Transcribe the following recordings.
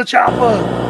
chopper.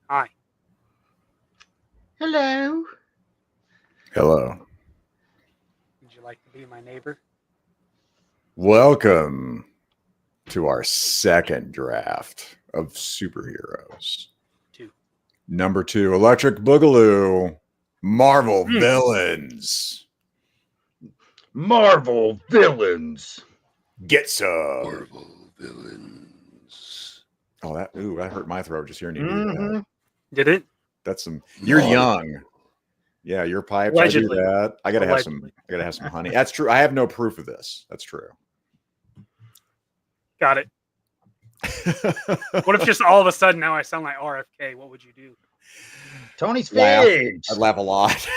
Hi. Hello. Hello. Would you like to be my neighbor? Welcome to our second draft of superheroes. Number 2, Electric Boogaloo, Marvel Villains. Marvel villains. Get some. Marvel Villains. Oh, that hurt my throat just hearing you do that. Did it? That's some. You're young. Yeah, your pipes. Allegedly. I do that. I gotta have some. I gotta have some honey. That's true. I have no proof of this. That's true. Got it. What if just all of a sudden now I sound like RFK? What would you do? Tony's Laugh. figs. I'd laugh a lot.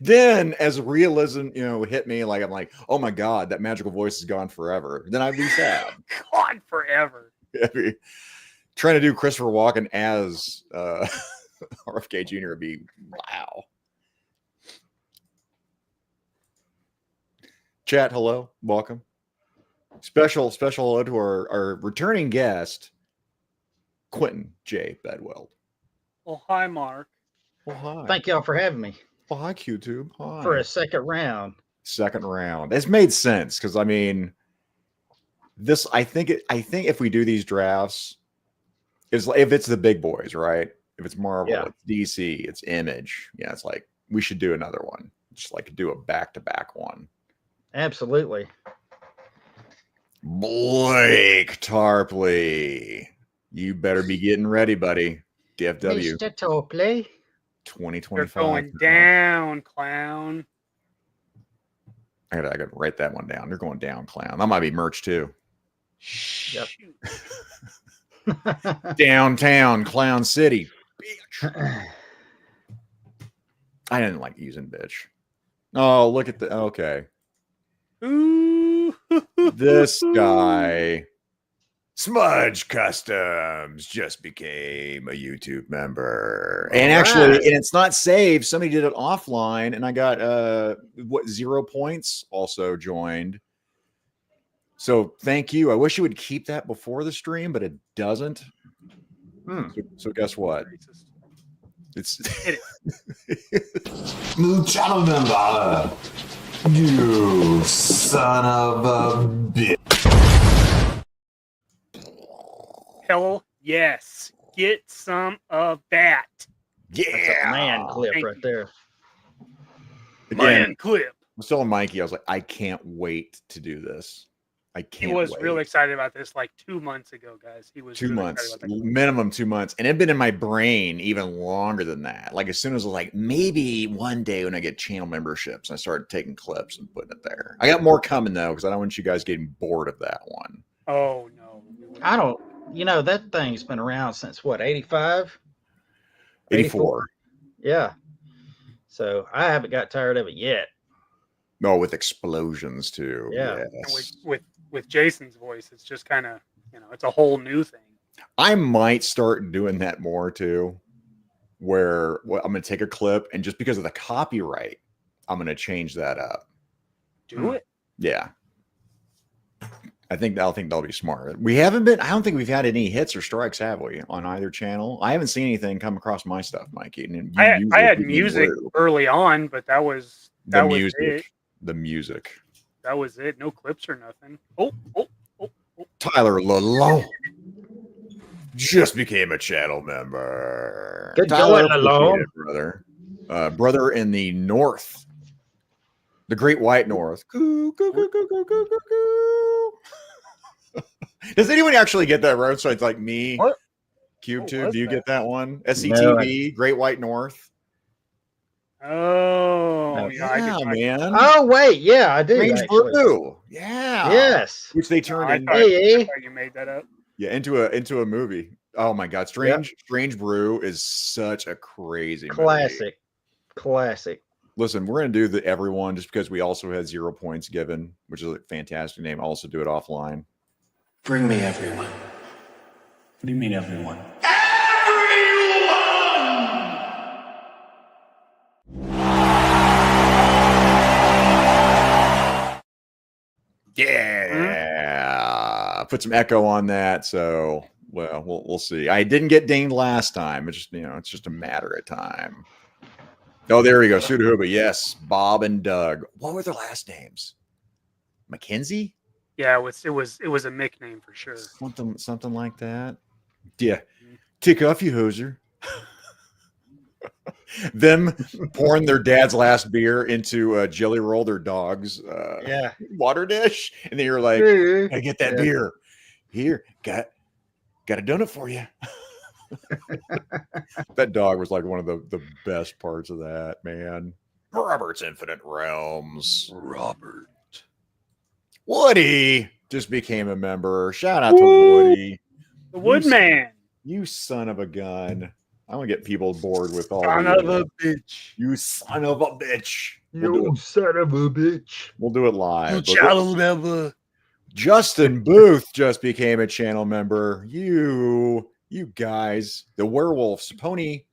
Then, as realism, hit me, like I'm like, oh my god, that magical voice is gone forever. Then I'd be sad. Gone forever. Trying to do Christopher Walken as RFK Jr. would be wow. Chat, hello, welcome. Special hello to our returning guest, Quinton J Bedwell. Well, hi, Mark. Well, hi. Thank y'all for having me Well, hi, QTube. Hi. for a second round. Second round. It's made sense because I mean, I think if we do these drafts, if it's the big boys, right? If it's Marvel, it's DC, it's Image. Yeah, it's like we should do another one. Just like do a back-to-back one. Absolutely. Blake Tarpley, you better be getting ready, buddy. DFW Mr. Tarpley. 2025. You're going down, clown. I gotta write that one down. You're going down, clown. That might be merch too. Yep. Downtown Clown City, bitch. I didn't like using bitch. Oh, look at the okay. Ooh. This guy, Smudge Customs, just became a YouTube member. And actually, and it's not saved. Somebody did it offline, and I got 0 points also joined. So thank you. I wish you would keep that before the stream, but it doesn't. So guess what? It's New channel member. You son of a bitch. Hell yes. Get some of that. yeah, That's a man clip right there. Again, Man clip. was telling Mikey, I was like, I can't wait to do this. I He can't was wait. real excited about this like 2 months ago, guys. He was 2 really months, excited about that. minimum 2 months. And it'd been in my brain even longer than that. Like as soon as I was like, maybe one day when I get channel memberships, I started taking clips and putting it there. I got more coming though, because I don't want you guys getting bored of that one. Oh no. we wouldn't. I don't. You know that thing's been around since what? 85, 84. Yeah. So I haven't got tired of it yet. No, with explosions too. Yeah. And Yes. with Jason's voice, it's just kind of, it's a whole new thing. I might start doing that more too, where I'm going to take a clip and just because of the copyright, I'm going to change that up. Do it. Yeah. I think that'll be smart. I don't think we've had any hits or strikes, have we, on either channel? I haven't seen anything come across my stuff, Mikey. And I had music early on, but that was music. it. The music. That was it. No clips or nothing. Tyler Lalone just became a channel member. Good Tyler, going, Lalone. brother. Brother in the north. The great white north. Coo, coo, coo, coo, coo, coo, coo, coo. Does anyone actually get that reference? So it's like me. What? QubeTube, was do you that? get that one? No, SCTV, Great White North. Oh, yeah, I Yeah, did. man. Oh wait, yeah, I do. Strange Actually. Brew. Yeah. Yes. Which they I turned thought, Hey. I thought you made that up. into a movie. Oh my god, Strange Brew is such a crazy movie. Classic. Listen, we're gonna do the everyone just because we also had 0 points given, which is a fantastic name. Also do it offline. Bring me everyone. What do you mean, everyone? Yeah. Put some echo on that. So we'll see. I didn't get dinged last time. It's just it's just a matter of time. Oh, there we go. Sudahuba. Yes. Bob and Doug. What were their last names? Mackenzie? Yeah, it was a Mick name for sure. Something like that. Yeah. Tick off, you hoser. Them pouring their dad's last beer into a Jelly Roll, their dog's water dish. And then you're like, I get that beer. Here, got a donut for you. That dog was like one of the best parts of that, man. Robert's Infinite Realms. Robert. Woody just became a member. Shout out to Woody. The Woodman. You son of a gun. I want to get people bored with all Son of a bitch. You son of a bitch. You son of a bitch. We'll do it live. Channel member. Justin Booth just became a channel member. You guys. The werewolf. Saponi.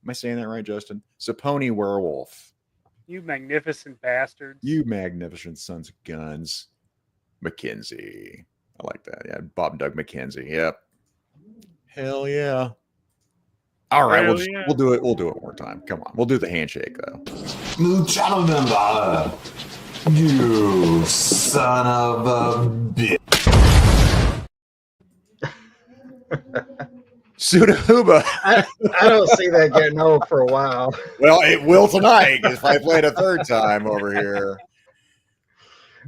Am I saying that right, Justin? Saponi werewolf. You magnificent bastards. You magnificent sons of guns. Mackenzie. I like that. Yeah. Bob and Doug Mackenzie. Yep. Hell yeah. All right, we'll do it. We'll do it one more time. Come on, we'll do the handshake though. New channel member. You son of a bitch. Sudahuba. I don't see that getting old for a while. Well, it will tonight if I play it a third time over here.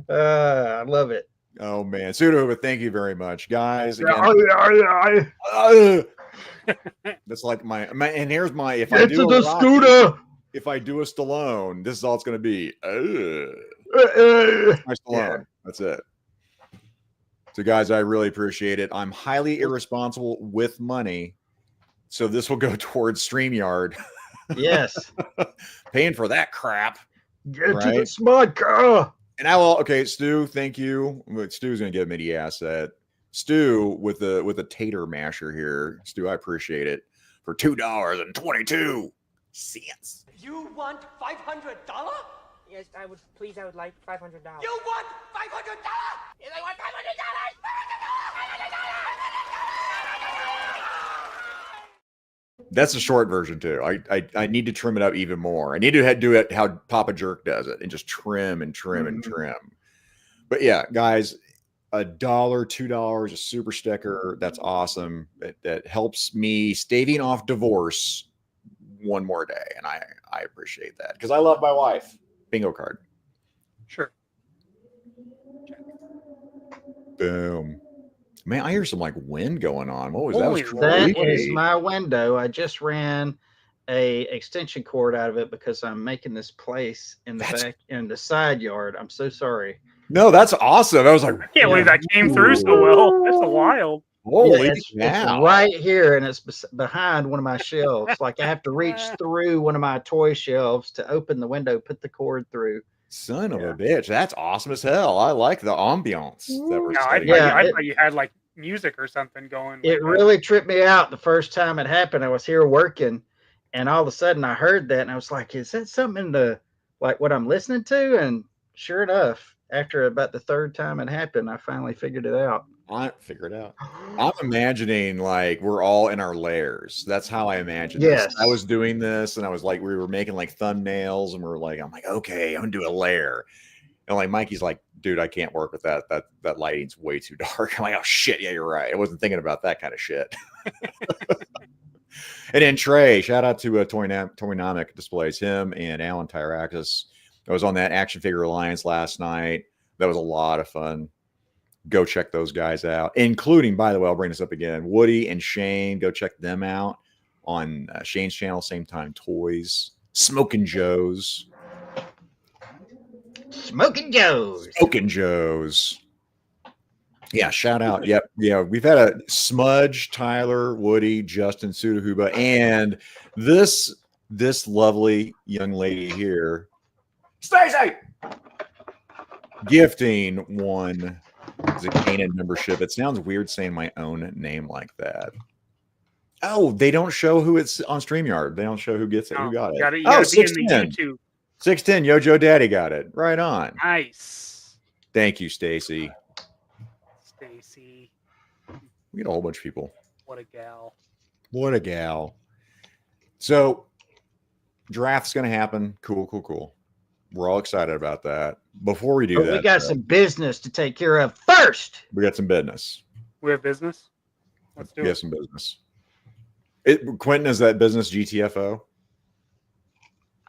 I love it. Oh man, Sudahuba, thank you very much, guys. Again, that's like my and here's my if I do a Rocky, scooter. if I do a Stallone, this is all it's going to be. My Stallone. That's it. So, guys, I really appreciate it. I'm highly irresponsible with money, so this will go towards StreamYard. Yes. Paying for that crap. Get to the smart car. And I will. Okay, Stu, thank you. Stu's going to give me the asset. Stu with the tater masher here. Stu, I appreciate it for $2.22. You want $500? Yes, I would. Please, I would like $500. You want $500? Yes, I want $500. That's a short version too. I need to trim it up even more. I need to do it how Papa Jerk does it and just trim and trim and trim. But yeah, guys, $1, $2, a super sticker. That's awesome. That helps me staving off divorce one more day. And I appreciate that because I love my wife. Bingo card. Sure. Boom. Man, I hear some like wind going on. What was Holy that? Was That creepy. is my window. I just ran a extension cord out of it because I'm making this place in the back in the side yard. I'm so sorry. No, that's awesome. I was like, I can't believe that came through so well. That's a wild. holy It's cow. right here, and it's behind one of my shelves. Like I have to reach through one of my toy shelves to open the window, put the cord through. Son of a bitch. That's awesome as hell. I like the ambiance that we're No, I setting. thought you had like music or something going. It really tripped me out the first time it happened. I was here working, and all of a sudden I heard that, and I was like, "Is that something in the like what I'm listening to?" And sure enough, after about the third time it happened, I finally figured it out. I figured it out. I'm imagining like we're all in our lairs. That's how I imagine Yes. this. I was doing this, and I was like, we were making like thumbnails, and we're like, I'm like, okay, I'm gonna do a lair. And like Mikey's like, dude, I can't work with that. That lighting's way too dark. I'm like, oh shit, yeah, you're right. I wasn't thinking about that kind of shit. And then Trey, shout out to Toynomic Displays, him and Alan Tyraxis. I was on that Action Figure Alliance last night. That was a lot of fun. Go check those guys out, including, by the way, I'll bring this up again, Woody and Shane. Go check them out on Shane's channel, Same Time Toys. Smoking Joe's. Smoking Joe's. Smoking Joe's. Yeah, shout out. Yep. Yeah, we've had a Smudge, Tyler, Woody, Justin, Sudahuba, and this lovely young lady here, Stacey, gifting one is a Canon membership. It sounds weird saying my own name like that. Oh, they don't show who it's on StreamYard. They don't show who gets it. Who got it? You gotta be in the 610. YouTube. 610, Yojo Daddy got it. Right on. Nice. Thank you, Stacy. Stacy. We get a whole bunch of people. What a gal. What a gal. So, draft's going to happen. Cool. We're all excited about that. Before we do But that, we got some business to take care of first. we got some business. We have business. Let's do We it. have some business. Quentin, is that business GTFO?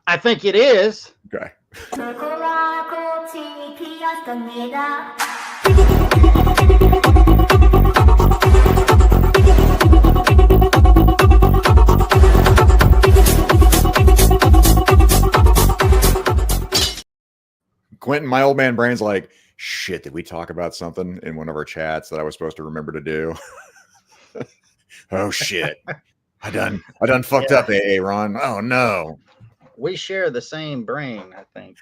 I think it is. Okay. Quentin, my old man brain's like, shit, did we talk about something in one of our chats that I was supposed to remember to do? Oh shit. I done fucked up, Ron. Oh no. We share the same brain, I think.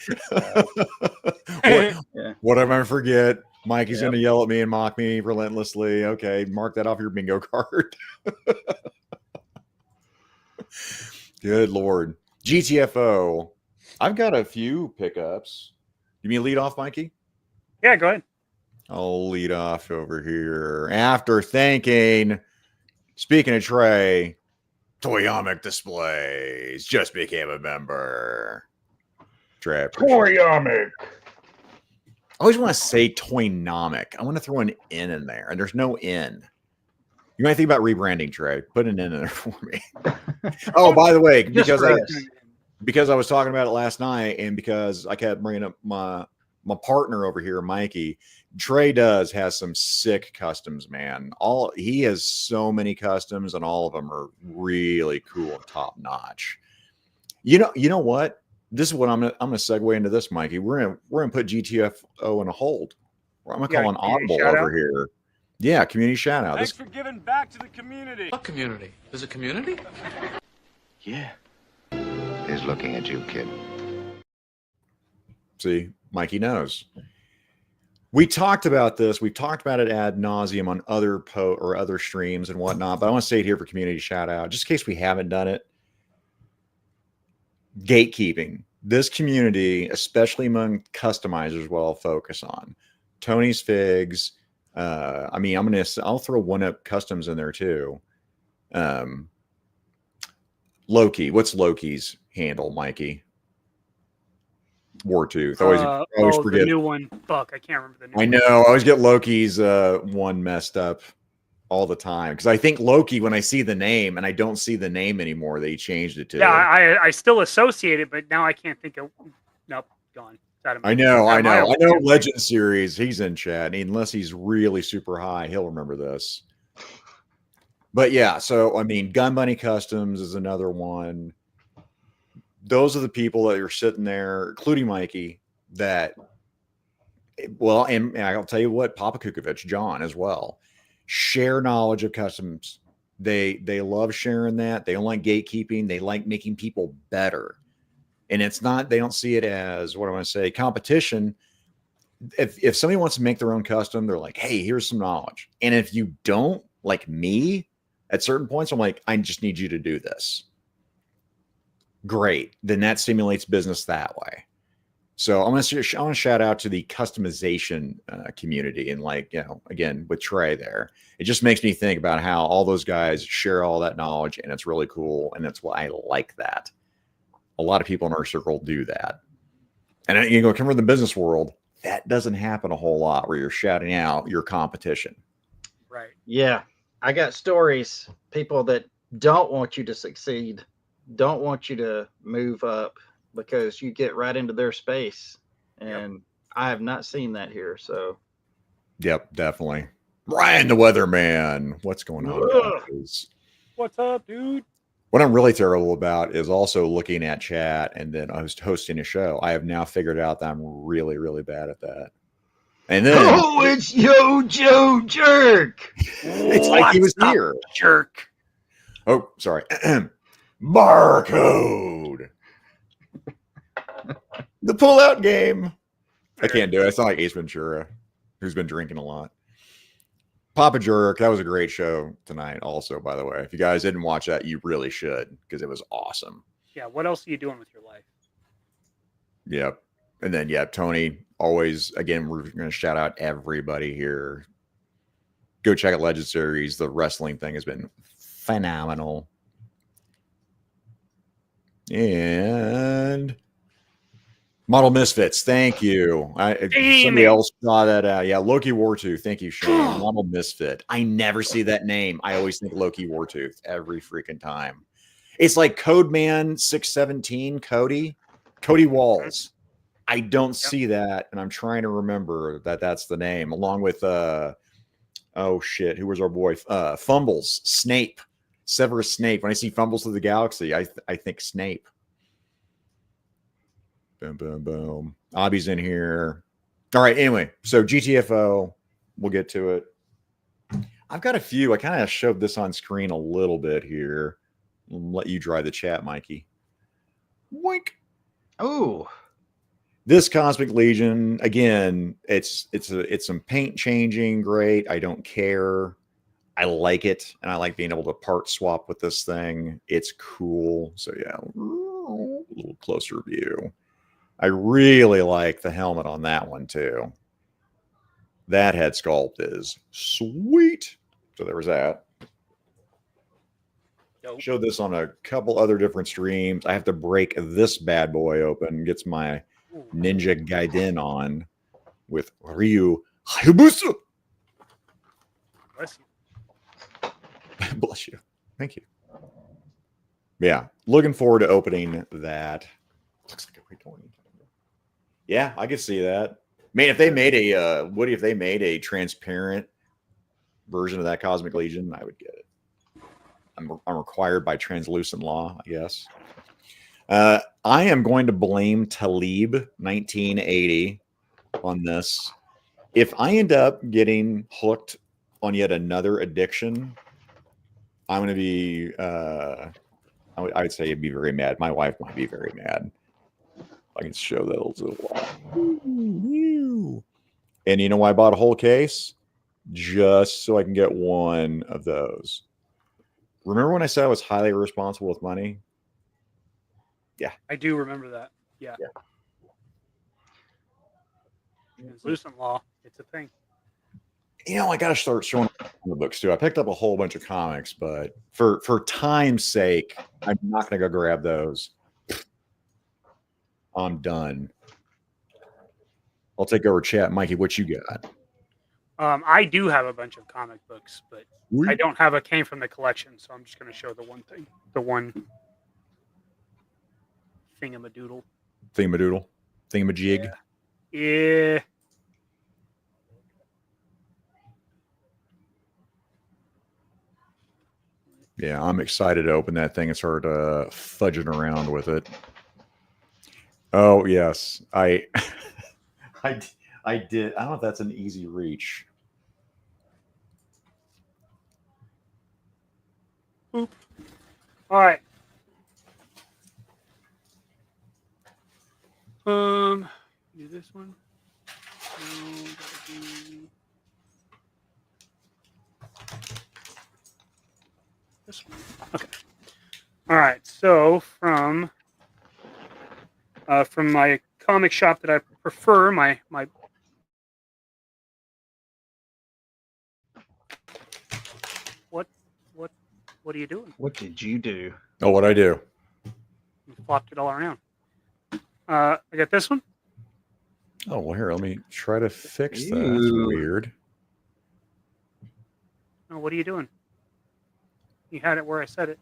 What am I forget? Mikey's Yep. gonna yell at me and mock me relentlessly. Okay, mark that off your bingo card. Good Lord. GTFO. I've got a few pickups. You mean lead off, Mikey? Yeah, go ahead. I'll lead off over here. After thanking, speaking of Trey, Toynomic Displays just became a member. Trey. Toynomic. I always want to say Toynomic. I want to throw an N in there, and there's no N. You might think about rebranding, Trey. Put an N in there for me. Oh, by the way, because I was talking about it last night, and because I kept bringing up my partner over here, Mikey, Trey has some sick customs, man. He has so many customs, and all of them are really cool and top notch. You know what? This is what I'm gonna segue into this, Mikey. We're gonna put GTFO in a hold. I'm gonna call an audible over here. Yeah, community shout out. Thanks for giving back to the community. What community? There's a community? Yeah. He's looking at you, kid. See, Mikey knows. We talked about this. We've talked about it ad nauseum on other other streams and whatnot, but I want to say it here for community shout out, just in case we haven't done it. Gatekeeping. This community, especially among customizers, what I'll focus on. Tony's Figs. I'll throw One Up Customs in there too. Loki. What's Loki's handle, Mikey? Wartooth. Always forget the new one. Fuck, I can't remember the new I know. I always get Loki's one messed up all the time because I think Loki when I see the name, and I don't see the name anymore. They changed it to. Yeah, I still associate it, but now I can't think of. Nope, gone. that. I know. Legend series. He's in chat. Unless he's really super high, he'll remember this. But yeah, so I mean, Gun Bunny Customs is another one. Those are the people that are sitting there, including Mikey, that, well, and I'll tell you what, Papa Kukovich, John as well, share knowledge of customs. They love sharing that. They don't like gatekeeping. They like making people better. And it's not, they don't see it as, what do I want to say, competition. If somebody wants to make their own custom, they're like, hey, here's some knowledge. And if you don't, like me, at certain points, I'm like, I just need you to do this. Great. Then that stimulates business that way. So I want to shout out to the customization community. And like, you know, again, with Trey there, it just makes me think about how all those guys share all that knowledge, and it's really cool. And that's why I like that. A lot of people in our circle do that. And you go, come from the business world, that doesn't happen a whole lot where you're shouting out your competition. Right. Yeah. I got stories, people that don't want you to succeed, don't want you to move up because you get right into their space. And I have not seen that here. So, yep, definitely. Ryan the Weatherman. What's going on, guys? What's up, dude? What I'm really terrible about is also looking at chat and then hosting a show. I have now figured out that I'm really, really bad at that. And then, oh, it's Yo Joe Jerk. It's like he was here. Jerk. Oh, sorry. Barcode. The pull-out game. I can't do it. It's not like Ace Ventura, who's been drinking a lot. Papa Jerk. That was a great show tonight also, by the way. If you guys didn't watch that, you really should, because it was awesome. Yeah, what else are you doing with your life? Yep. And then, yeah, Tony, always, again, we're going to shout out everybody here. Go check out Legend Series. The wrestling thing has been phenomenal. And Model Misfits, thank you. Somebody else saw that out. Yeah, Loki Wartooth. Thank you, Shane. Model Misfit. I never see that name. I always think Loki Wartooth every freaking time. It's like Codeman 617, Cody Walls. I don't see that, and I'm trying to remember that that's the name, along with oh shit, who was our boy? Fumbles, Snape, Severus Snape. When I see Fumbles of the Galaxy, I think Snape. Boom, boom, boom. Obby's in here. All right, anyway, so GTFO, we'll get to it. I've got a few. I kind of shoved this on screen a little bit here. I'll let you drive the chat, Mikey. Wink. Oh. This Cosmic Legion, again, it's some paint changing, great. I don't care. I like it, and I like being able to part swap with this thing. It's cool. So yeah, a little closer view. I really like the helmet on that one too. That head sculpt is sweet. So there was that. Dope. Showed this on a couple other different streams. I have to break this bad boy open. Gets my Ninja Gaiden on with Ryu Hayabusa. Bless you. Bless you. Thank you. Yeah, looking forward to opening that. Looks like a great toy. Yeah, I could see that. Man, if they made a Woody, if they made a transparent version of that Cosmic Legion, I would get it. I'm required by translucent law, I guess. I am going to blame Talib 1980 on this. If I end up getting hooked on yet another addiction, I'm going to be, I would say I'd be very mad. My wife might be very mad. I can show that a little. And you know why I bought a whole case? Just so I can get one of those. Remember when I said I was highly irresponsible with money? Yeah. I do remember that. Yeah. Translucent law. It's a thing. You know, I got to start showing comic books too. I picked up a whole bunch of comics, but for time's sake, I'm not going to go grab those. I'm done. I'll take over chat. Mikey, what you got? I do have a bunch of comic books, but I don't have a came from the collection, so I'm just going to show the one thing. The one thingamadoodle. Thingamajig. Yeah. Yeah. Yeah, I'm excited to open that thing and start fudging around with it. Oh yes, I did. I don't know if that's an easy reach. Boop. All right. Do this one. No, do this one. Okay. All right. So from my comic shop that I prefer, my what are you doing? What did you do? Oh, what I do? You flopped it all around. I got this one. Oh, well, here, let me try to fix that. That's Ew. weird. Oh, what are you doing? You had it where I said it.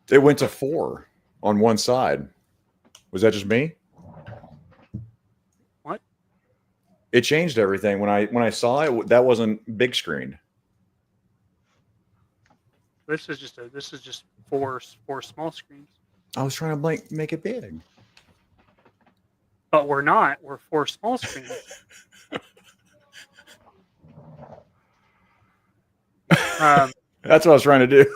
It went to 4 on one side. Was that just me? What? It changed everything when I saw it. That wasn't big screen. This is just four small screens. I was trying to make it big. But we're not. We're 4 small screens. That's what I was trying to do.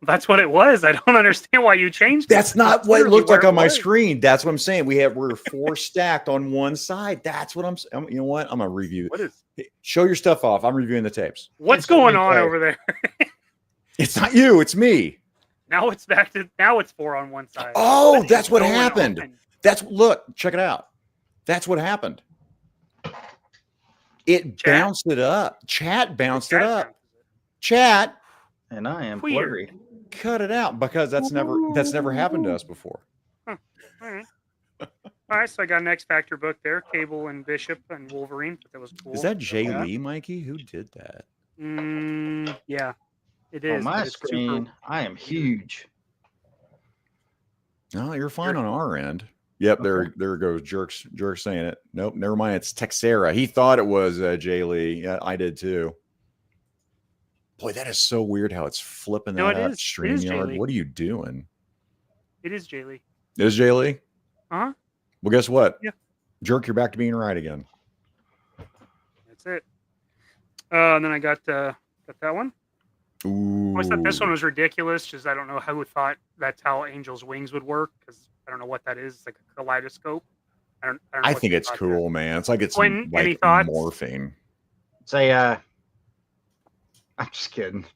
That's what it was. I don't understand why you changed it. That's not what it looked like on my was. screen. That's what I'm saying. We're 4 stacked on one side. That's what I'm saying. You know what? I'm gonna review. What is? Show your stuff off. I'm reviewing the tapes. What's going on over there? It's not you. It's me. Now it's back to 4 on one side. Oh, that's what going happened. on? Look, check it out. That's what happened. It bounced it up. Chat bounced it up. Chat. And I am Weird. blurry. Cut it out because that's never happened to us before. Huh. All right. All right, so I got an X Factor book there, Cable and Bishop and Wolverine. But that was cool. Is that Jay Lee, Mikey? Who did that? Yeah, it On is. my but it's screen, super- I am huge. No, you're fine on our end. Yep, there goes Jerk's saying it. Nope, never mind. It's Texera. He thought it was Jay Lee. Yeah, I did too. Boy, that is so weird how it's flipping that No, it up. is. It is Jay StreamYard. Lee. What are you doing? It is Jay Lee. It is Jay Lee? Huh? Well, guess what? Yeah. Jerk, you're back to being right again. That's it. And then I got that one. Ooh. I thought this one was ridiculous. Just I don't know who thought that's how Angel's wings would work because I don't know what that is. It's like a kaleidoscope. I don't know I what think they it's thought cool, man. It's like it's Quinn, any like thoughts? morphing. Say, I'm just kidding.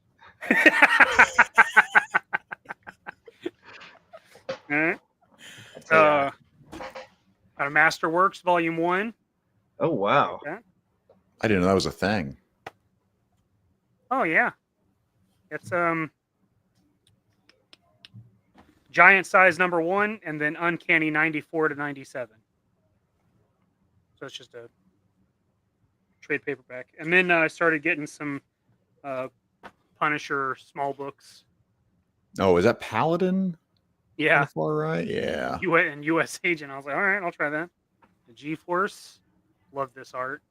All right. Out of Masterworks Volume 1. Oh wow. Like I didn't know that was a thing. oh yeah. It's giant size number 1 and then uncanny 94 to 97. So it's just a trade paperback. And then I started getting some Punisher small books. Oh, is that Paladin? Yeah. Far right? Yeah. And US Agent. I was like, all right, I'll try that. The G-Force. Love this art.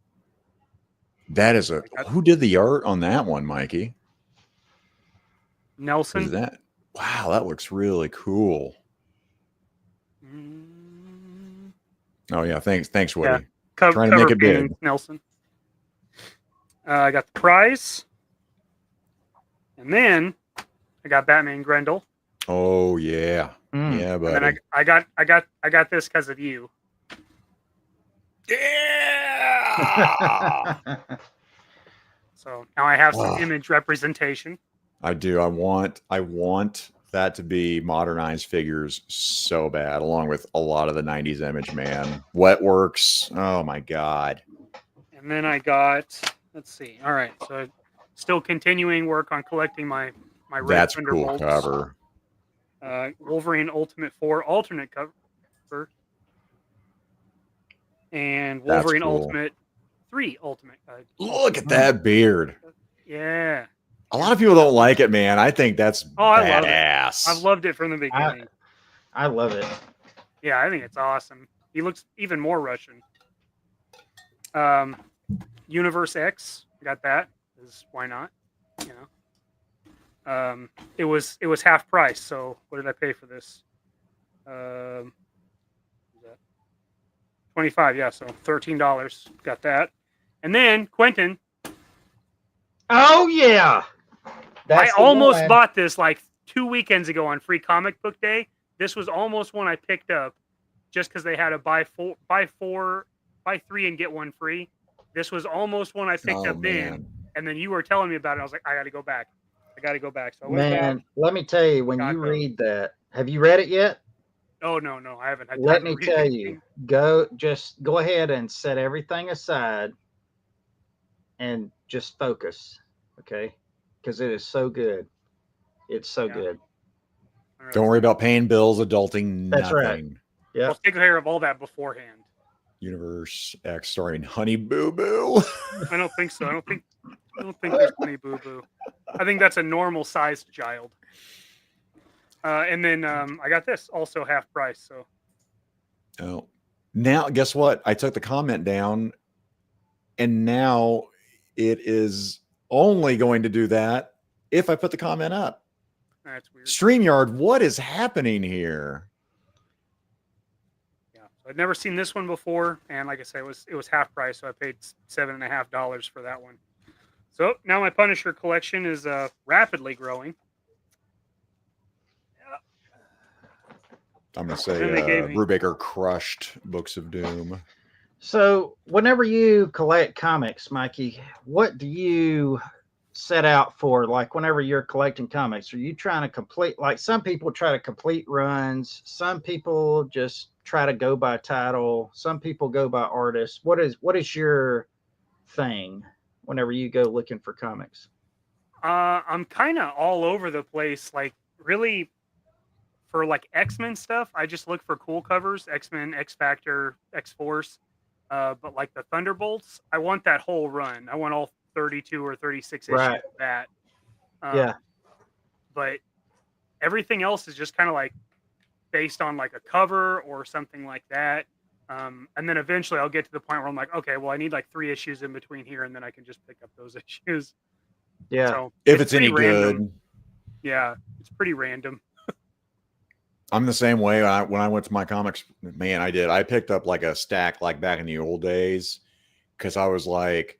That is who did the art on that one, Mikey? Nelson. Is that wow, that looks really cool. Oh yeah, thanks, Woody. Yeah. Trying to make it big. Nelson. I got the prize. And then I got Batman Grendel. Oh yeah. Yeah, buddy. And then I got this because of you. Yeah. So now I have some image representation. I do. I want that to be modernized figures so bad, along with a lot of the 90s image, man. Wetworks. Oh my god. And then I got, let's see. All right. So still continuing work on collecting my Red That's a Thunderbolts. cool cover. Wolverine Ultimate 4 alternate cover. And That's Wolverine cool. Ultimate 3 Ultimate. Look at that beard. Yeah. A lot of people don't like it, man. I think that's I love it. badass. I've loved it from the beginning. I love it. Yeah, I think it's awesome. He looks even more Russian. Universe X, got that. Why not? You know, it was half price. So what did I pay for this? 25, yeah, so $13. Got that. And then Quentin. Oh yeah. I almost bought this like 2 weekends ago on Free Comic Book Day. This was almost one I picked up just because they had a buy three and get one free. This was almost one I picked up then. And then you were telling me about it. I was like, I got to go back. So I went back. Let me tell you, when you read that, have you read it yet? Oh, no, I haven't had time Let to me read tell anything. you, just go ahead and set everything aside and just focus, okay? Because it is so good. It's so good. Right. Don't worry about paying bills, adulting, That's nothing. right. Yeah. We'll take care of all that beforehand. Universe X starring Honey Boo Boo. I don't think so. I don't think there's Honey Boo Boo. I think that's a normal sized child. And then I got this also half price. So. Oh, now guess what? I took the comment down, and now it is only going to do that if I put the comment up. That's weird. StreamYard, what is happening here? Yeah, so I'd never seen this one before, and like I said, it was half price, so I paid $7.50 for that one. So now my Punisher collection is rapidly growing. I'm going to say Brubaker crushed Books of Doom. So whenever you collect comics, Mikey, what do you set out for? Like whenever you're collecting comics, are you trying to complete, like some people try to complete runs, some people just try to go by title, some people go by artist. What is your thing whenever you go looking for comics? I'm kind of all over the place. Like really, for like X-Men stuff, I just look for cool covers: X-Men, X-Factor, X-Force. But like the Thunderbolts, I want that whole run. I want all 32 or 36 issues of that. Yeah. But everything else is just kind of like based on like a cover or something like that. And then eventually I'll get to the point where I'm like, okay, well, I need like 3 issues in between here, and then I can just pick up those issues. Yeah. So if it's any random. good. Yeah, it's pretty random. I'm the same way. When I went to my comics, man, I picked up like a stack like back in the old days because I was like,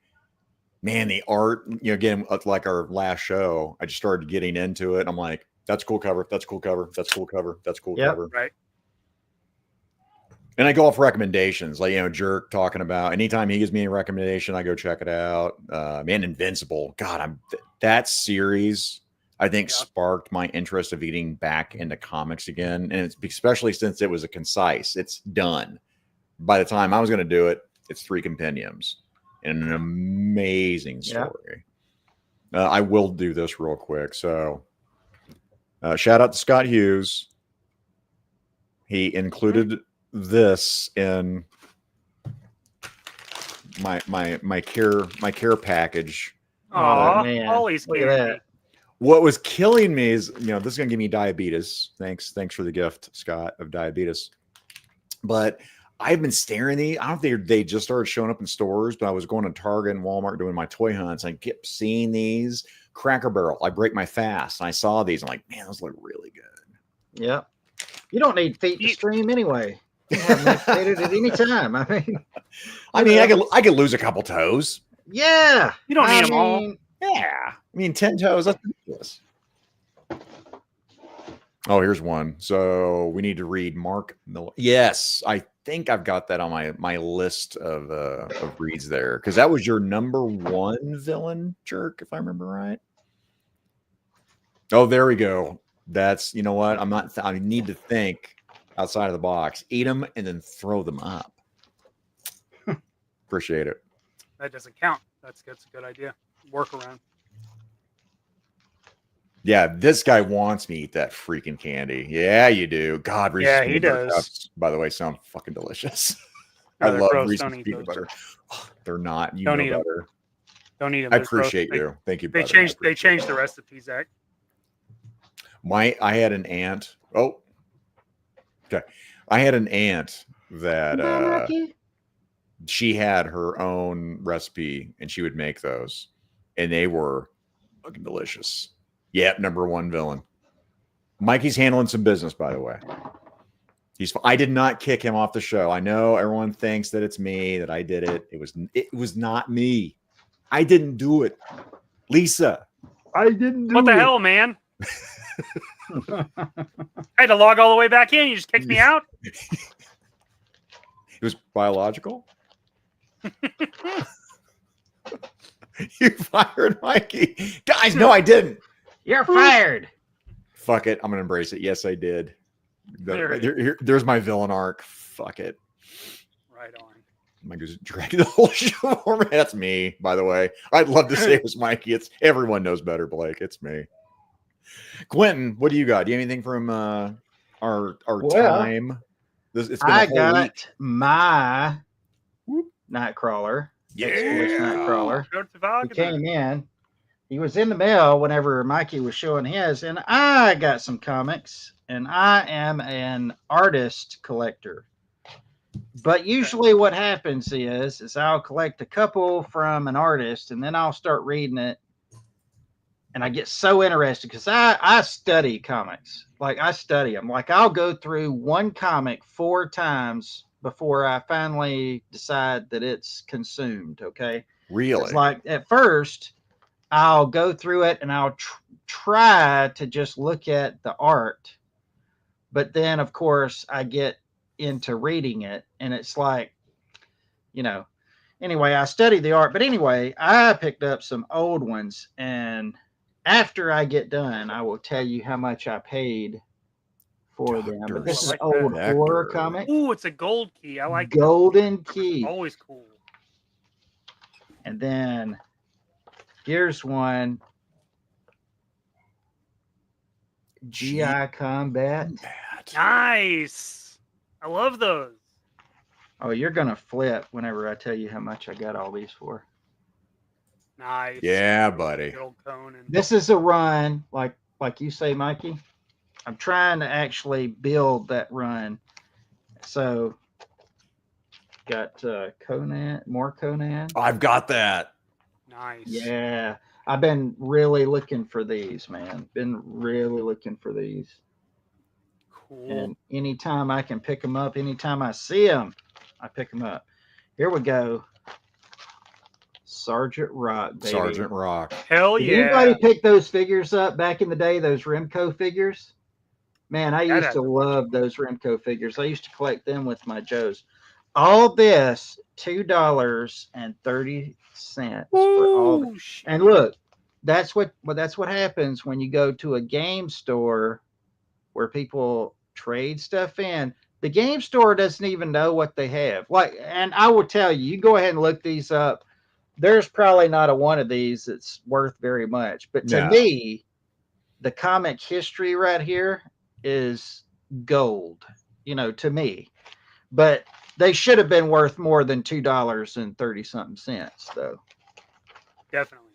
man, the art, again, like our last show, I just started getting into it. And I'm like, that's a cool cover. That's a cool cover. That's a cool cover. That's a cool cover. Right. And I go off recommendations, like, Jerk talking about anytime he gives me a recommendation, I go check it out. Man, Invincible. God, that series, I think, sparked my interest of getting back into comics again. And it's especially since it was a concise, it's done. By the time I was going to do it, it's 3 compendiums and an amazing story. I will do this real quick. So shout out to Scott Hughes. He included this in my care package. Oh man, always look at that. What was killing me is, this is gonna give me diabetes. Thanks for the gift, Scott, of diabetes. But I've been staring these. I don't think they just started showing up in stores, but I was going to Target and Walmart doing my toy hunts. I kept seeing these. Cracker Barrel, I break my fast. And I saw these. I'm like, man, those look really good. Yeah. You don't need feet to stream anyway. You have them activated at any time. I mean, I could lose a couple toes. Yeah. You don't need them all. Yeah. 10 toes. That's ridiculous. Oh, here's one. So we need to read Mark Miller. Yes, I think I've got that on my list of reads there, because that was your number 1 villain, Jerk, if I remember right. Oh, there we go. That's, you know what? I need to think outside of the box. Eat them and then throw them up. Appreciate it. That doesn't count. That's a good idea. Workaround. Yeah, this guy wants me to eat that freaking candy. Yeah, you do. God, Reese's he does. Cups, by the way, sound fucking delicious. I love gross. Reese's peanut butter. Oh, they're not. You don't know eat better. Them. Don't eat them. I appreciate you. Thank you. They changed the recipe, Zach. I had an aunt. Oh, okay. I had an aunt that she had her own recipe and she would make those, and they were fucking delicious. Yep, #1 villain. Mikey's handling some business, by the way. I did not kick him off the show. I know everyone thinks that it's me, that I did it. It was not me. I didn't do it. Lisa, I didn't do it. What the hell, man? I had to log all the way back in. You just kicked me out? It was biological. You fired Mikey. Guys, no, I didn't. You're fired. Fuck it. I'm going to embrace it. Yes, I did. There's my villain arc. Fuck it. Right on. Mike just dragged the whole show for me. That's me, by the way. I'd love to say it was Mikey. It's everyone knows better, Blake. It's me. Quinton, what do you got? Do you have anything from our time? It's been I got my Nightcrawler. Yeah. Nightcrawler. He came in. He was in the mail whenever Mikey was showing his, and I got some comics, and I am an artist collector. But usually what happens is I'll collect a couple from an artist, and then I'll start reading it, and I get so interested because I study comics. Like, I study them. Like, I'll go through one comic 4 times before I finally decide that it's consumed, okay? Really? It's like, at first, I'll go through it, and I'll try to just look at the art. But then, of course, I get into reading it, and it's like, anyway, I studied the art. But anyway, I picked up some old ones, and after I get done, I will tell you how much I paid for them. But this is old horror comic. Ooh, it's a gold key. I like Golden Key. Always cool. And then here's one. GI Combat. Nice. I love those. Oh, you're gonna flip whenever I tell you how much I got all these for. Nice. Yeah, buddy. This is a run, like you say, Mikey. I'm trying to actually build that run. So, got Conan, more Conan. Oh, I've got that. Nice. Yeah, I've been really looking for these, man. Been really looking for these. Cool. And anytime I can pick them up, anytime I see them, I pick them up. Here we go. Sergeant Rock, baby. Sergeant Rock. Hell Did yeah. anybody pick those figures up back in the day, those Remco figures? Man, I used to love those Remco figures. I used to collect them with my Joes. All this, $2.30 for all the, and look, that's what happens when you go to a game store where people trade stuff in. The game store doesn't even know what they have. And I will tell you, you go ahead and look these up. There's probably not a one of these that's worth very much. But to me, the comic history right here is gold, to me. But they should have been worth more than $2.30 though. Definitely.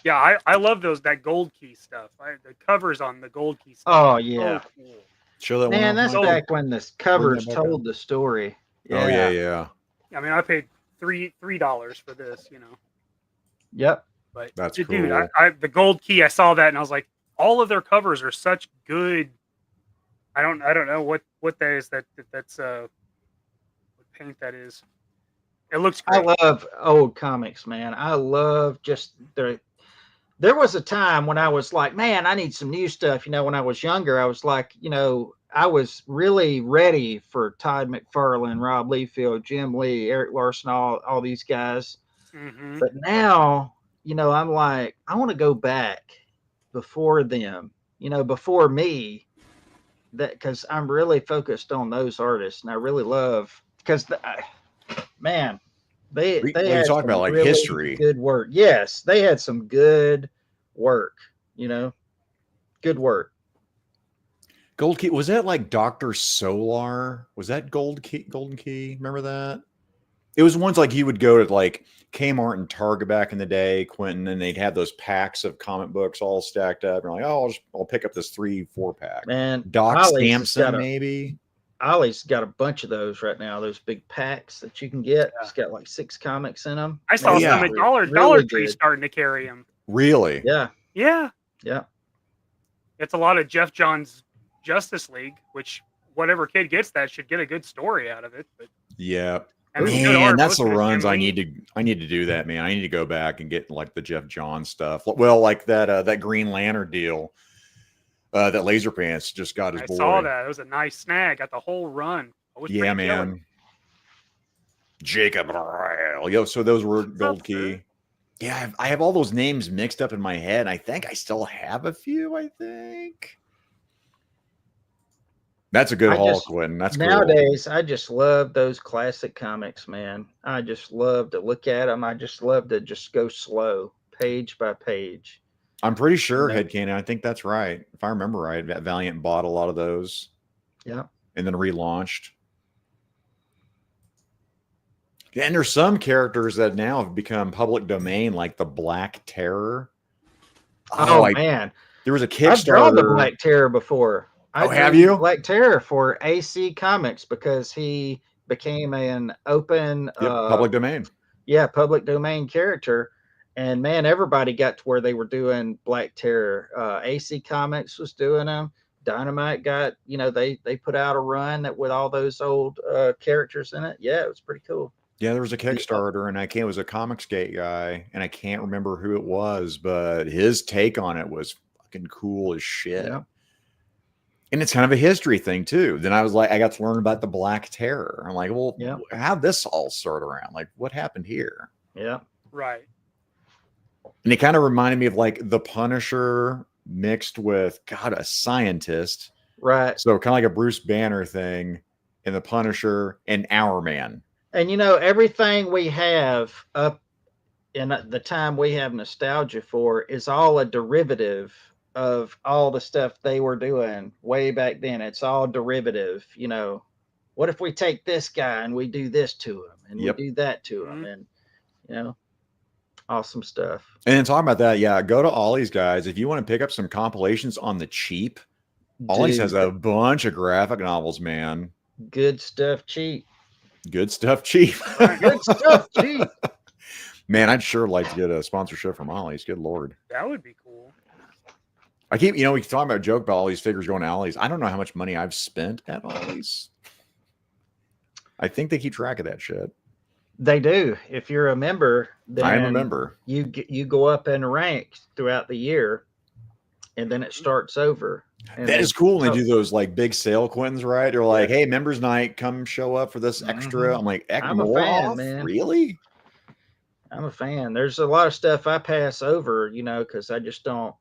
Yeah, I love that gold key stuff. The covers on the gold key stuff. Oh yeah. So cool. Show that Man, one. that's back when the covers told the story. Yeah. Oh yeah. I mean, I paid $3 for this, Yep. But that's dude, cool. The gold key, I saw that and I was like, all of their covers are such good. I don't know what that is. That's what paint that is. It looks great. I love old comics, man. I love just there was a time when I was like, man, I need some new stuff. When I was younger, I was like, I was really ready for Todd McFarlane, Rob Liefeld, Jim Lee, Eric Larson, all these guys. Mm-hmm. But now, I'm like, I want to go back before them, before me, because I'm really focused on those artists, and I really love, because man, they had talking about like really history, good work. Yes, they had some good work. Good work. Gold Key, was that like Dr. Solar? Was that Golden Key? Remember that? It was ones like he would go to like Kmart and Target back in the day, Quinton, and they'd have those packs of comic books all stacked up. And like, I'll pick up this 3-4 pack. Man, Doc Holly's Sampson, maybe. Ollie's got a bunch of those right now. Those big packs that you can get. Yeah. It's got like 6 comics in them. I saw some at Dollar Tree good. starting to carry them. Really? Yeah. Yeah. Yeah. It's a lot of Jeff Johns Justice League, which whatever kid gets that should get a good story out of it. But Yeah. and it's good Man, art. that's Most the of it's runs Jim I Lee. need to do that, man. I need to go back and get like the Jeff Johns stuff. Well, like that Green Lantern deal. That Laser Pants just got his I boy. saw that. It was a nice snag. Got the whole run. I was Yeah, pretty man. jealous. Jacob. Yo, so those were Gold Key. Yeah, I have all those names mixed up in my head. I think I still have a few, I think. That's a good haul, Quinton. That's nowadays, cool. I just love those classic comics, man. I just love to look at them. I just love to just go slow, page by page. I'm pretty sure, Headcanon, I think that's right. If I remember right, Valiant bought a lot of those. Yeah. And then relaunched. And there's some characters that now have become public domain, like the Black Terror. Oh, man. There was a I've drawn the Kickstarter. Black Terror before. Oh, have you? Black Terror for AC Comics because he became an open Public domain. Yeah, public domain character. And man, everybody got to where they were doing Black Terror. AC Comics was doing them. Dynamite got, they put out a run that with all those old characters in it. Yeah, it was pretty cool. Yeah, there was a Kickstarter, and it was a Comicsgate guy, and I can't remember who it was, but his take on it was fucking cool as shit. Yeah. And it's kind of a history thing too. Then I was like, I got to learn about the Black Terror. I'm like, well, how'd this all start around? Like, what happened here? Yeah. Right. And it kind of reminded me of like the Punisher mixed with a scientist. Right. So kind of like a Bruce Banner thing, and the Punisher and Our Man. And everything we have up in the time we have nostalgia for is all a derivative of all the stuff they were doing way back then. It's all derivative. What if we take this guy and we do this to him and we do that to him, and awesome stuff. And talking about that, go to Ollie's, guys. If you want to pick up some compilations on the cheap, Ollie's has a bunch of graphic novels, man. Good stuff cheap. Good stuff cheap. Good stuff cheap. Man, I'd sure like to get a sponsorship from Ollie's. Good Lord. That would be cool. I keep, we can talk about joke about all these figures going to Ollie's. I don't know how much money I've spent at Ollie's. I think they keep track of that shit. They do. If you're a member, then I am a member. You go up in rank throughout the year, and then it starts over. And that is cool when they do those like big sale Quintons, right? They're like, hey, members night, come show up for this extra. I'm like, I'm a fan, man. Really? I'm a fan. There's a lot of stuff I pass over, because I just don't.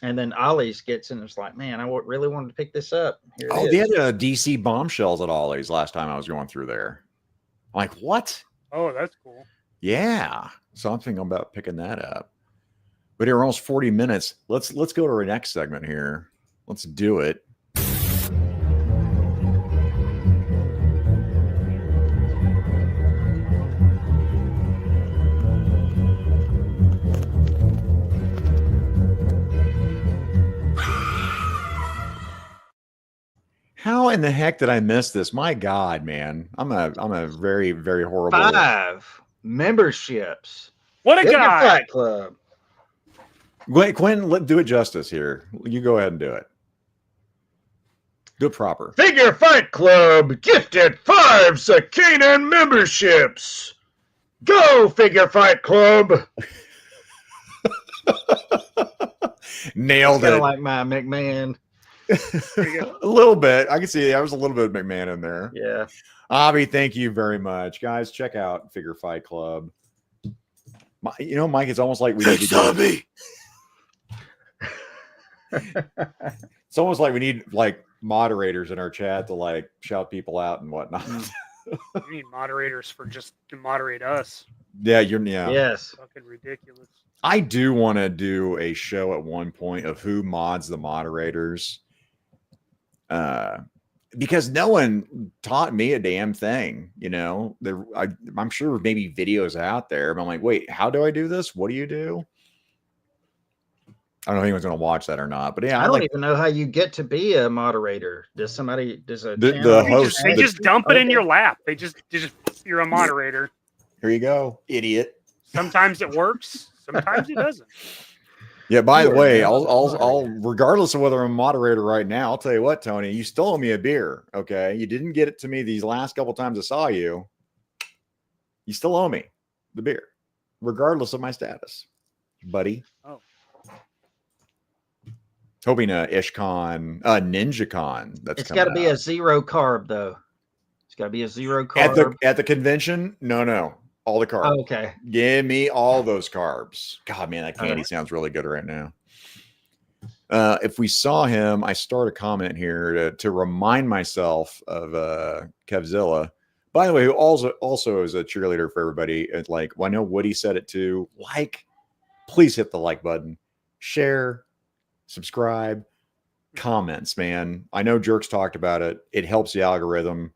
And then Ollie's gets in. It's like, man, I really wanted to pick this up. Here it is. They had DC bombshells at Ollie's last time I was going through there. I'm like, what? Oh, that's cool. Yeah. So I'm thinking about picking that up. But we're almost 40 minutes. Let's go to our next segment here. Let's do it. How in the heck did I miss this? My God, man. I'm a very, very horrible. 5 memberships. What a guy. Fight Club. Quinn, let's do it justice here. You go ahead and do it. Do it proper. Figure Fight Club gifted 5 Sakina memberships. Go Figure Fight Club. Nailed it. Kind of like my McMahon. A little bit. I can see there was a little bit of McMahon in there. Yeah. Avi, thank you very much. Guys, check out Figure Fight Club. Mike, it's almost like we need to do It's almost like we need like moderators in our chat to like shout people out and whatnot. We need moderators to moderate us. Yeah, Yes. Fucking ridiculous. I do want to do a show at one point of who mods the moderators. Because no one taught me a damn thing, I'm sure maybe videos out there, but I'm like, wait, how do I do this? What do you do? I don't know if anyone's going to watch that or not, but yeah, I don't even know how you get to be a moderator. Does a the channel host They just dump it in Okay. your lap. They just you're a moderator. Here you go, idiot. Sometimes it works. Sometimes it doesn't. Yeah, by the You are way, now a I'll moderator. regardless of whether I'm a moderator right now, I'll tell you what, Tony, you stole me a beer. Okay. You didn't get it to me these last couple times I saw you. You still owe me the beer, regardless of my status, buddy. Oh. Hoping IshCon, NinjaCon. It's got to be a 0 carb though. It's got to be a 0 carb. At the convention. No, all the carbs. Oh, okay. Give me all those carbs. God, man, that candy sounds really good right now. If we saw him, I start a comment here to remind myself of Kevzilla. By the way, who also is a cheerleader for everybody. Like, well, I know Woody said it too. Please hit the like button, share, subscribe, comments, man. I know Jerks talked about it. It helps the algorithm.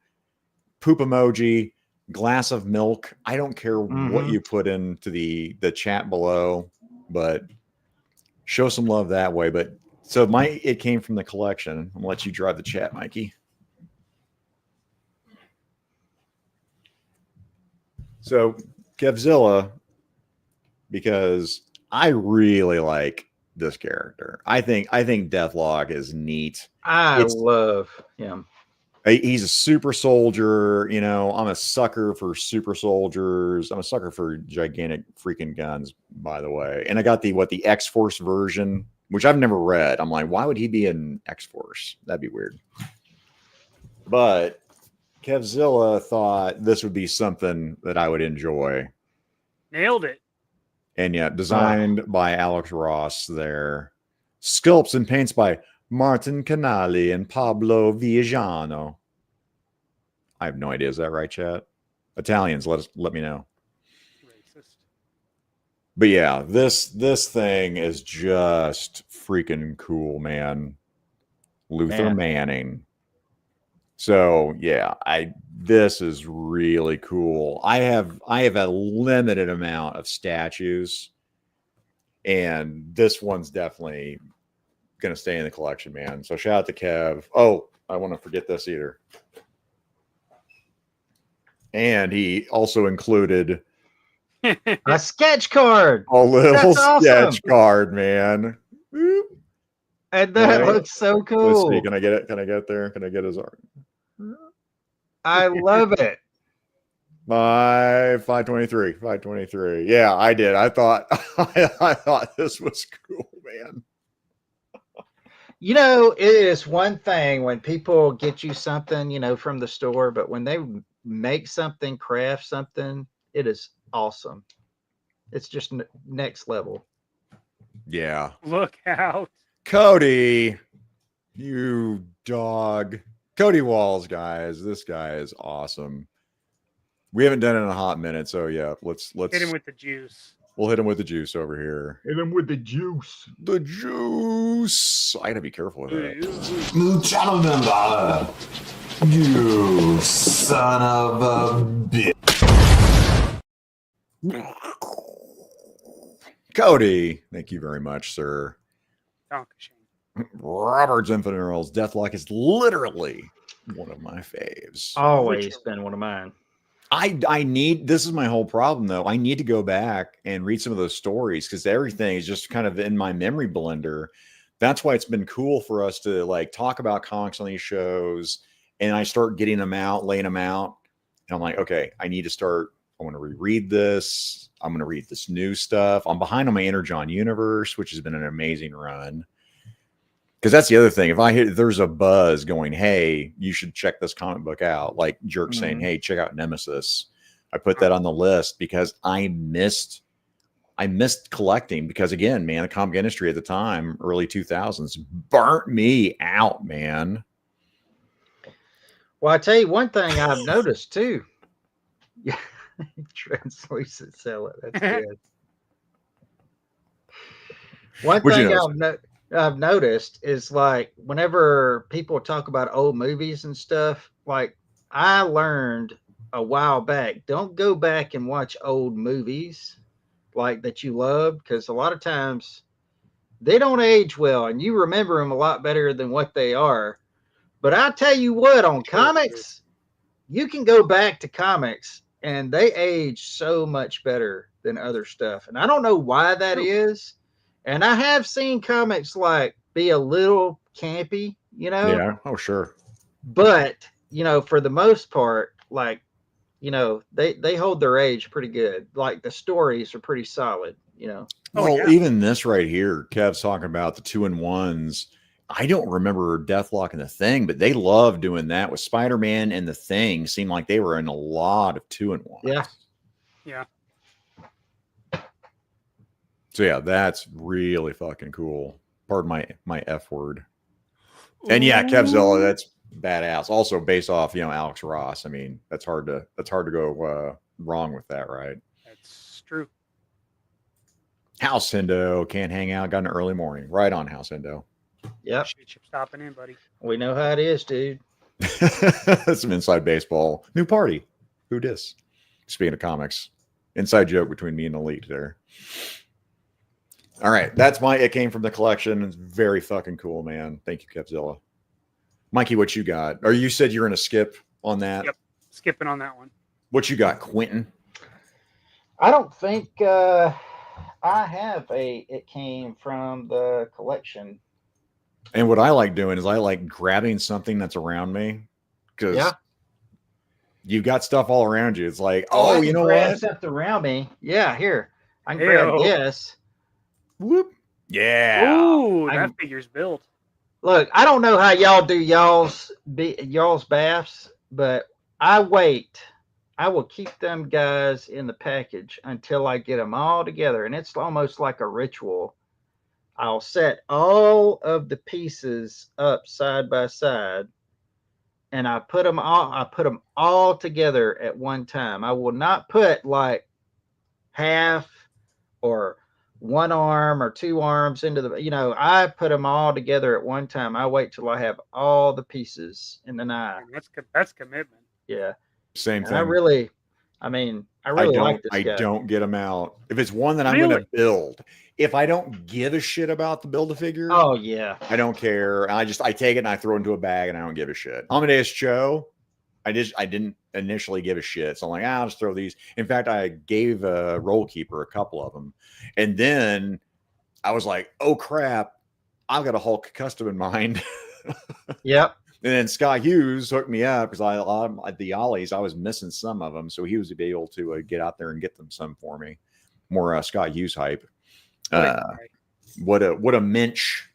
Poop emoji, glass of milk. I don't care what you put into the chat below, but show some love that way. But so it came from the collection. I'm gonna let you drive the chat, Mikey. So Kevzilla, because I really like this character. I think Deathlock is neat. I love him. He's a super soldier. You know, I'm a sucker for super soldiers. I'm a sucker for gigantic freaking guns, by the way. And I got the X-Force version, which I've never read. I'm like, why would he be in X-Force? That'd be weird. But Kevzilla thought this would be something that I would enjoy. Nailed it. And yeah, designed by Alex Ross there. Sculpts and paints by Martin Canali and Pablo Villagiano. I have no idea. Is that right, chat? Italians, let me know. Racist. But yeah, this thing is just freaking cool, man. Luther Manning. So yeah, this is really cool. I have a limited amount of statues, and this one's definitely gonna stay in the collection, man. So shout out to Kev. Oh, I want to forget this either. And he also included a sketch card. A little That's sketch awesome. card, man. Boop. And that looks so cool. Let's see. Can I get it? Can I get there? Can I get his art? I love it. 523. Yeah, I did. I thought I thought this was cool, man. You know, it is one thing when people get you something, you know, from the store, but when they make something, craft something, it is awesome. It's just next level. Yeah. Look out. Cody, you dog. Cody Walls, guys. This guy is awesome. We haven't done it in a hot minute, so yeah, let's Hit him with the juice. We'll hit him with the juice over here. Hit him with the juice. The juice. I gotta be careful with that. New channel member. You son of a bitch. Cody, thank you very much, sir. Dankeschön. Robert's Infinite Earls Deathlock is literally one of my faves. Always been one of mine. I need, this is my whole problem though. I need to go back and read some of those stories because everything is just kind of in my memory blender. That's why it's been cool for us to like talk about comics on these shows, and I start getting them out, laying them out, and I'm like, okay, I need to start. I want to reread this. I'm going to read this new stuff. I'm behind on my Energon universe, which has been an amazing run. Because that's the other thing. If I hear there's a buzz going, hey, you should check this comic book out, like Jerk saying, hey, check out Nemesis. I put that on the list because I missed collecting because, again, man, the comic industry at the time, early 2000s, burnt me out, man. Well, I tell you one thing I've noticed too. Yeah, translucent sell it. That's good. One thing I've noticed is like whenever people talk about old movies and stuff, like I learned a while back, don't go back and watch old movies like that you love, because a lot of times they don't age well, and you remember them a lot better than what they are. But I tell you what, on comics, you can go back to comics and they age so much better than other stuff. And I don't know why that is. And I have seen comics like be a little campy, Yeah. Oh, sure. but for the most part, like, they hold their age pretty good. Like the stories are pretty solid, Well, even this right here, Kev's talking about the 2-in-1s. I don't remember Deathlock and the Thing, but they love doing that with Spider-Man and the Thing. Seemed like they were in a lot of 2-in-1s. Yeah. Yeah. So yeah, that's really fucking cool. Pardon my F word. And yeah, Kevzilla, that's badass. Also based off, Alex Ross. I mean, that's hard to go wrong with that, right? That's true. House Hendo can't hang out. Got an early morning. Right on, House Hendo. Yep. Appreciate you stopping in, buddy. We know how it is, dude. That's some inside baseball. New party. Who dis? Speaking of comics, inside joke between me and Elite there. All right, that's it came from the collection. It's very fucking cool, man. Thank you, Kevzilla. Mikey, what you got? Or you said you're gonna skip on that? Yep, skipping on that one. What you got, Quinton? I don't think I have it came from the collection. And what I like doing is I like grabbing something that's around me because you've got stuff all around you. It's like, oh, you know what? Stuff around me. Yeah, here. I can grab this. Whoop. Yeah. Ooh, that figure's built. Look, I don't know how y'all do y'all's baths, but I will keep them guys in the package until I get them all together. And it's almost like a ritual. I'll set all of the pieces up side by side, and I put them all together at one time. I will not put like half or one arm or two arms into the, I put them all together at one time. I wait till I have all the pieces, and then that's commitment. Yeah. Same thing. I really like this guy. I don't get them out. If it's one that I'm going to build, if I don't give a shit about the Build-A-Figure, oh yeah, I don't care. I take it and I throw it into a bag and I don't give a shit. Amadeus Cho, I didn't initially give a shit. So I'm like, I'll just throw these. In fact, I gave Roll Keeper a couple of them, and then I was like, oh crap, I've got a Hulk custom in mind. Yep. And then Scott Hughes hooked me up because at the Ollies, I was missing some of them. So he was able to get out there and get them some for me. More Scott Hughes hype. What a minch.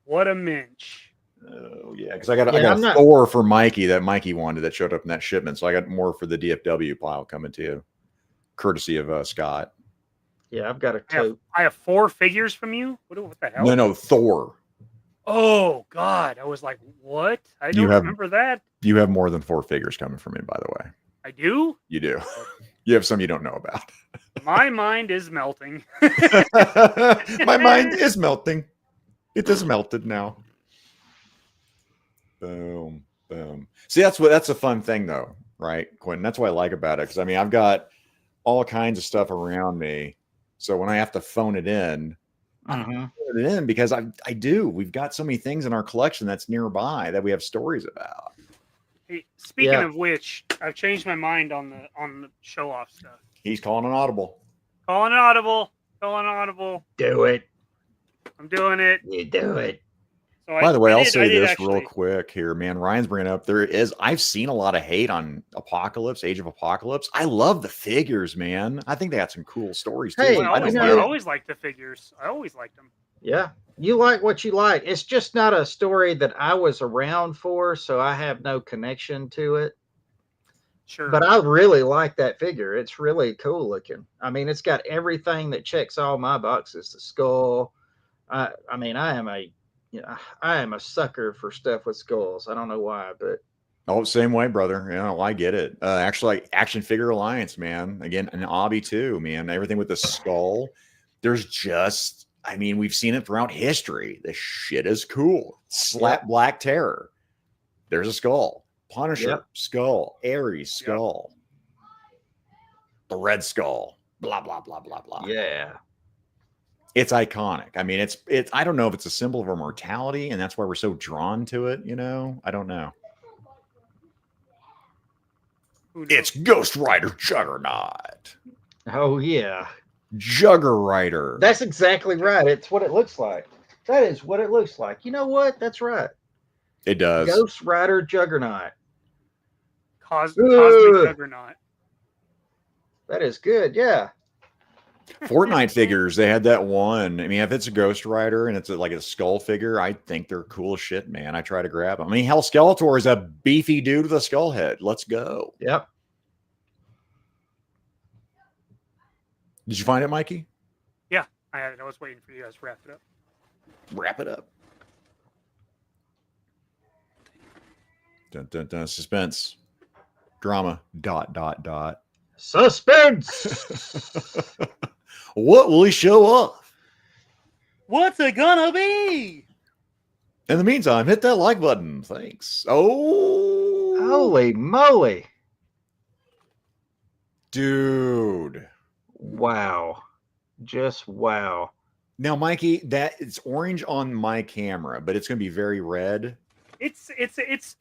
What a minch. Oh, yeah. Because I got a Thor for Mikey that Mikey wanted that showed up in that shipment. So I got more for the DFW pile coming to you, courtesy of Scott. Yeah, I've got a tote. I have 4 figures from you? What the hell? No, Thor. Oh God, I was like, "What?" I don't remember that. You have more than 4 figures coming from me, by the way. I do. You do. You have some you don't know about. My mind is melting. My mind is melting. It is melted now. Boom, boom. See, that's a fun thing, though, right, Quentin? That's what I like about it. Because I've got all kinds of stuff around me, so when I have to phone it in. Put it in because I do. We've got so many things in our collection that's nearby that we have stories about. Hey, speaking of which, I've changed my mind on the show off stuff. He's calling an audible. Calling an audible. Calling an audible. Do it. I'm doing it. You do it. So By the way, I'll say this real quick here, man. Ryan's bringing up I've seen a lot of hate on Age of Apocalypse. I love the figures, man. I think they got some cool stories too. Hey, I always like the figures. I always liked them. Yeah. You like what you like. It's just not a story that I was around for, so I have no connection to it. Sure. But I really like that figure. It's really cool looking. I mean, it's got everything that checks all my boxes. The skull. I am a sucker for stuff with skulls. I don't know why, but same way, brother. I get it. Actually, like Action Figure Alliance, man. Again, an obby too, man. Everything with the skull. We've seen it throughout history. This shit is cool. Slap Black Terror. There's a skull. Punisher skull. Ares skull. The Red Skull. Blah blah blah blah blah. Yeah. It's iconic. I mean, it's. I don't know if it's a symbol of immortality, and that's why we're so drawn to it. You know, I don't know. It's Ghost Rider Juggernaut. Oh yeah, Jugger Rider. that's exactly right. It's what it looks like. That is what it looks like. You know what? That's right. It does. Ghost Rider Juggernaut. Cosmic Juggernaut. That is good. Yeah. Fortnite figures, they had that one. I mean, if it's a Ghost Rider and it's like a skull figure, I think they're cool as shit, man. I try to grab them. I mean, hell, Skeletor is a beefy dude with a skull head. Let's go. Yep. Did you find it, Mikey? Yeah, I had it. I was waiting for you guys to wrap it up. Wrap it up. Dun, dun, dun. Suspense. Drama. ... Suspense. What will he show off? What's it gonna be? In the meantime, hit that like button. Thanks. Oh, Holy moly. dude. Wow. Just wow. Now, Mikey, that it's orange on my camera, but it's going to be very red. It's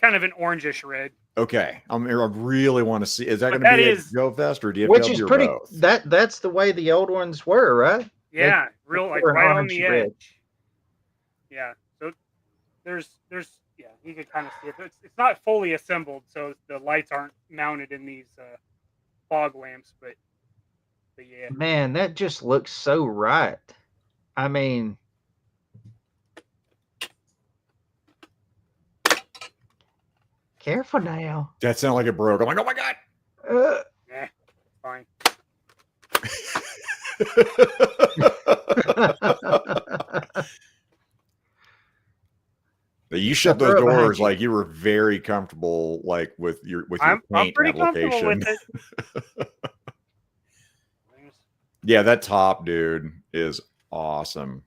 kind of an orangish red. Okay, I really want to see. Is that But going to be that a is- Go Fest or DFW Which is or pretty both? that's the way the old ones were, right? Yeah, real like were an right on orange the red. edge. Yeah. So there's yeah, you can kind of see it. It's not fully assembled, so the lights aren't mounted in these fog lamps, but yeah. Man, that just looks so right. I mean, careful now. That sounded like it broke. I'm like, oh my god. Eh, fine. You shut those doors like you were very comfortable, like with your I'm paint pretty comfortable application. with it. Yeah, that top dude is awesome.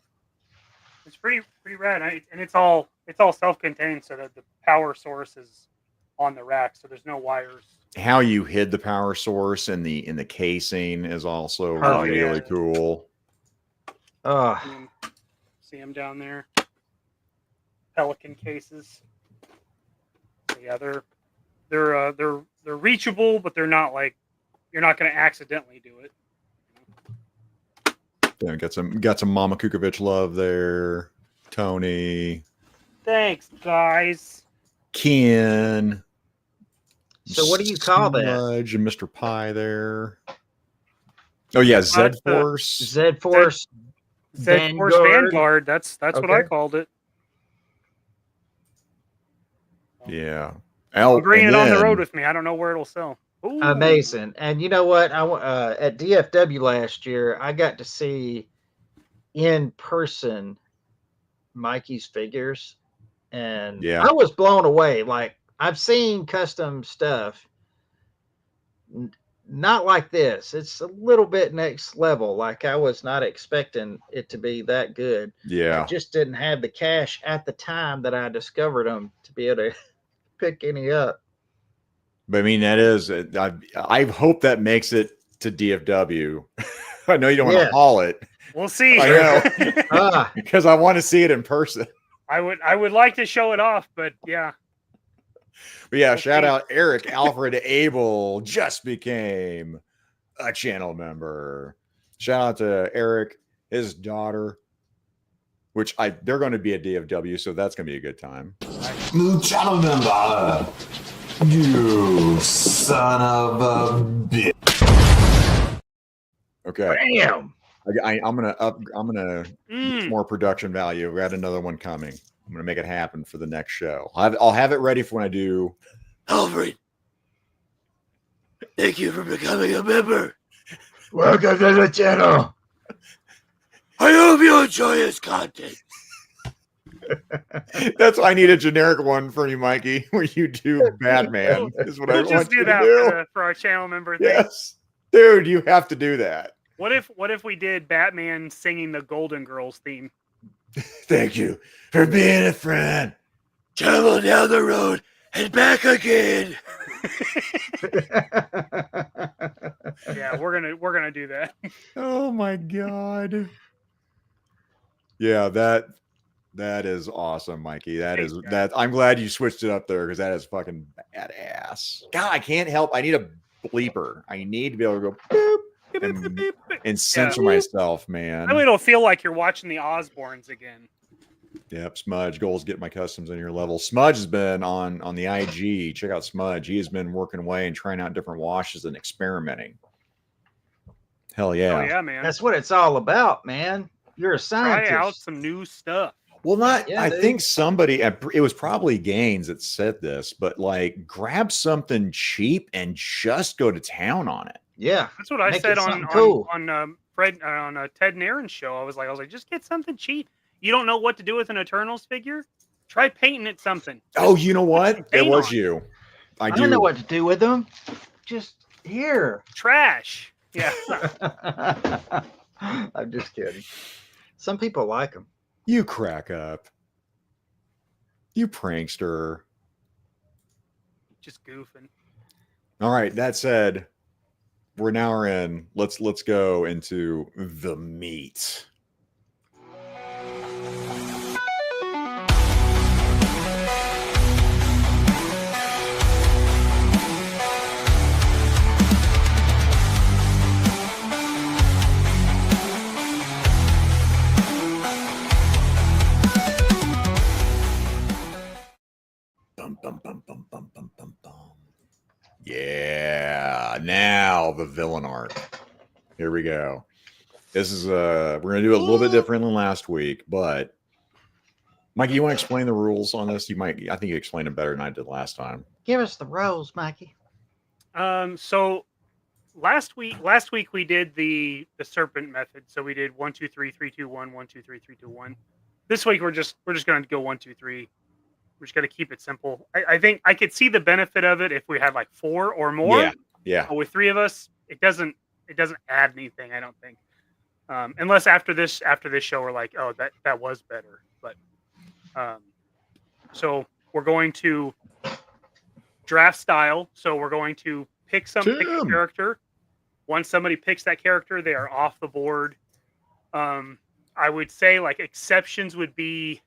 It's pretty rad, and it's all self-contained, so that the power source is on the rack, so there's no wires. How you hid the power source in the casing is also really yeah. cool. See them down there. Pelican cases. Yeah, they're reachable, but they're not like you're not going to accidentally do it. Yeah, got some Mama Kukovic love there. Tony. Thanks, guys. Ken. So what do you call that? Smudge and Mr. Pie there. Oh yeah, Z Force. Z Force. Z Force Vanguard. That's what I called it. Yeah. I'm bringing it on the road with me. I don't know where it'll sell. Ooh. Amazing. And you know what? At DFW last year, I got to see in person Mikey's figures, and I was blown away. Like, I've seen custom stuff, not like this. It's a little bit next level. Like, I was not expecting it to be that good. Yeah. I just didn't have the cash at the time that I discovered them to be able to pick any up. But I mean, that is, I hope that makes it to DFW. I know you don't want to haul it. We'll see. I know. Because I want to see it in person. I would like to show it off, but yeah. But yeah, shout out Eric Alfred Abel just became a channel member. Shout out to Eric, his daughter, which they're going to be at DFW, so that's going to be a good time. New channel member. You son of a bitch. Okay. Damn. I'm gonna get more production value. We got another one coming. I'm gonna make it happen for the next show. I'll have it ready for when I do. Alfred, thank you for becoming a member. Welcome to the channel. I hope you enjoy this content. That's I need a generic one for you, Mikey, where you do Batman. Is what I We'll want just you do to that do. for our channel member thing. Yes, dude, you have to do that. What if we did Batman singing the Golden Girls theme? Thank you for being a friend. Travel down the road and back again. Yeah, we're gonna do that. Oh my god. Yeah, that is awesome, Mikey. That I'm glad you switched it up there because that is fucking badass. God, I can't help. I need a bleeper. I need to be able to go boop and censor myself, man. I mean, it'll feel like you're watching the Osbournes again. Yep, Smudge. Goals get my customs in your level. Smudge has been on the IG. Check out Smudge. He has been working away and trying out different washes and experimenting. Hell yeah. Oh yeah, man. That's what it's all about, man. You're a scientist. Try out some new stuff. Well, I dude. think somebody, it was probably Gaines that said this, but like grab something cheap and just go to town on it. Yeah. That's what I Make said it on something cool. Fred on Ted and Aaron's show. I was like, just get something cheap. You don't know what to do with an Eternals figure? Try painting it something. Oh, you know what? It Paint was on. you. I don't know what to do with them. Just here. Trash. Yeah. I'm just kidding. Some people like them. You crack up. You prankster. Just goofing. All right. That said, we're now in. Let's go into the meat. Yeah, now the villain arc. Here we go. This is we're gonna do it a little bit different than last week, but Mikey, you want to explain the rules on this? I think you explained it better than I did last time. Give us the rules, Mikey. So last week we did the serpent method. So we did 1, 2, 3, 3, 2, 1, 1, 2, 3, 3, 2, 1. This week we're just gonna go 1, 2, 3. We're just gonna keep it simple. I think I could see the benefit of it if we had like 4 or more. Yeah. But with 3 of us, it doesn't add anything, I don't think. Unless after this show we're like, oh, that was better. But so we're going to draft style. So we're going to pick a character. Once somebody picks that character, they are off the board. I would say like exceptions would be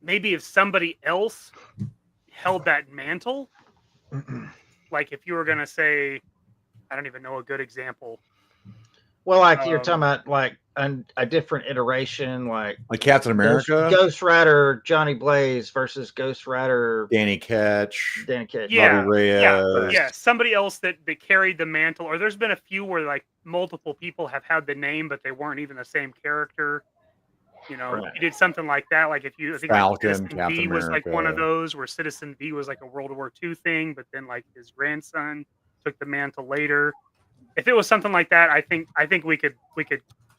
maybe if somebody else held that mantle. Like if you were going to say, I don't even know a good example. Well, like you're talking about like a different iteration, like Captain America, Ghost Rider, Johnny Blaze versus Ghost Rider, Danny Ketch, yeah, Bobby Reyes. Yeah, somebody else that carried the mantle. Or there's been a few where like multiple people have had the name, but they weren't even the same character. You know, Right. You did something like that. Like if you, I think Falcon, like Citizen Captain V was like America. one of those where Citizen V was like a World War II thing, but then like his grandson took the mantle later. If it was something like that, I think we could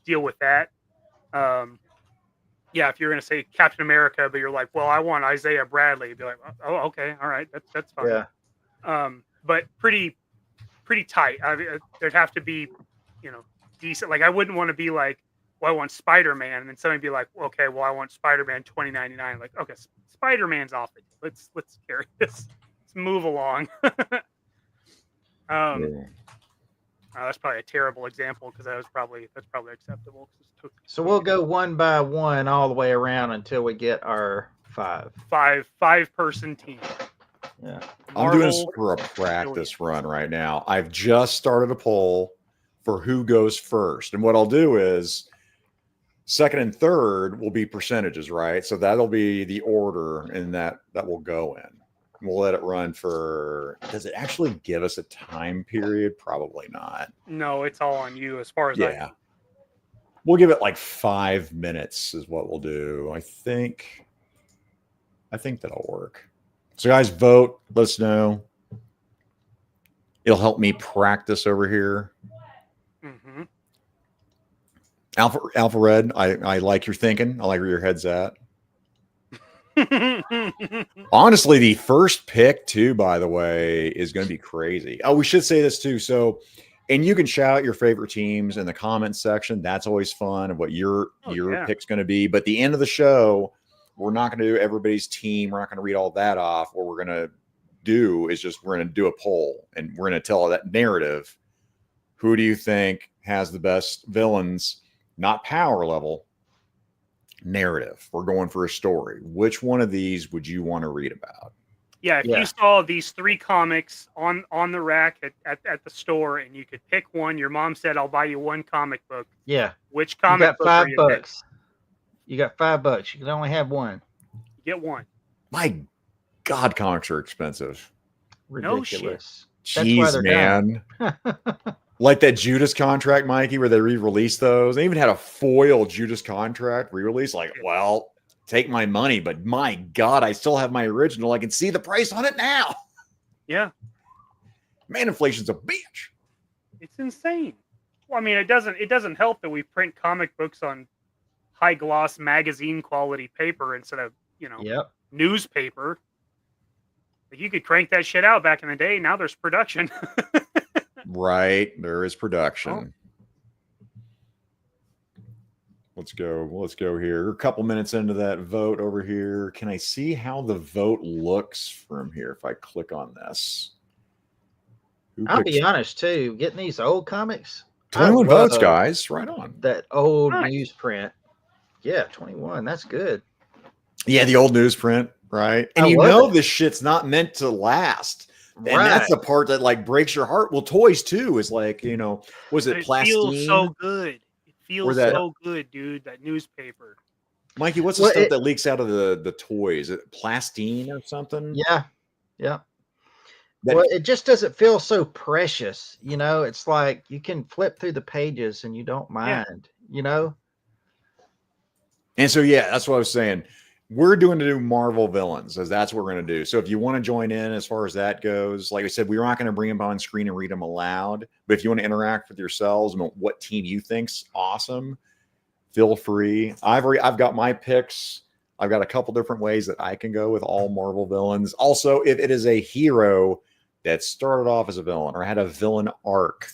deal with that. Yeah, if you're going to say Captain America, but you're like, well, I want Isaiah Bradley, you'd be like, oh, okay, all right, that's fine. Yeah. But pretty tight. There'd have to be, decent. Like I wouldn't want to be like, well, I want Spider-Man, and then somebody be like, okay, well, I want Spider-Man 2099. Like, okay, Spider-Man's off it. Let's carry this. Let's move along. That's probably a terrible example because that's probably acceptable. So we'll go one by one all the way around until we get our 5. Five-person team. Yeah. I'm doing this for a practice run right now. I've just started a poll for who goes first. And what I'll do is second and third will be percentages, right? So that'll be the order and that will go in. We'll let it run for, does it actually give us a time period? Probably not. No, it's all on you as far as I know. We'll give it like 5 minutes is what we'll do. I think that'll work. So guys, vote. Let us know. It'll help me practice over here. Mm-hmm. Alpha Red, I like your thinking. I like where your head's at. Honestly, the first pick too, by the way, is going to be crazy. Oh, we should say this too. So, and you can shout out your favorite teams in the comments section. That's always fun of what your pick's going to be. But at the end of the show, we're not going to do everybody's team. We're not going to read all that off. What we're going to do is we're going to do a poll and we're going to tell that narrative. Who do you think has the best villains? not power level, narrative. We're going for a story. Which one of these would you want to read about? Yeah, if you saw these 3 comics on the rack at the store and you could pick one, your mom said, I'll buy you 1 comic book. Yeah. Which comic book are you $5. You got $5. You can only have one. You get one. My God, comics are expensive. Ridiculous. No shit. Jeez, man. Like that Judas contract, Mikey, where they re-released those. They even had a foil Judas contract re-release. Like, well, take my money, but my God, I still have my original. I can see the price on it now. Yeah. Man, inflation's a bitch. It's insane. Well, I mean, it doesn't help that we print comic books on high gloss magazine quality paper instead of, newspaper. Like, you could crank that shit out back in the day. Now there's production. Right. There is production. Let's go here. We're a couple minutes into that vote over here. Can I see how the vote looks from here if I click on this? I'll be honest, too. Getting these old comics. 21 votes, guys. Right on. That old newsprint. Yeah, 21. That's good. Yeah, the old newsprint, right? And this shit's not meant to last. And that's the part that like breaks your heart. Well, toys too is like, was it plastine? It feels so good. It feels so good, dude. That newspaper. Mikey, what's the stuff that leaks out of the toys? Is it plastine or something? Yeah. Yeah. Well, it just doesn't feel so precious. It's like you can flip through the pages and you don't mind, And so, that's what I was saying. We're doing to do Marvel villains, as that's what we're going to do. So if you want to join in as far as that goes, like I said, we're not going to bring them on screen and read them aloud. But if you want to interact with yourselves and what team you think's awesome, feel free. I've got my picks. I've got a couple different ways that I can go with all Marvel villains. Also, if it is a hero that started off as a villain or had a villain arc,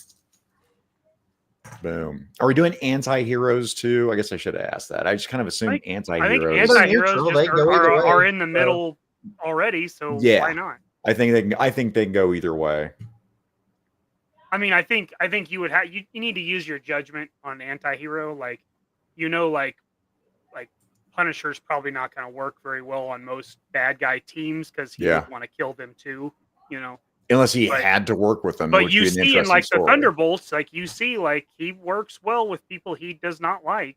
boom. Are we doing anti-heroes too? I guess I should have asked that. I just kind of assumed anti-heroes. I think anti-heroes are in the middle already, so why not? I think they can go either way. I mean, I think you would have you need to use your judgment on anti-hero. Like Punisher's probably not going to work very well on most bad guy teams because he would want to kill them too. Unless he had to work with them. But you see in like the Thunderbolts, he works well with people he does not like,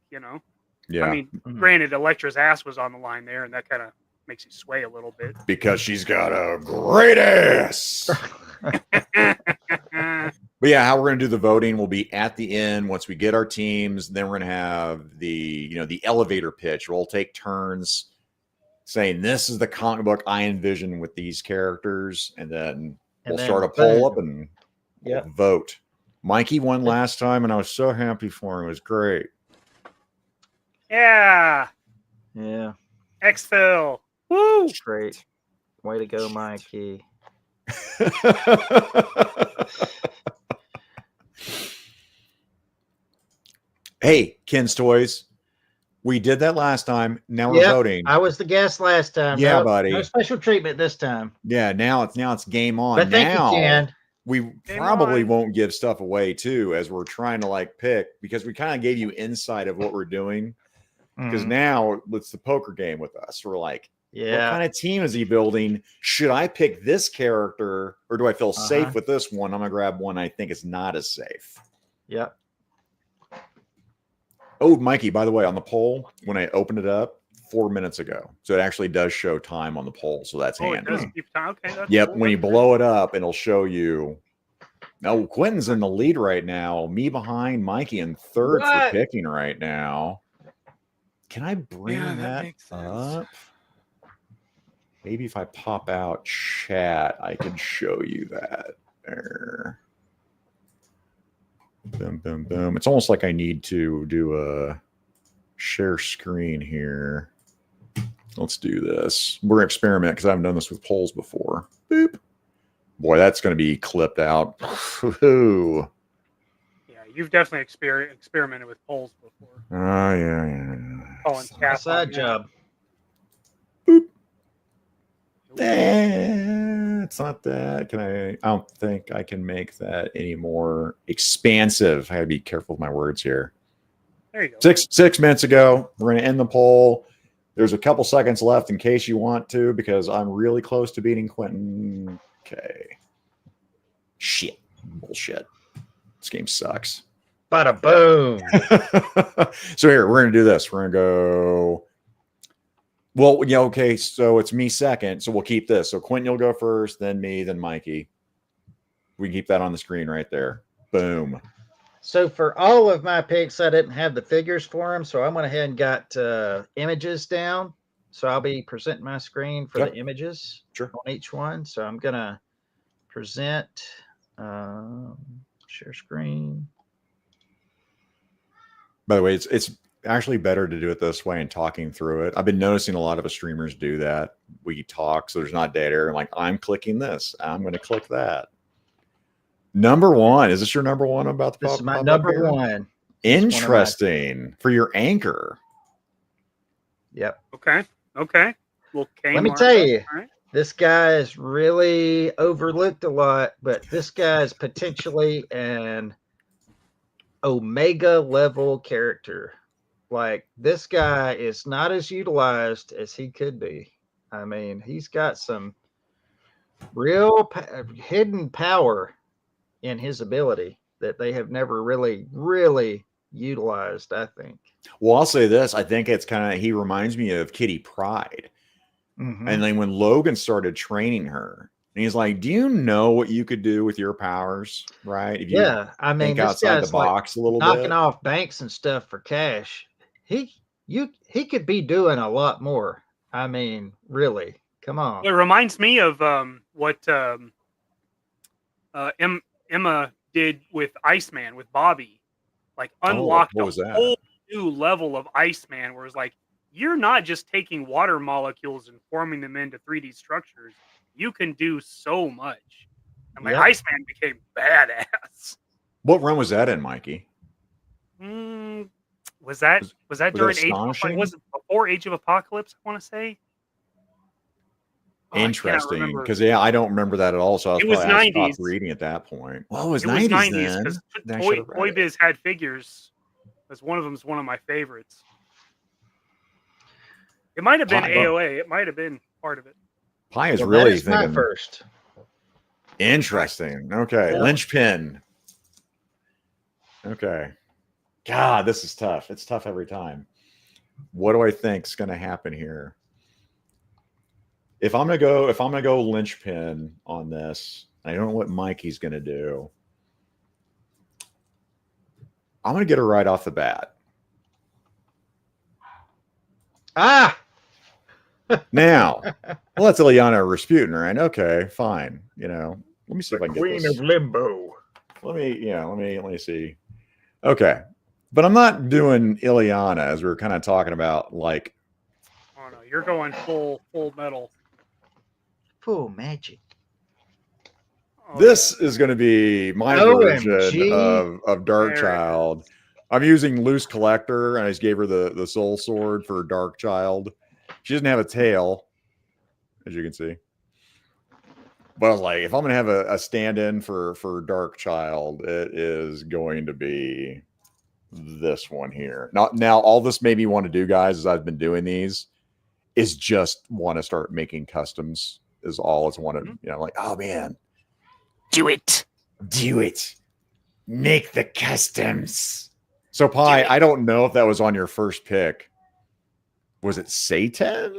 Yeah. I mean, granted, Elektra's ass was on the line there, and that kind of makes you sway a little bit. Because she's got a great ass. But how we're going to do the voting will be at the end once we get our teams. Then we're going to have the elevator pitch. We'll take turns saying this is the comic book I envision with these characters, and then we'll start a poll up and vote. Mikey won last time, and I was so happy for him. It was great. Yeah. Yeah. Exfil. Woo! Great. Way to go, Mikey. Hey, Ken's Toys. We did that last time. Now we're voting. I was the guest last time. Yeah, buddy. No special treatment this time. Yeah, now it's game on. But thank you, Ken. We probably won't give stuff away too, as we're trying to pick, because we kind of gave you insight of what we're doing. Because now it's the poker game with us. We're like, what kind of team is he building? Should I pick this character, or do I feel safe with this one? I'm gonna grab one I think is not as safe. Yep. Oh, Mikey, by the way, on the poll, when I opened it up 4 minutes ago, so it actually does show time on the poll, so that's handy. It does keep time. Okay, that's yep, cool. when you blow it up, it'll show you. No, Quinton's in the lead right now. Me behind, Mikey in third for picking right now. Can I bring that up? Maybe if I pop out chat, I can show you that there. Boom, boom, boom. It's almost like I need to do a share screen here. Let's do this. We're going to experiment because I haven't done this with polls before. Boop. Boy, that's going to be clipped out. Yeah, you've definitely experimented with polls before. Oh, yeah. Side job. Boop. It's not that. I don't think I can make that any more expansive. I gotta be careful with my words here. There you go. 6 minutes ago. We're going to end the poll. There's a couple seconds left in case you want to, because I'm really close to beating Quinton. Okay. Shit. Bullshit. This game sucks. Bada boom. So here, we're going to do this. We're going to go. Well, yeah, okay. So it's me second. So we'll keep this. So Quinton, you'll go first, then me, then Mikey. We can keep that on the screen right there. Boom. So for all of my picks, I didn't have the figures for them, so I went ahead and got images down. So I'll be presenting my screen for the images on each one. So I'm gonna present, share screen. By the way, it's actually better to do it this way and talking through it. I've been noticing a lot of us streamers do that. We talk, so there's not dead air. Like, I'm clicking this. I'm going to click that. Number one. Is this your number one about the This is my number one. Interesting. For your anchor. Yep. Okay. Okay. Well, let me tell you, this guy is really overlooked a lot, but this guy is potentially an Omega level character. Like, this guy is not as utilized as he could be. I mean, he's got some real hidden power in his ability that they have never really utilized, I think. Well, I'll say this. I think it's kind of, he reminds me of Kitty Pryde. Mm-hmm. And then when Logan started training her, and he's like, do you know what you could do with your powers? Right. If you I mean, think outside the box, like, a little knocking bit, off banks and stuff for cash. He could be doing a lot more. I mean, really, come on. It reminds me of what Emma did with Iceman, with Bobby. Like, unlocked a whole new level of Iceman, where it's like, you're not just taking water molecules and forming them into 3D structures. You can do so much. And like, Iceman became badass. What run was that in, Mikey? Was that during Age of Apocalypse? Was it before Age of Apocalypse, I want to say? Interesting, because I don't remember that at all. So it was 90s. Reading at that point. Oh, it was 90s because Toy Biz had figures. Because one of them is one of my favorites. It might have been AOA. It might have been part of it. Pi is really thinking first. Interesting. Okay, linchpin. Okay. God, this is tough. It's tough every time. What do I think is going to happen here? If I'm gonna go linchpin on this, I don't know what Mikey's gonna do. I'm gonna get her right off the bat. Now, well, that's Ilyana Rasputin, right? Okay, fine. You know, let me see if I can get this. Queen of Limbo. Let me see. Okay, but I'm not doing Ilyana, as we were kind of talking about. Like, oh no, you're going full metal. Full magic. This is going to be my version of Dark Child. I'm using Loose Collector, and I just gave her the Soul Sword for Dark Child. She doesn't have a tail, as you can see. But I was like, if I'm going to have a stand-in for Dark Child, it is going to be this one here. Now, all this made me want to do, guys, as I've been doing these, is just want to start making customs. Is all it's wanted, you know, like, oh man, do it, make the customs. So Pi, I don't know if that was on your first pick. Was it Satan?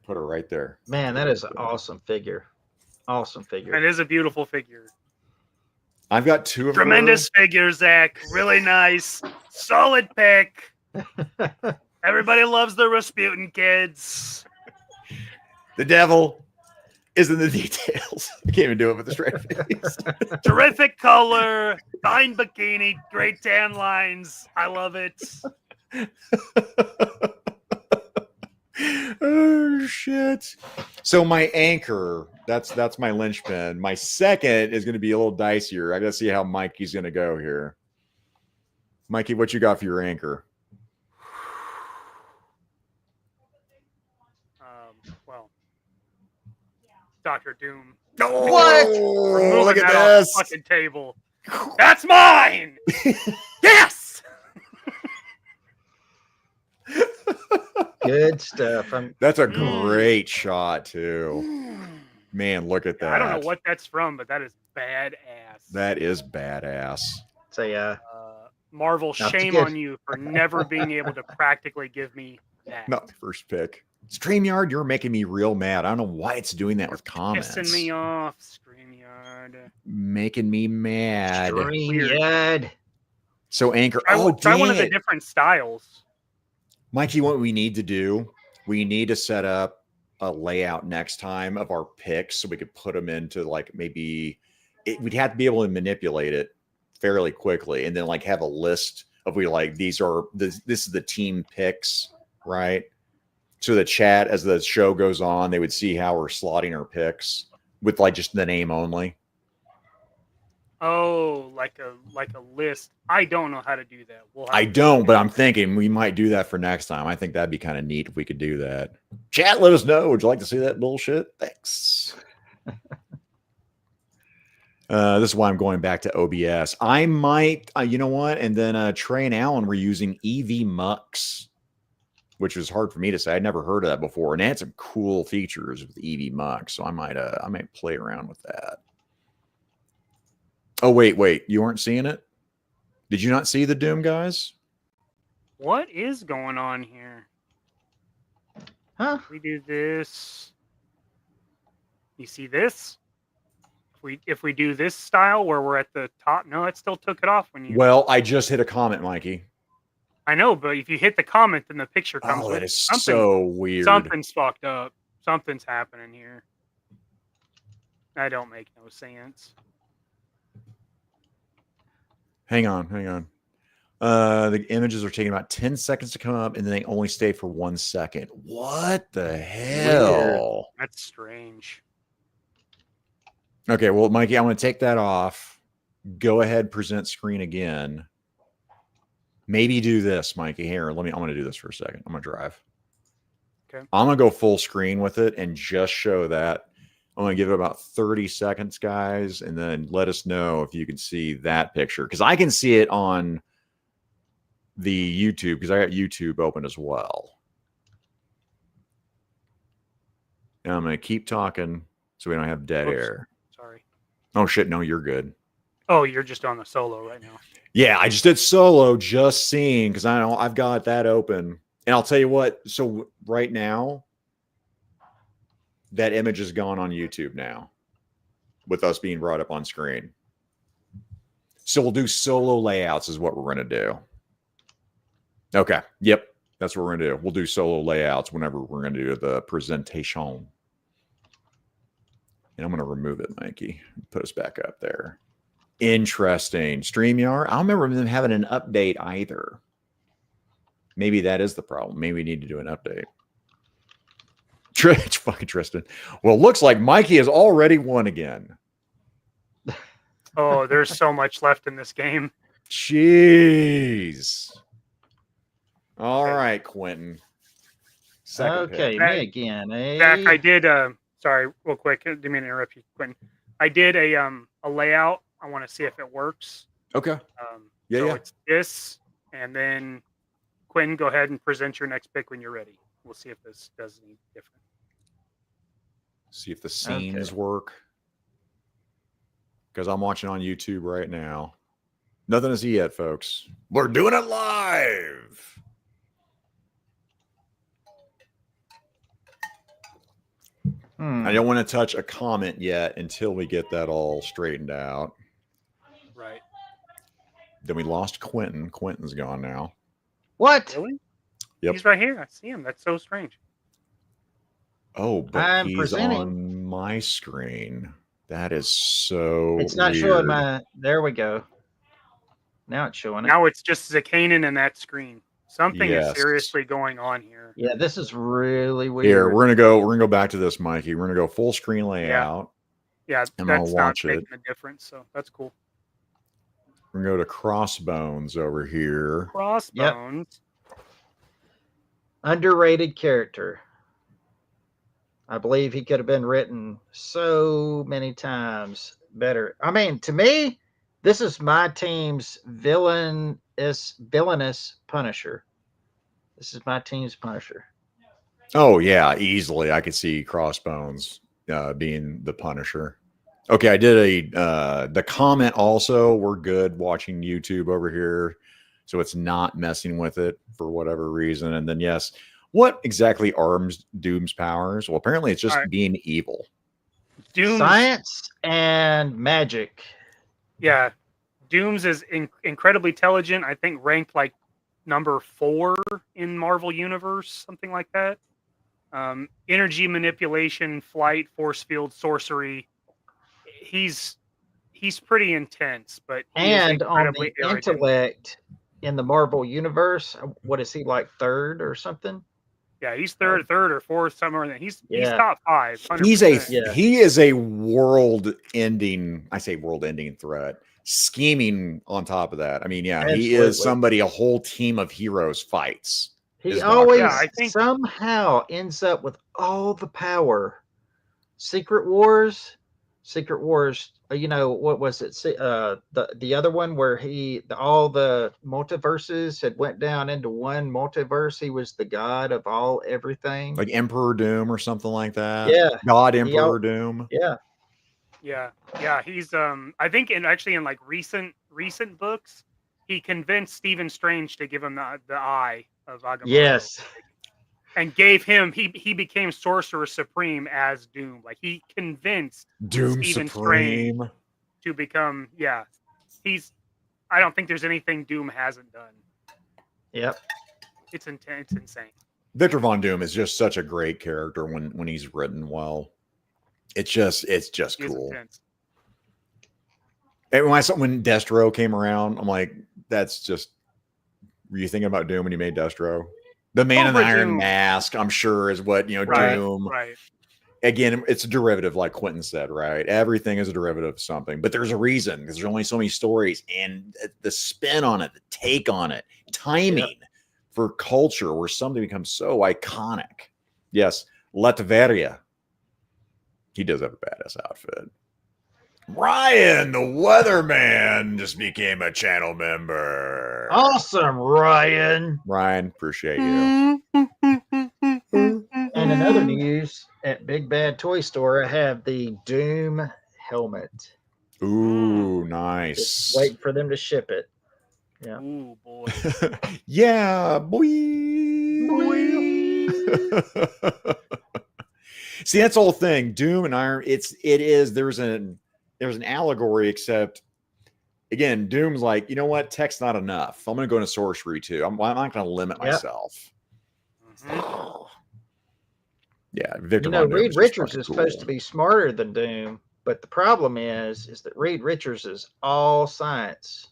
Put her right there. Man, that is an awesome figure. Awesome figure. It is a beautiful figure. I've got two of tremendous figures, Zach. Really nice, solid pick. Everybody loves the Rasputin kids. The devil is in the details. I can't even do it with a straight face. Terrific color, fine bikini, great tan lines. I love it. Oh shit. So my anchor, that's my linchpin. My second is going to be a little dicier. I got to see how Mikey's going to go here. Mikey, what you got for your anchor? Well, Dr. Doom. Oh, what? We're moving look at that this. off the fucking table. That's mine. Yes. Good stuff. That's a great shot too. Man, look at that. I don't know what that's from, but that is badass. That is badass. So Marvel, shame on you for never being able to practically give me that. Not the first pick. StreamYard, you're making me real mad. I don't know why it's doing that with comments. Pissing me off, StreamYard. Making me mad. StreamYard. So Anchor. Try one of the different styles. Mikey, what we need to do, we need to set up a layout next time of our picks so we could put them into like maybe we'd have to be able to manipulate it fairly quickly and then like have a list of this is the team picks, right? So the chat as the show goes on, they would see how we're slotting our picks with like just the name only. Oh, like a list. I don't know how to do that. But I'm thinking we might do that for next time. I think that'd be kind of neat if we could do that. Chat, let us know. Would you like to see that bullshit? Thanks. This is why I'm going back to OBS. I might, you know what? And then Trey and Alan were using EV Mux, which was hard for me to say. I'd never heard of that before, and it had some cool features with EV Mux. So I might play around with that. Oh, wait. You weren't seeing it? Did you not see the Doom, guys? What is going on here? Huh? We do this. You see this? If we do this style where we're at the top, no, it still took it off when you. Well, I just hit a comment, Mikey. I know, but if you hit the comment, then the picture comes. Oh, with that is something. So weird. Something's fucked up. Something's happening here. That don't make no sense. Hang on. The images are taking about 10 seconds to come up, and then they only stay for 1 second. What the hell? Weird. That's strange. Okay, well, Mikey, I'm going to take that off. Go ahead, present screen again. Maybe do this, Mikey. Here, I'm going to do this for a second. I'm going to drive. Okay. I'm going to go full screen with it and just show that. I'm going to give it about 30 seconds, guys, and then let us know if you can see that picture. Because I can see it on the YouTube, because I got YouTube open as well. And I'm going to keep talking so we don't have dead air. Sorry. Oh, shit. No, you're good. Oh, you're just on the solo right now. Yeah, I just did solo, just seeing, because I know I've got that open. And I'll tell you what. So right now, that image is gone on YouTube now with us being brought up on screen. So we'll do solo layouts is what we're going to do. Okay. Yep. That's what we're going to do. We'll do solo layouts whenever we're going to do the presentation. And I'm going to remove it, Mikey. Put us back up there. Interesting. StreamYard. I don't remember them having an update either. Maybe that is the problem. Maybe we need to do an update. It's fucking Tristan. Well, it looks like Mikey has already won again. Oh, there's so much left in this game. Jeez. All right, Quinton. Second okay, pick. me again. Zach, I did. Sorry, real quick. Didn't mean to interrupt you, Quinton. I did a layout. I want to see if it works. Okay. So it's this, and then Quinton, go ahead and present your next pick when you're ready. We'll see if this does any different. See if the scenes work. Because I'm watching on YouTube right now. Nothing to see yet, folks. We're doing it live. I don't want to touch a comment yet until we get that all straightened out. Right. Then we lost Quinton. Quinton's gone now. What? Really? Yep. He's right here. I see him. That's so strange. Oh, but I'm he's presenting. on my screen. That is so It's not weird. showing my. There we go. Now it's showing it. Now it's just Zakanin in that screen. Something Yes. is seriously going on here. Yeah, this is really weird. Here, we're gonna go back to this, Mikey. We're gonna go full screen layout. Yeah, I'm gonna that's not watch it. making a difference. So that's cool. We're gonna go to Crossbones over here. Crossbones. Underrated character. I believe he could have been written so many times better. I mean, to me, This is my team's villainous Punisher. This is my team's Punisher. Oh yeah, easily. I could see Crossbones being the Punisher. Okay, I did the comment also. We're good watching YouTube over here, so it's not messing with it for whatever reason. And then yes, what exactly arms Doom's powers? Well, apparently it's just being evil. Science and magic. Yeah, Doom's is incredibly intelligent. I think ranked like number 4 in Marvel Universe, something like that. Energy manipulation, flight, force field, sorcery. He's pretty intense, but and on the intellect in the Marvel Universe, what is he, like 3rd or something? Yeah, he's third or 4th, somewhere. He's top 5. 100%. He is a world-ending. I say world-ending threat. Scheming on top of that. I mean, yeah, absolutely. He is somebody a whole team of heroes fights. He always somehow ends up with all the power. Secret Wars. You know, what was it? The other one where all the multiverses had went down into one multiverse. He was the god of everything, like Emperor Doom or something like that. Yeah, God Emperor Doom. Yeah. He's I think in like recent books, he convinced Stephen Strange to give him the eye of Agamotto. Yes. And gave him he became Sorcerer Supreme as Doom. Like he convinced Doom Stephen Supreme Strange to become I don't think there's anything Doom hasn't done. Yep. It's intense, it's insane. Victor Von Doom is just such a great character when he's written well. It's just cool. Intense. And when Destro came around, I'm like, that's just, were you thinking about Doom when you made Destro? The Man in the Iron Mask, I'm sure, is what, Doom. Right. Again, it's a derivative, like Quinton said, right? Everything is a derivative of something, but there's a reason because there's only so many stories, and the spin on it, the take on it, timing for culture where something becomes so iconic. Yes, Latveria. He does have a badass outfit. Ryan, the weatherman, just became a channel member. Awesome, Ryan. Ryan, appreciate you. And in other news, at Big Bad Toy Store, I have the Doom helmet. Ooh, nice. Just waiting for them to ship it. Yeah. Ooh, boy. Yeah, boy. See, that's the whole thing. Doom and Iron. There's an allegory, except again, Doom's like, you know what? Tech's not enough. I'm going to go into sorcery too. I'm not going to limit myself. Mm-hmm. Yeah, Victor. Reed Richards is supposed to be smarter than Doom, but the problem is that Reed Richards is all science.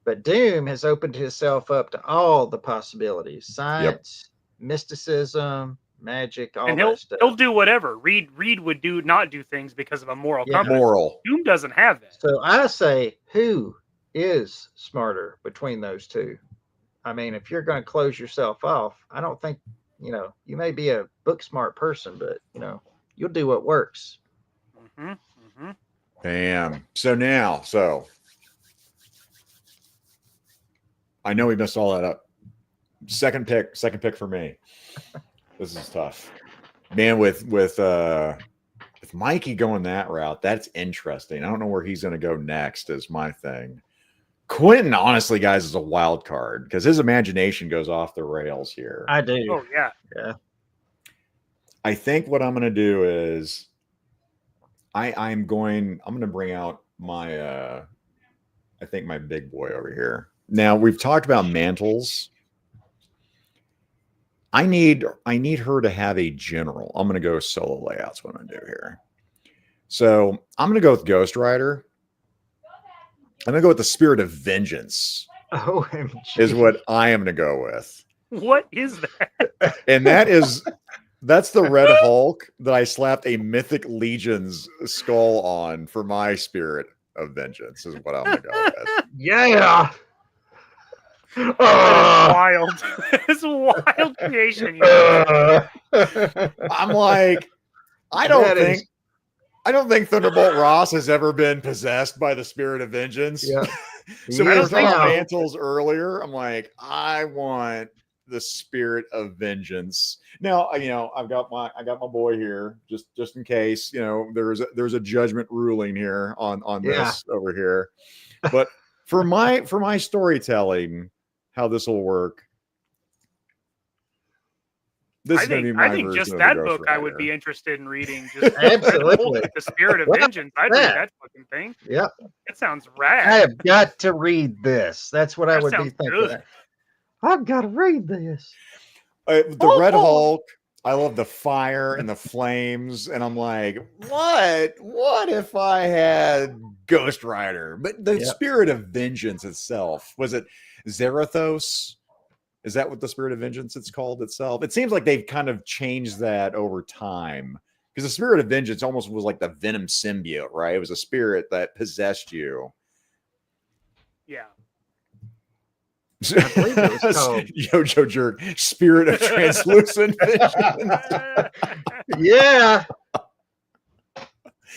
But Doom has opened himself up to all the possibilities: science, mysticism, magic, all that stuff. He'll do whatever. Reed would not do things because of a moral compass. Doom doesn't have that. So I say, who is smarter between those two? I mean, if you're going to close yourself off, I don't think, you may be a book smart person, but you'll do what works. Mm-hmm. Mm-hmm. Bam. So I know we messed all that up. Second pick for me. This is tough, man. With Mikey going that route, that's interesting. I don't know where he's going to go next. Is my thing. Quinton, honestly, guys, is a wild card because his imagination goes off the rails here. I do. Oh yeah. I think what I'm going to do is I'm going to bring out my I think my big boy over here. Now we've talked about mantles. I need her to have a general. I'm going to go solo layouts. What I'm going to do here. So I'm going to go with Ghost Rider. I'm going to go with the Spirit of Vengeance. OMG. Is what I am going to go with. What is that? And that's the Red Hulk that I slapped a Mythic Legion's skull on for my Spirit of Vengeance. Is what I'm going to go with. Yeah. Wild. It's a wild creation. I'm like, I don't think I don't think Thunderbolt Ross has ever been possessed by the spirit of vengeance. Yeah. So He we were is talking about now. mantles earlier. I'm like, I want the spirit of vengeance. Now, I got my boy here just in case, there's a judgment ruling here on this over here. But for my storytelling, how this will work. This I is going to think be my I think version just of that the Ghost book I would Rider. be interested in reading. Just Absolutely. the spirit of Well, vengeance. I'd read that fucking thing. Yep. That sounds I rad. have got to read this. That's what I That would be sounds thinking. good. I've got to read this. The Red Hulk. I love the fire and the flames, and I'm like, what if I had Ghost Rider? But the spirit of vengeance itself, was it Zarathos? Is that what the spirit of vengeance it's called itself? It seems like they've kind of changed that over time, because the spirit of vengeance almost was like the Venom symbiote, right? It was a spirit that possessed you. Yeah. I believe it was called Jojo Jerk, spirit of translucent vengeance. Yeah.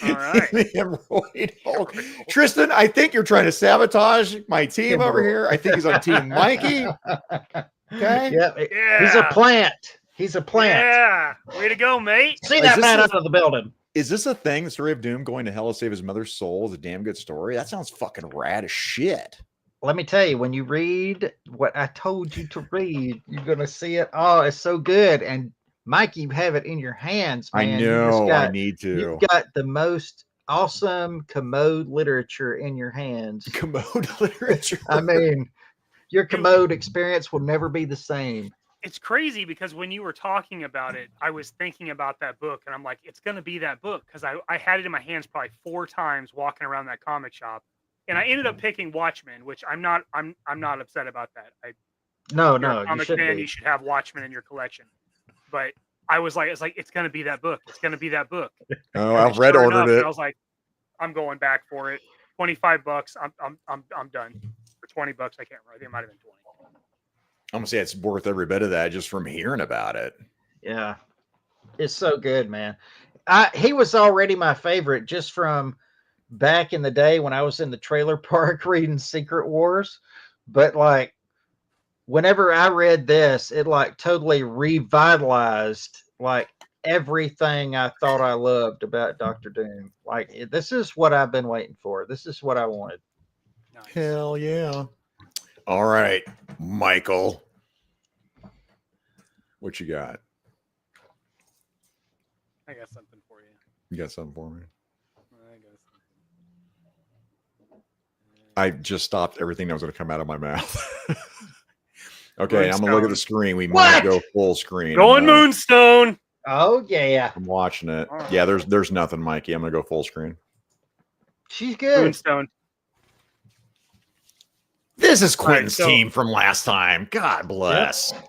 All right. The Hemorrhoid Hulk. Tristan, I think you're trying to sabotage my team over here. I think he's on Team Mikey. Okay. Yep. Yeah. He's a plant. He's a plant. Yeah. Way to go, mate. See that man out of the building. Is this a thing? The story of Doom going to hell to save his mother's soul is a damn good story. That sounds fucking rad as shit. Let me tell you, when you read what I told you to read, you're gonna see it. Oh, it's so good. And Mike, you have it in your hands, man. I know. I need to. You've got the most awesome commode literature in your hands. Commode literature. I mean, your commode experience will never be the same. It's crazy because when you were talking about it, I was thinking about that book, and I'm like, it's going to be that book, because I had it in my hands probably 4 times walking around that comic shop, and I ended up picking Watchmen, which I'm not upset about that. No, comic fan, you should have Watchmen in your collection. But I was like, it's going to be that book. It's going to be that book. Oh, I've red ordered it. I was like, I'm going back for it. $25. I'm done. For $20, I can't remember. I think it might have been 20. I'm gonna say it's worth every bit of that just from hearing about it. Yeah, it's so good, man. He was already my favorite just from back in the day when I was in the trailer park reading Secret Wars. But like, whenever I read this, it like totally revitalized like everything I thought I loved about Dr. Doom. Like, this is what I've been waiting for. This is what I wanted. Nice. Hell yeah. All right, Michael. What you got? I got something for you. You got something for me? I got something. I just stopped everything that was going to come out of my mouth. Okay, I'm going to look at the screen. We might go full screen. Going Moonstone. Oh, yeah. I'm watching it. Yeah, there's nothing, Mikey. I'm going to go full screen. She's good. Moonstone. This is Quinton's team from last time. God bless. Yep.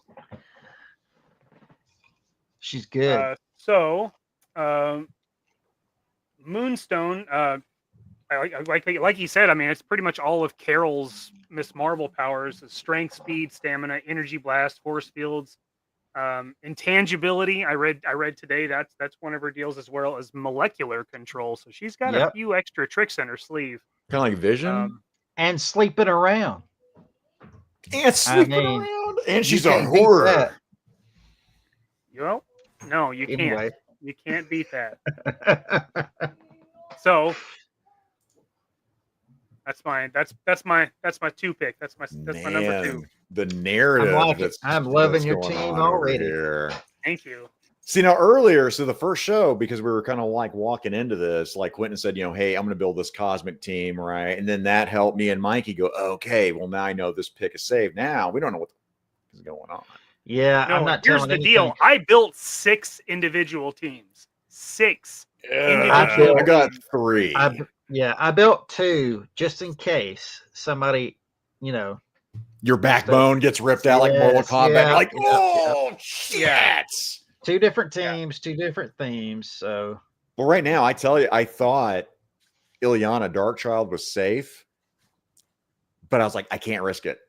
She's good. Moonstone, like he said, I mean, it's pretty much all of Carol's Miss Marvel powers: strength, speed, stamina, energy blast, force fields, intangibility. I read today that's one of her deals, as well as molecular control. So she's got a few extra tricks in her sleeve. Kind of like Vision. And sleeping around. And sleeping around. And she's a horror. Well, no, you can't. Anyway. You can't beat that. So that's my 2 pick. That's my number 2. The narrative. I'm loving your team already. Thank you. See, now earlier, so the first show, because we were kind of like walking into this, like Quinton said, hey, I'm going to build this cosmic team, right? And then that helped me and Mikey go, okay, well, now I know this pick is saved. Now we don't know what is going on. Yeah, no, I'm not here's telling the anything. deal. I built 6 individual teams. 6 individual I got teams. 3. I built 2 just in case somebody, your backbone gets ripped out like Mortal Kombat. Yeah, You're like, oh, shit. 2 different teams, 2 different themes. So, well, right now, I tell you, I thought Ilyana Darkchild was safe, but I was like, I can't risk it.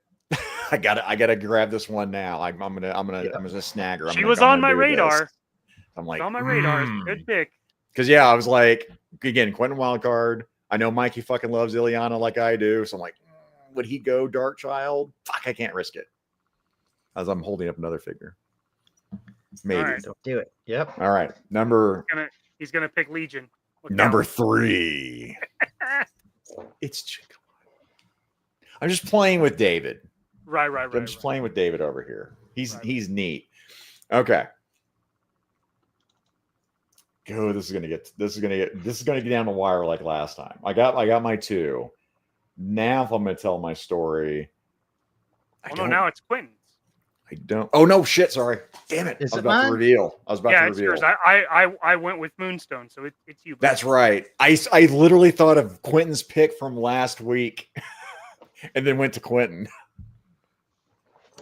I gotta grab this one now. I'm gonna snag her. She was on my radar. radar. I'm like, on my radar. Good pick. Because yeah, I was like, again, Quentin Wildcard. I know Mikey fucking loves Ileana like I do, so I'm like, would he go Dark Child? Fuck, I can't risk it. As I'm holding up another figure. Maybe. All right. Don't do it. Yep. All right. He's gonna pick Legion. Look Number out. 3. It's Chicken. I'm just playing with David. Right. I'm just playing with David over here. He's neat. Okay. Go. This is gonna get down the wire like last time. I got my 2. Now if I'm gonna tell my story. Now it's Quentin's. I don't. Oh no, shit! Sorry, damn it! Is I was it about mine? to reveal. I was about to It's reveal. yours. I went with Moonstone, so it's you. That's right. I literally thought of Quentin's pick from last week, and then went to Quentin.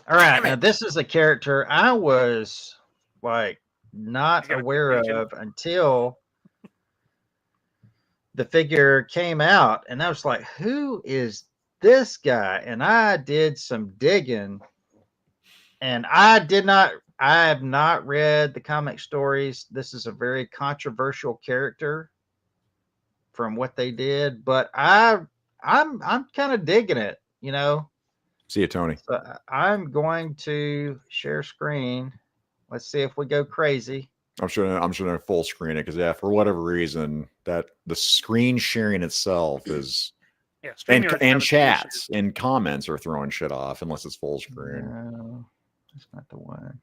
All right. Now this is a character I was like not aware of until the figure came out, and I was like, "Who is this guy?" And I did some digging. And I have not read the comic stories. This is a very controversial character from what they did, but I'm kind of digging it, you know. See you, Tony. So I'm going to share screen. Let's see if we go crazy. I'm sure to full screen it because for whatever reason that the screen sharing itself is and chats and comments are throwing shit off unless it's full screen. No. That's not the one.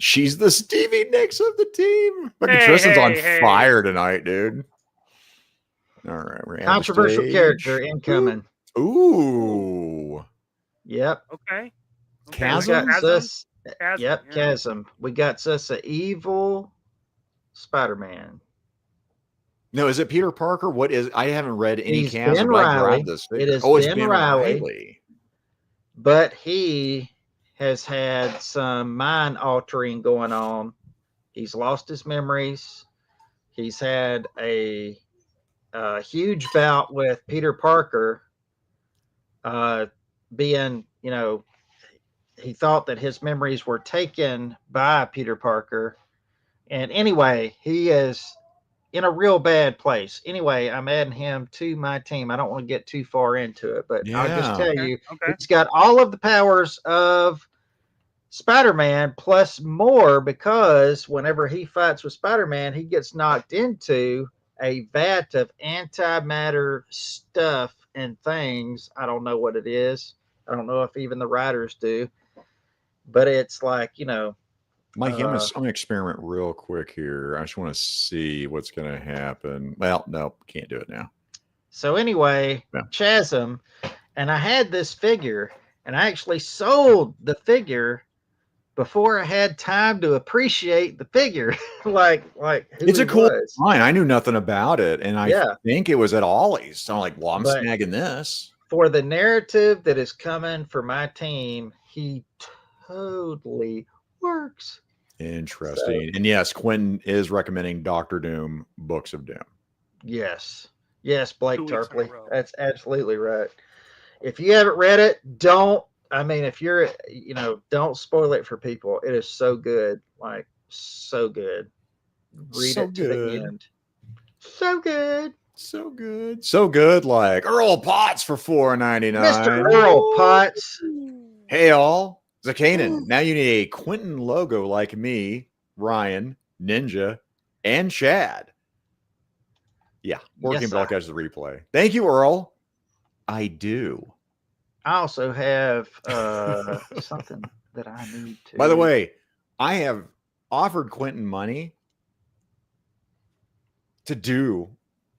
She's the Stevie Nicks of the team. Fucking Tristan's on fire tonight, dude. All right, we're controversial character incoming. Ooh. Yep. Okay. Chasm. Yep, Chasm. We got us an evil Spider-Man. No, is it Peter Parker? What is? I haven't read any Chasm. Ben Riley. It is Ben Riley. But he has had some mind altering going on. He's lost his memories. He's had a huge bout with Peter Parker, being, you know, he thought that his memories were taken by Peter Parker. And anyway, he is in a real bad place. Anyway, I'm adding him to my team. I don't want to get too far into it, but I'll just tell you, he's got all of the powers of Spider-Man plus more, because whenever he fights with Spider-Man, he gets knocked into a vat of antimatter stuff and things. I don't know what it is. I don't know if even the writers do, but it's like, you know, Mike, I'm gonna experiment real quick here. I just want to see what's gonna happen. Well, no, can't do it now. So anyway, Chasm, and I had this figure, and I actually sold the figure before I had time to appreciate the figure. like it's a cool line. I knew nothing about it, and I think it was at Ollie's. So I'm like, well, I'm snagging this. For the narrative that is coming for my team, he totally works. Interesting. And yes, Quentin is recommending Dr. Doom, Books of Doom. Yes, Blake Tarpley. That's absolutely right. If you haven't read it, don't. I mean, if you're, you know, don't spoil it for people. It is so good, like so good. Read it to the end. So good. So good. So good. Like Earl Potts for $4.99. Mr. Earl Potts. Hey, all. Zakanan, now you need a Quentin logo like me, Ryan, Ninja, and Chad. Yeah, working block as the replay. Thank you, Earl. I do. I also have something that I need to. By the way, I have offered Quentin money to do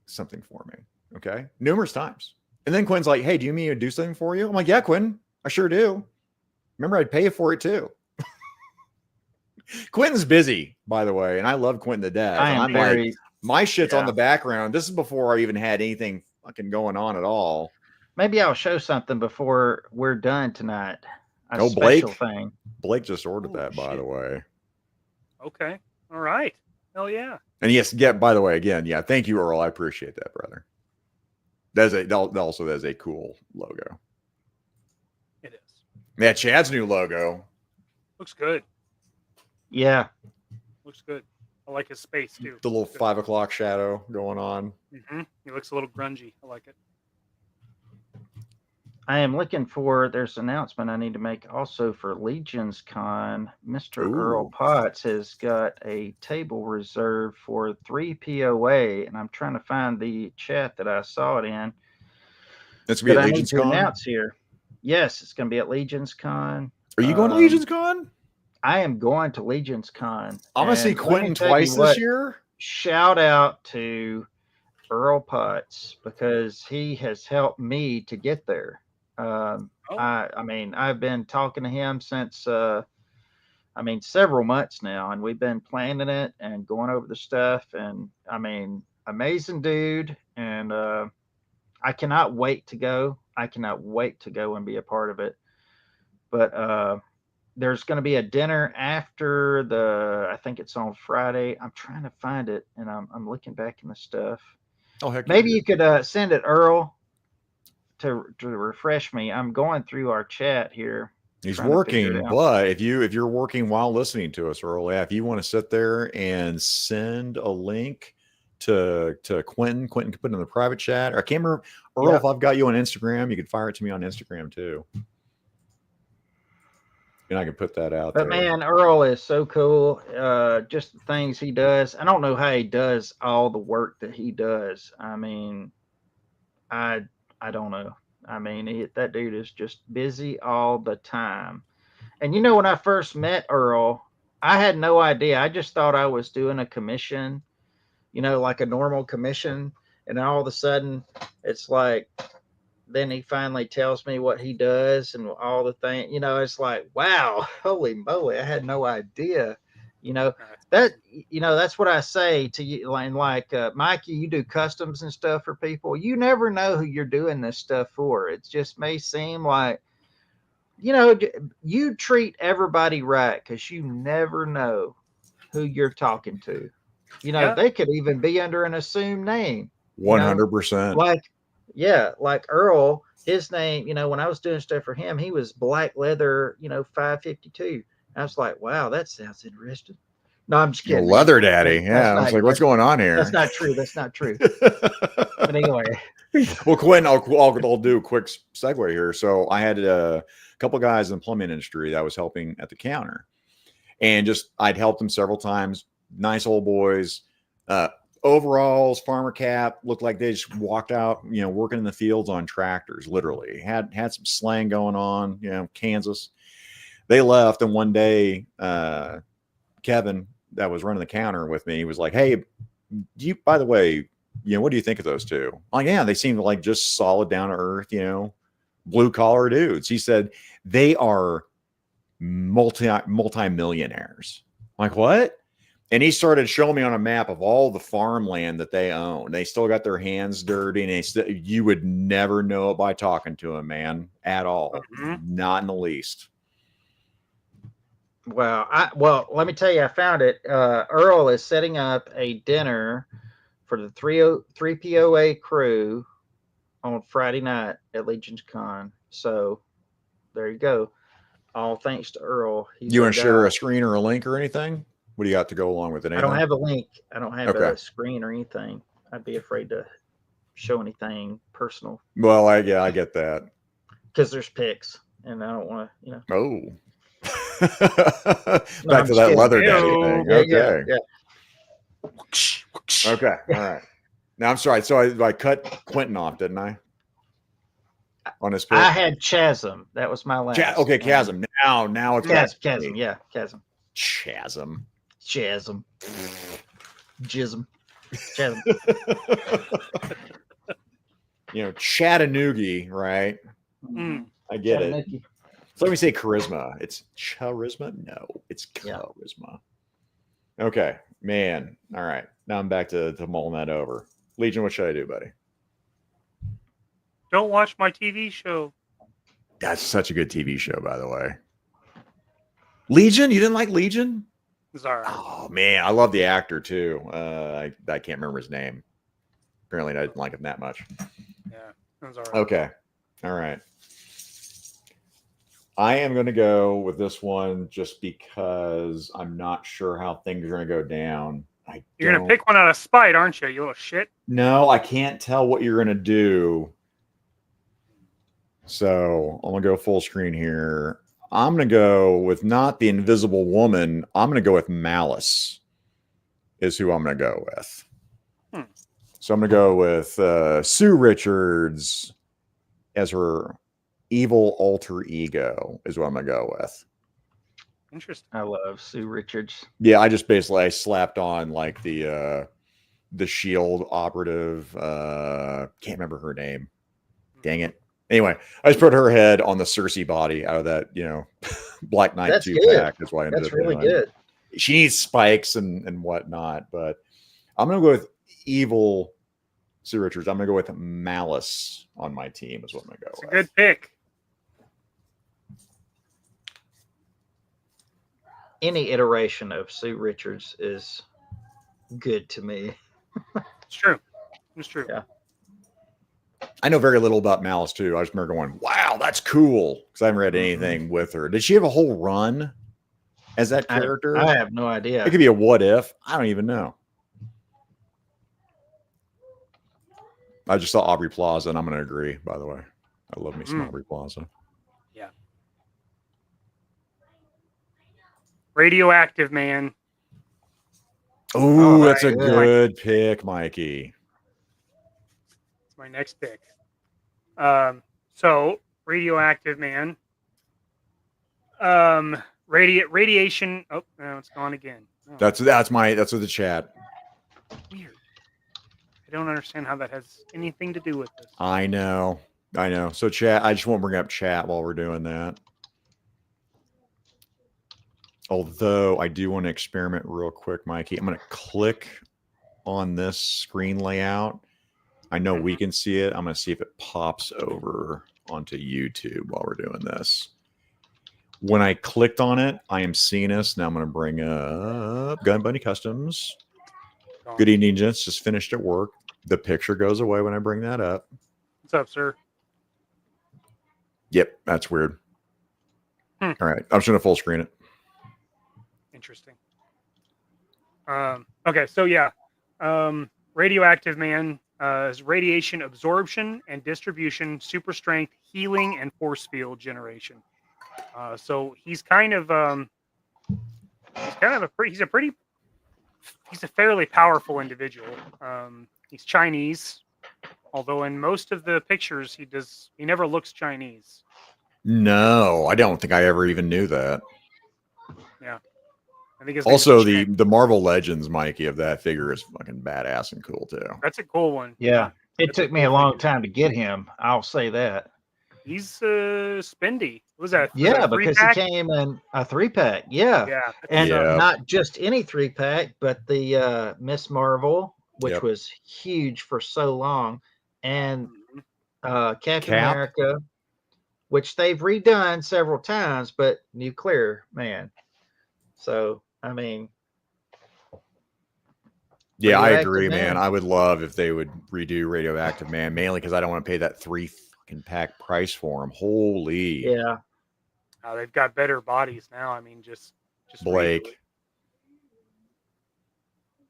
something for me. Okay, numerous times, and then Quentin's like, "Hey, do you mean to do something for you?" I'm like, "Yeah, Quentin, I sure do. Remember, I'd pay you for it too." Quentin's busy, by the way, and I love Quentin to death. I'm like, my shit's on the background. This is before I even had anything fucking going on at all. Maybe I'll show something before we're done tonight. Oh, Blake. Thing. Blake just ordered that, by the way. Okay. All right. Hell yeah. And yes, by the way, again, yeah, thank you, Earl. I appreciate that, brother. That's a cool logo. It is. Yeah, Chad's new logo. Looks good. Yeah. Looks good. I like his space too. The little 5 o'clock shadow going on. He looks a little grungy. I like it. I am looking for, there's an announcement I need to make also for Legion's Con. Mr. Earl Ooh. Potts has got a table reserved for 3 POA, and I'm trying to find the chat that I saw it in. That's going to be that at I need Legion's to Con? announce here. Yes, it's going to be at Legion's Con. Are you going to Legion's Con? I am going to Legion's Con. I'm going to see Quinton twice this year. Shout out to Earl Potts because he has helped me to get there. I mean, I've been talking to him since, several months now, and we've been planning it and going over the stuff. And I mean, amazing dude. And I cannot wait to go. I cannot wait to go and be a part of it. But there's going to be a dinner after I think it's on Friday. I'm trying to find it, and I'm looking back in the stuff. Oh, heck Maybe yeah. you could send it, Earl, to refresh me. I'm going through our chat here. He's working, but if you're working while listening to us, Earl, if you want to sit there and send a link to Quinton can put it in the private chat. Or I can't remember, Earl, if I've got you on Instagram, you can fire it to me on Instagram too. And I can put that out there. But man, Earl is so cool. Just the things he does. I don't know how he does all the work that he does. I mean, I don't know. I mean, that dude is just busy all the time. And you know, when I first met Earl, I had no idea. I just thought I was doing a commission, you know, like a normal commission. And all of a sudden, it's like, then he finally tells me what he does and all the things, you know, it's like, wow, holy moly, I had no idea. You know, that's what I say to you. Like Mikey, you do customs and stuff for people. You never know who you're doing this stuff for. It just may seem like, you know, you treat everybody right because you never know who you're talking to. You know, they could even be under an assumed name. 100%. Like Earl, his name, you know, when I was doing stuff for him, he was Black Leather, you know, 552. I was like, wow, that sounds interesting. No, I'm just kidding. Leather Daddy. Yeah. I was like, what's going on here? That's not true. That's not true. But anyway. Well, Quinn, I'll do a quick segue here. So I had a couple of guys in the plumbing industry that I was helping at the counter. And I'd helped them several times. Nice old boys. Overalls, farmer cap, looked like they just walked out, you know, working in the fields on tractors, literally. Had some slang going on, you know, Kansas. They left, and one day, Kevin, that was running the counter with me, was like, hey, by the way, you know, what do you think of those two? Like, yeah, they seem like just solid, down to earth, you know, blue collar dudes. He said they are multi-millionaires. Like, what? And he started showing me on a map of all the farmland that they own. They still got their hands dirty, and you would never know it by talking to them, man, at all. Not in the least. Well, let me tell you, I found it. Earl is setting up a dinner for the 3 POA crew on Friday night at Legion's Con. So there you go. All thanks to Earl. You want to share a screen or a link or anything? What do you got to go along with it? Anything? I don't have a link. I don't have a screen or anything. I'd be afraid to show anything personal. Well, I get that. Because there's pics, and I don't want to, you know. Oh. Back to that Leather Daddy thing. Okay. Yeah. Okay. All right. Now I'm sorry. So I cut Quinton off, didn't I? On his pic? I had Chasm. That was my last. Okay, Chasm. Now it's Chasm. Yeah, Chasm. Chasm. Chasm. Jism. Chasm. You know, Chattanooga, right? I get it. So let me say charisma. It's charisma? No, it's charisma. Yeah. Okay, man. All right. Now I'm back to mulling that over. Legion, what should I do, buddy? Don't watch my TV show. That's such a good TV show, by the way. Legion? You didn't like Legion? It's all right. Oh, man. I love the actor, too. I can't remember his name. Apparently, I didn't like him that much. Yeah, that's all right. Okay. All right. I am going to go with this one just because I'm not sure how things are going to go down. You're gonna pick one out of spite, aren't you? You little shit. No, I can't tell what you're gonna do. So I'm gonna go full screen here. I'm gonna go with not the Invisible Woman. I'm gonna go with Malice. Is who I'm gonna go with. So I'm gonna go with Sue Richards as her evil alter ego. Is what I'm gonna go with. Interesting. I love Sue Richards. Yeah, I just basically slapped on like the Shield operative. Can't remember her name. Dang it. Anyway, I just put her head on the Cersei body out of that, Black Knight 2-pack. That's why I ended That's up really doing. good. She needs spikes and whatnot, but I'm gonna go with evil Sue Richards. I'm gonna go with Malice on my team. Is what I'm gonna go with. A good pick. Any iteration of Sue Richards is good to me. It's true. It's true. Yeah. I know very little about Malice too. I just remember going, "Wow, that's cool," because I haven't read anything with her. Did she have a whole run as that character? I have no idea. It could be a what if. I don't even know. I just saw Aubrey Plaza, and I'm going to agree. By the way, I love me some Aubrey Plaza. Yeah. Radioactive Man. Ooh, that's a good pick, Mikey. It's my next pick. So Radioactive Man. Radiation. Oh, no, it's gone again. Oh. That's with the chat. Weird. I don't understand how that has anything to do with this. I know. So chat, I just won't bring up chat while we're doing that. Although I do want to experiment real quick, Mikey. I'm going to click on this screen layout. I know we can see it. I'm going to see if it pops over onto YouTube while we're doing this. When I clicked on it, I am seeing this. Now I'm going to bring up Gun Bunny Customs. Good evening, gents. Just finished at work. The picture goes away when I bring that up. What's up, sir? Yep, that's weird. All right, I'm just going to full screen it. Interesting. Okay, so yeah. Radioactive Man is radiation absorption and distribution, super strength, healing, and force field generation. So he's kind of he's a fairly powerful individual. He's Chinese, although in most of the pictures he never looks Chinese. No, I don't think I ever even knew that. Yeah. I think also the Marvel Legends Mikey of that figure is fucking badass and cool too. That's a cool one. Yeah. It took me a long time to get him. I'll say that. He's spendy. What was that? Yeah, because he came in a 3-pack. Yeah. Yeah. And not just any 3-pack, but the Miss Marvel, which was huge for so long, and Captain America, which they've redone several times, but Nuclear Man. So, I mean. Yeah, I agree, man. I would love if they would redo Radioactive Man, mainly because I don't want to pay that 3-pack price for him. Holy. Yeah. They've got better bodies now. I mean, just Blake.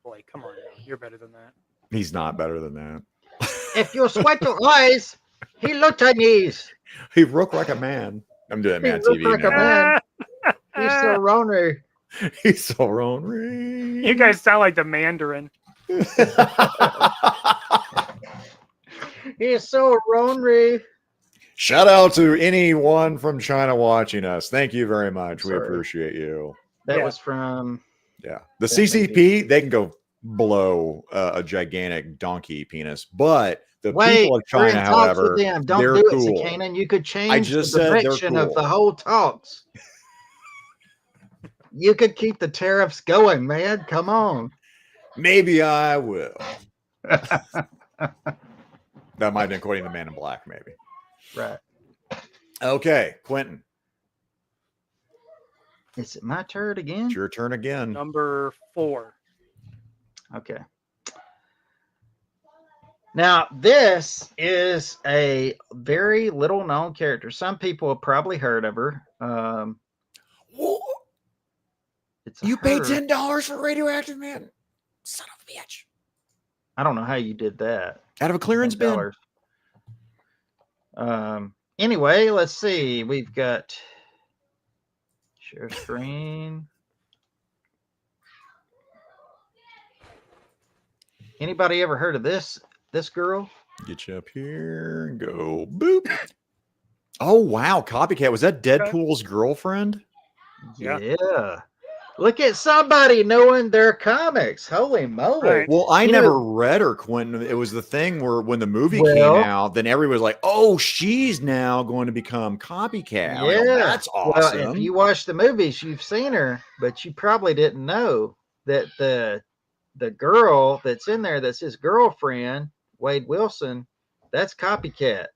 Blake, come on now. You're better than that. He's not better than that. If you sweat your eyes, he looked Chinese. He looked like a man. I'm doing Mad TV like now. A man. He's so Ronery. He's so Ronery. You guys sound like the Mandarin. He's so Ronery. Shout out to anyone from China watching us. Thank you very much. We appreciate you. That was from... Yeah. The CCP, they can go blow a gigantic donkey penis. But the people of China, however, don't they're do cool. it, Kanan. You could change the direction of the whole talks. You could keep the tariffs going, man. Come on. Maybe I will. That might have been quoting the Man in Black, maybe. Right. Okay, Quinton. Is it my turn again? It's your turn again. Number 4. Okay. Now, this is a very little known character. Some people have probably heard of her. You paid $10 for Radioactive Man? Son of a bitch. I don't know how you did that. Out of a clearance bin. Anyway, let's see. We've got share screen. Anybody ever heard of this girl? Get you up here and go boop. Oh wow, Copycat. Was that Deadpool's girlfriend? Yeah. Look at somebody knowing their comics. Holy moly. Right. Well, I never read her, Quentin. It was the thing where when the movie came out, then everybody was like, oh, she's now going to become Copycat. Yeah. Go, that's awesome. Well, if you watch the movies, you've seen her, but you probably didn't know that the girl that's in there, that's his girlfriend, Wade Wilson, that's Copycat.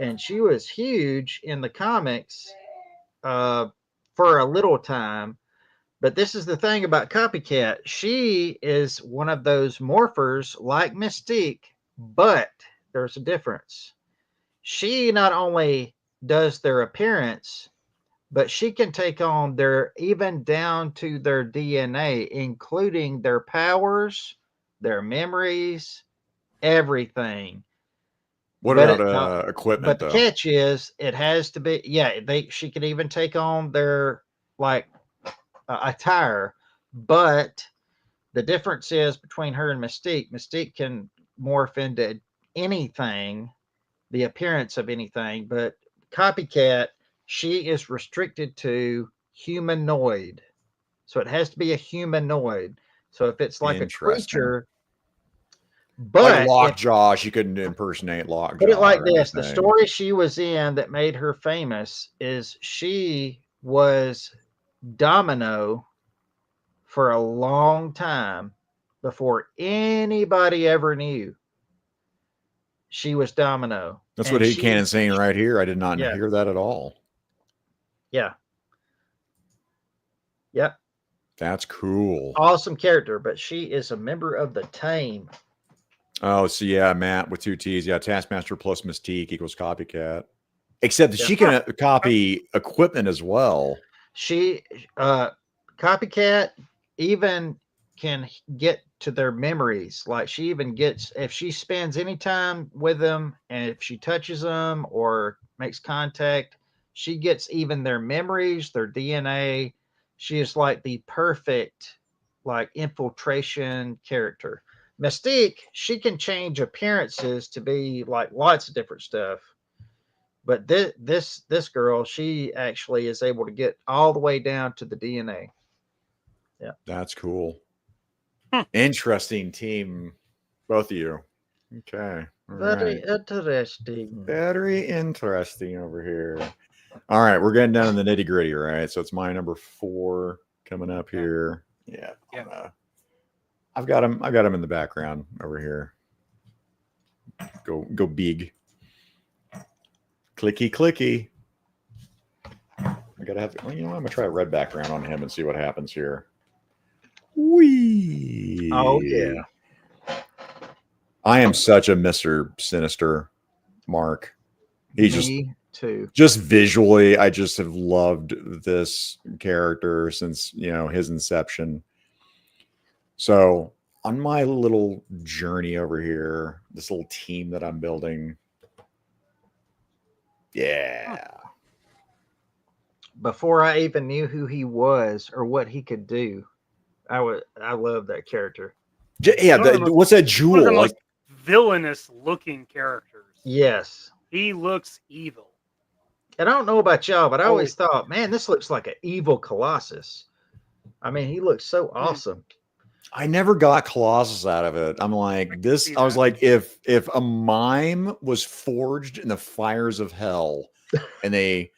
And she was huge in the comics for a little time. But this is the thing about Copycat. She is one of those morphers like Mystique, but there's a difference. She not only does their appearance, but she can take on even down to their DNA, including their powers, their memories, everything. What about equipment? But the catch is, it has to be. She can even take on their attire, but the difference is between her and Mystique. Mystique can morph into anything, the appearance of anything, but Copycat, she is restricted to humanoid. So it has to be a humanoid. So if it's like a creature, but like Lockjaw, she couldn't impersonate Lockjaw. Put it like this: the story she was in that made her famous is she was Domino for a long time before anybody ever knew she was Domino. That's what Headcanon's saying right here. I did not hear that at all. Yeah. Yep. That's cool. Awesome character, but she is a member of the Tame. Oh, so yeah, Matt with 2 T's. Yeah, Taskmaster plus Mystique equals Copycat. Except that she can copy equipment as well. She Copycat even can get to their memories. Like she even gets, if she spends any time with them and if she touches them or makes contact, she gets even their memories, their DNA. She is like the perfect infiltration character. Mystique, she can change appearances to be like lots of different stuff. But this girl, she actually is able to get all the way down to the DNA. Yeah. That's cool. Interesting team, both of you. Okay. Very interesting. Very interesting over here. All right, we're getting down to the nitty gritty, right? So it's my number 4 coming up here. Yeah. I've got him in the background over here. Go big. Clicky clicky. I gotta have. Well, you know, I'm gonna try a red background on him and see what happens here. Wee. Oh yeah. I am such a Mr. Sinister, Mark. Me too. Just visually, I just have loved this character since his inception. So on my little journey over here, this little team that I'm building. Yeah. Before I even knew who he was or what he could do, I love that character. Yeah, what's that jewel? One of the most villainous looking characters. Yes. He looks evil. And I don't know about y'all, but I always thought, man, this looks like an evil Colossus. I mean, he looks so awesome. I never got Colossus out of it. I'm like, this. I was like, if a mime was forged in the fires of hell, and they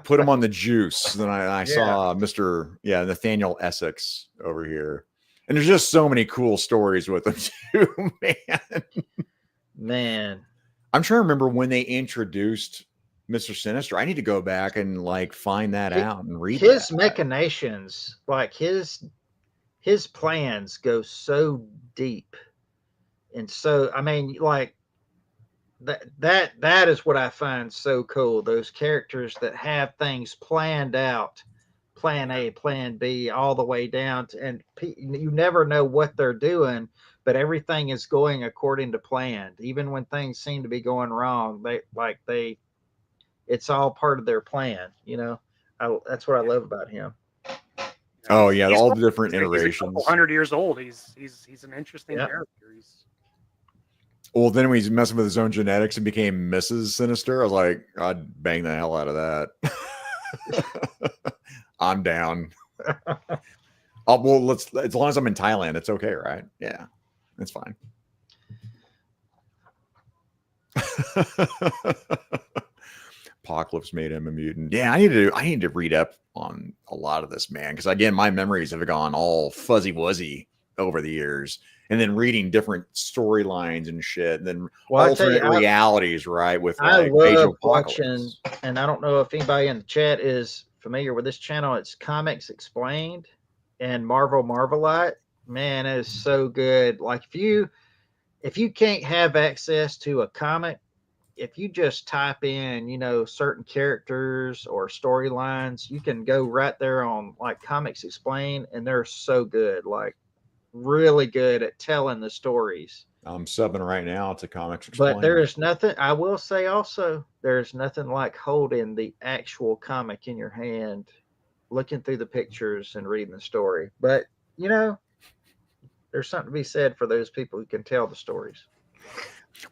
put him on the juice, then I saw Nathaniel Essex over here, and there's just so many cool stories with him too, man. Man, I'm trying to remember when they introduced Mr. Sinister. I need to go back and find that out and read his that. machinations, his plans go so deep. And so, I mean, that is what I find so cool. Those characters that have things planned out plan A, plan B, all the way down to, and you never know what they're doing, but everything is going according to plan. Even when things seem to be going wrong, it's all part of their plan. That's what I love about him. Oh yeah, He's all cool. the different He's a iterations. couple 100 years old. He's an interesting character. Well, then when he's messing with his own genetics and became Mrs. Sinister, I was like, I'd bang the hell out of that. I'm down. Well, as long as I'm in Thailand, it's okay, right? Yeah, it's fine. Apocalypse made him a mutant. Yeah, I need to read up on a lot of this, man, because again, my memories have gone all fuzzy wuzzy over the years, and then reading different storylines and shit, and then alternate realities, right? With I like love watching, and I don't know if anybody in the chat is familiar with this channel. It's Comics Explained and Marvelite. Man, it is so good. Like if you can't have access to a comic, if you just type in, certain characters or storylines, you can go right there on like Comics Explained, and they're so good, like really good at telling the stories. I'm subbing right now to Comics Explained. But there is nothing, I will say also, there's nothing like holding the actual comic in your hand, looking through the pictures and reading the story. But, there's something to be said for those people who can tell the stories.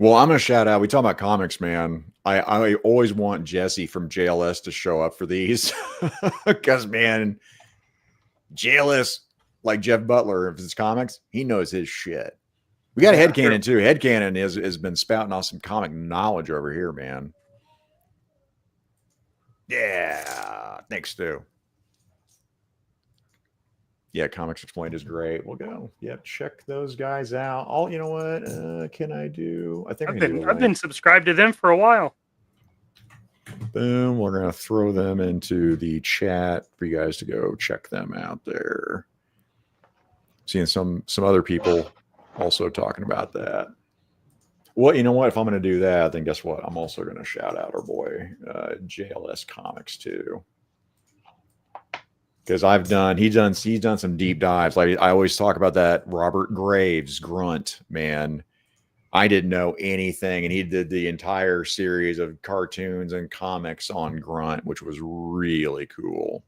Well, I'm going to shout out. We talk about comics, man. I always want Jesse from JLS to show up for these because, man, JLS, like Jeff Butler, if it's comics, he knows his shit. We got a headcanon too. Headcanon has been spouting off some comic knowledge over here, man. Yeah, thanks, Stu. Yeah, Comics Explained is great. We'll go. Yeah, check those guys out. You know what? Can I do? I think I've been subscribed to them for a while. Boom. We're gonna throw them into the chat for you guys to go check them out there. Seeing some other people also talking about that. Well, you know what? If I'm gonna do that, then guess what? I'm also gonna shout out our boy JLS Comics too. Because he's done some deep dives. Like I always talk about that Robert Graves Grunt, man. I didn't know anything, and he did the entire series of cartoons and comics on Grunt, which was really cool.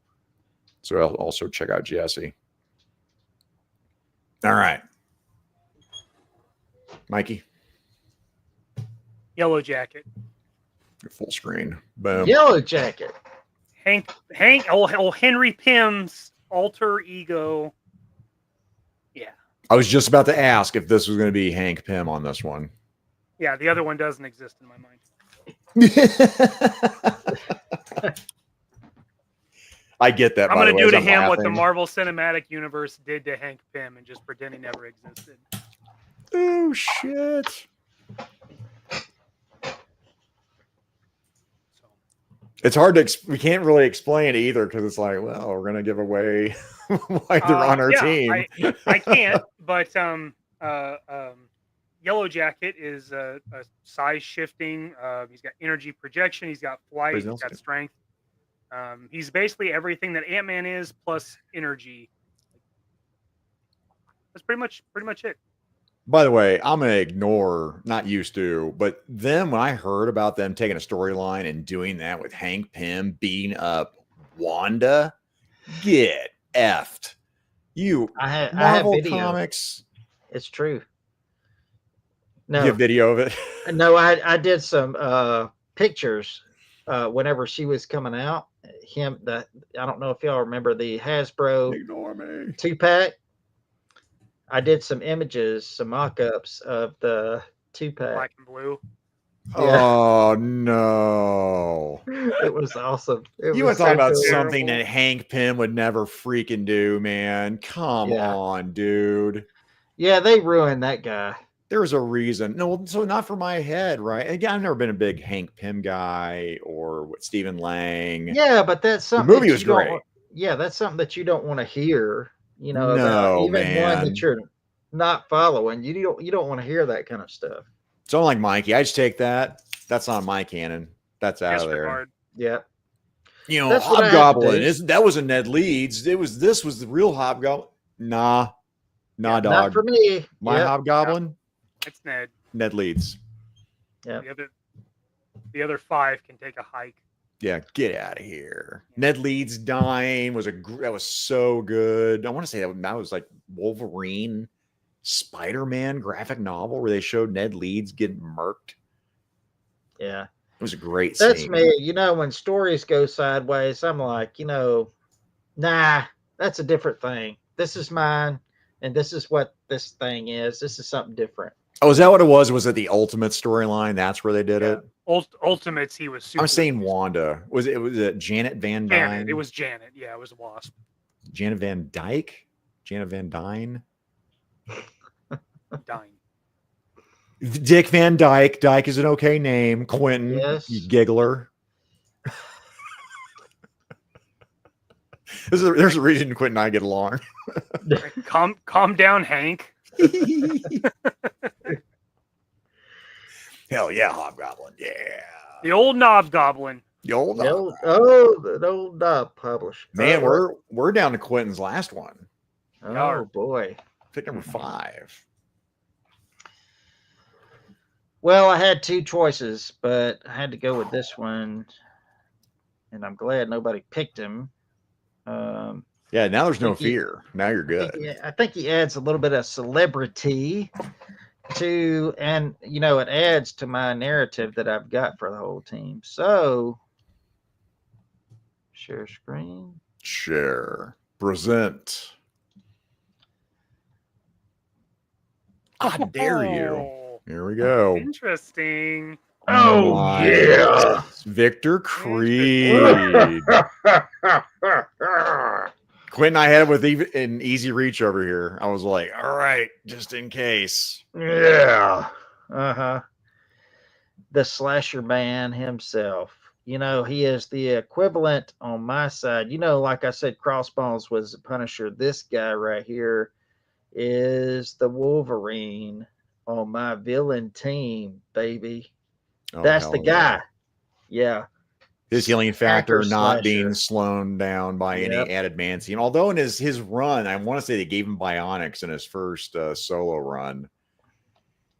So I'll also check out Jesse. All right, Mikey. Yellow Jacket. Full screen. Boom. Yellow Jacket. Hank, Henry Pym's alter ego. Yeah. I was just about to ask if this was going to be Hank Pym on this one. Yeah, the other one doesn't exist in my mind. I get that. I'm going to do to him what the Marvel Cinematic Universe did to Hank Pym and just pretend he never existed. Oh, shit. It's hard to, we can't really explain either because it's like, well, we're going to give away why they're on our team. I can't, but Yellow Jacket is a size shifting. He's got energy projection. He's got flight. He's got strength. He's basically everything that Ant-Man is plus energy. That's pretty much it. By the way, I'm going to ignore, not used to, but then when I heard about them taking a storyline and doing that with Hank Pym beating up Wanda, get effed. I have video. Comics. It's true. No. You have video of it? No, I did some pictures whenever she was coming out. I don't know if y'all remember the Hasbro 2-pack. I did some images, some mock-ups of the 2-pack. Black and blue. Yeah. Oh, no. It was awesome. You were talking about something that Hank Pym would never freaking do, man. Come on, dude. Yeah, they ruined that guy. There's a reason. No, so not for my head, right? Again, I've never been a big Hank Pym guy or Stephen Lang. Yeah, but that's something. The movie was great. Yeah, that's something that you don't want to hear. No, about even man. one that you're not following. You don't want to hear that kind of stuff. So I'm like Mikey. I just take that. That's not my canon. That's out of there. Yeah. You know, That's what I have to Hobgoblin. do. That was a Ned Leeds. This was the real Hobgoblin. Nah, dog. Not for me. My Yep. Hobgoblin, It's Ned. Ned Leeds. Yeah. The other 5 can take a hike. Yeah, get out of here. Ned Leeds dying that was so good. I want to say that was like Wolverine, Spider-Man graphic novel where they showed Ned Leeds getting murked. Yeah. It was a great That's scene. me. You know, when stories go sideways, I'm like, nah, that's a different thing. This is mine, and this is what this thing is. This is something different. Oh, is that what it was? Was it the Ultimate storyline? That's where they did it? Ultimates, he was super. I'm saying Wanda. Was it Janet Van Dyne? Janet. It was Janet. Yeah, it was a Wasp. Janet Van Dyke? Janet Van Dyne? Dyne. Dick Van Dyke. Dyke is an okay name. Quinton, Yes. you giggler. There's a reason Quinton and I get along. Calm down, Hank. Hell yeah, Hobgoblin. Yeah. The old knob goblin. The old The old publisher. Man, we're down to Quinton's last one. Oh boy. Pick number 5. Well, I had 2 choices, but I had to go with this one, and I'm glad nobody picked him. Yeah, now there's no fear. Now you're good. I think he adds a little bit of celebrity to, and it adds to my narrative that I've got for the whole team. So, share screen. Share. Present. I dare you. Here we go. Interesting. Oh, yeah. Victor Creed. Quentin, I had it with an easy reach over here. I was like, all right, just in case. Yeah. Uh-huh. The slasher man himself. He is the equivalent on my side. Like I said, Crossbones was the Punisher. This guy right here is the Wolverine on my villain team, baby. Oh, that's the guy. Yeah. His healing factor Hacker not slasher. being slowed down by any adamantium. Although in his run, I want to say they gave him bionics in his first solo run.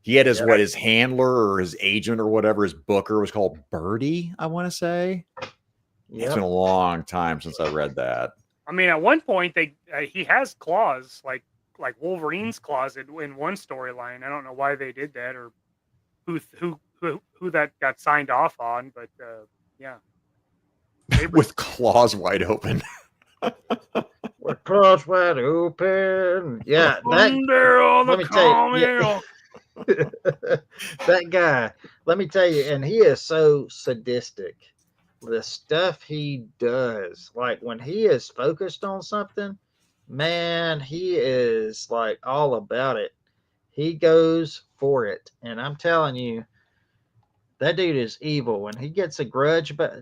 He had his handler or his agent or whatever, his booker was called Birdie, I want to say. It's been a long time since I read that. I mean, at one point he has claws like Wolverine's claws in one storyline. I don't know why they did that or who that got signed off on, but yeah. With claws wide open. With claws wide open. Yeah. Let me tell you, that guy, let me tell you, and he is so sadistic. The stuff he does, like when he is focused on something, man, he is like all about it. He goes for it. And I'm telling you, that dude is evil. When he gets a grudge, but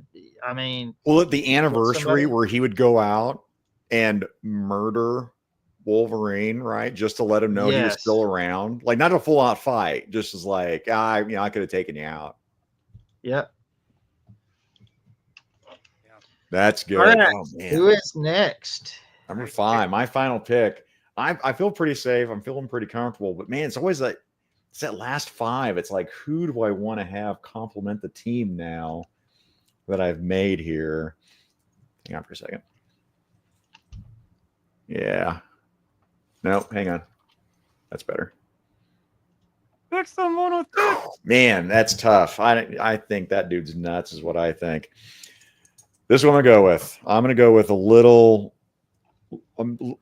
I mean, well, at the anniversary where he would go out and murder Wolverine, right? Just to let him know he was still around. Like not a full out fight, just as like, I could have taken you out. Yep. That's good. All right. Oh, man. Who is next? Number 5, my final pick. I feel pretty safe. I'm feeling pretty comfortable, but man, it's always like it's that last 5. It's like, who do I want to have complement the team now that I've made here? Hang on for a second. Yeah. Nope. Hang on. That's better. Pick someone with tits. Man, that's tough. I think that dude's nuts is what I think. This is what I'm going to go with. I'm going to go with a little,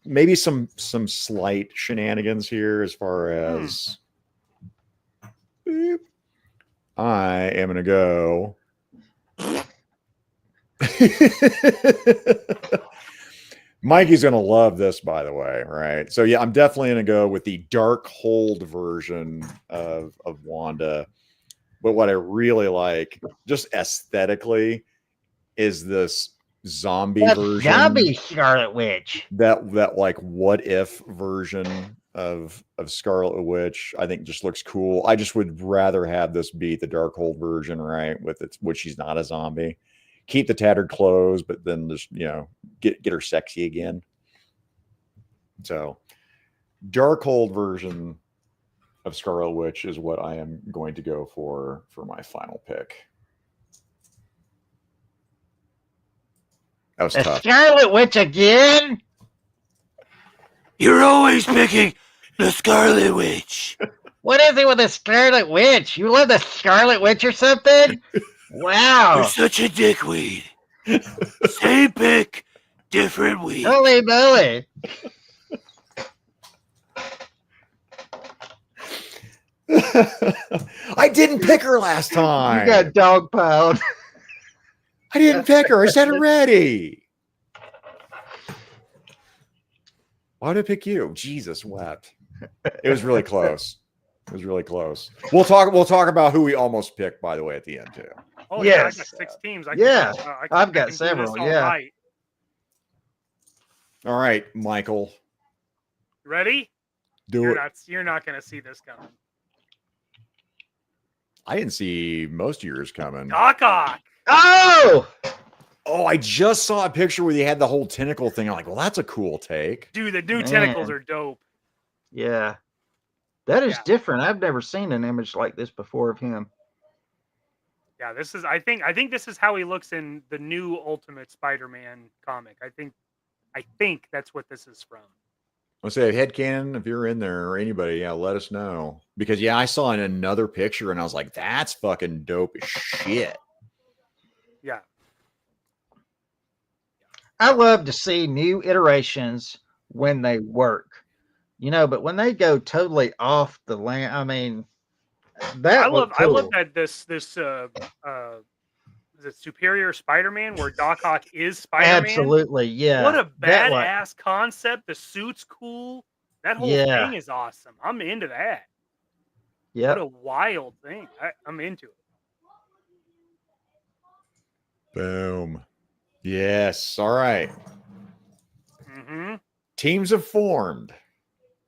maybe some slight shenanigans here as far as I am going to go. Mikey's going to love this, by the way, right? So, yeah, I'm definitely going to go with the dark hold version of Wanda. But what I really like, just aesthetically, is this zombie version. Zombie Scarlet Witch. That like what if version of Scarlet Witch, I think just looks cool. I just would rather have this be the Darkhold version, right? With its which she's not a zombie. keep the tattered clothes, but then just, you know, get her sexy again. So Darkhold version of Scarlet Witch is what I am going to go for my final pick. That was tough. Scarlet Witch again? You're always picking the Scarlet Witch. What is it with the Scarlet Witch? You love the Scarlet Witch or something? Wow. You're such a dickweed. Same pick, different week. Holy moly. I didn't pick her last time. You got dogpiled. I didn't pick her. I said it ready. Why did I pick you? Jesus wept. It was really close. It was really close. We'll talk about who we almost picked, by the way, at the end too. Oh Yes. yeah, I got 6 teams. I've got several. Yeah. Night. All right, Michael. Ready? Do it. You're not gonna see this coming. I didn't see most of yours coming. Doc. Oh! Oh, I just saw a picture where you had the whole tentacle thing. I'm like, well, that's a cool take. Dude, the new Man. tentacles are dope. Yeah. That is different. I've never seen an image like this before of him. Yeah, this is I think this is how he looks in the new Ultimate Spider-Man comic. I think that's what this is from. I'll say, headcanon, if you're in there or anybody, yeah, let us know. Because yeah, I saw in another picture and I was like, that's fucking dope as shit. Yeah. I love to see new iterations when they work. You know, but when they go totally off the land, I mean, I love that this is it Superior Spider-Man where Doc Ock is Spider-Man. Absolutely, yeah. What a badass concept. The suit's cool. That whole thing is awesome. I'm into that. Yeah. What a wild thing. I'm into it. Boom. Yes. All right. Mm-hmm. Teams have formed.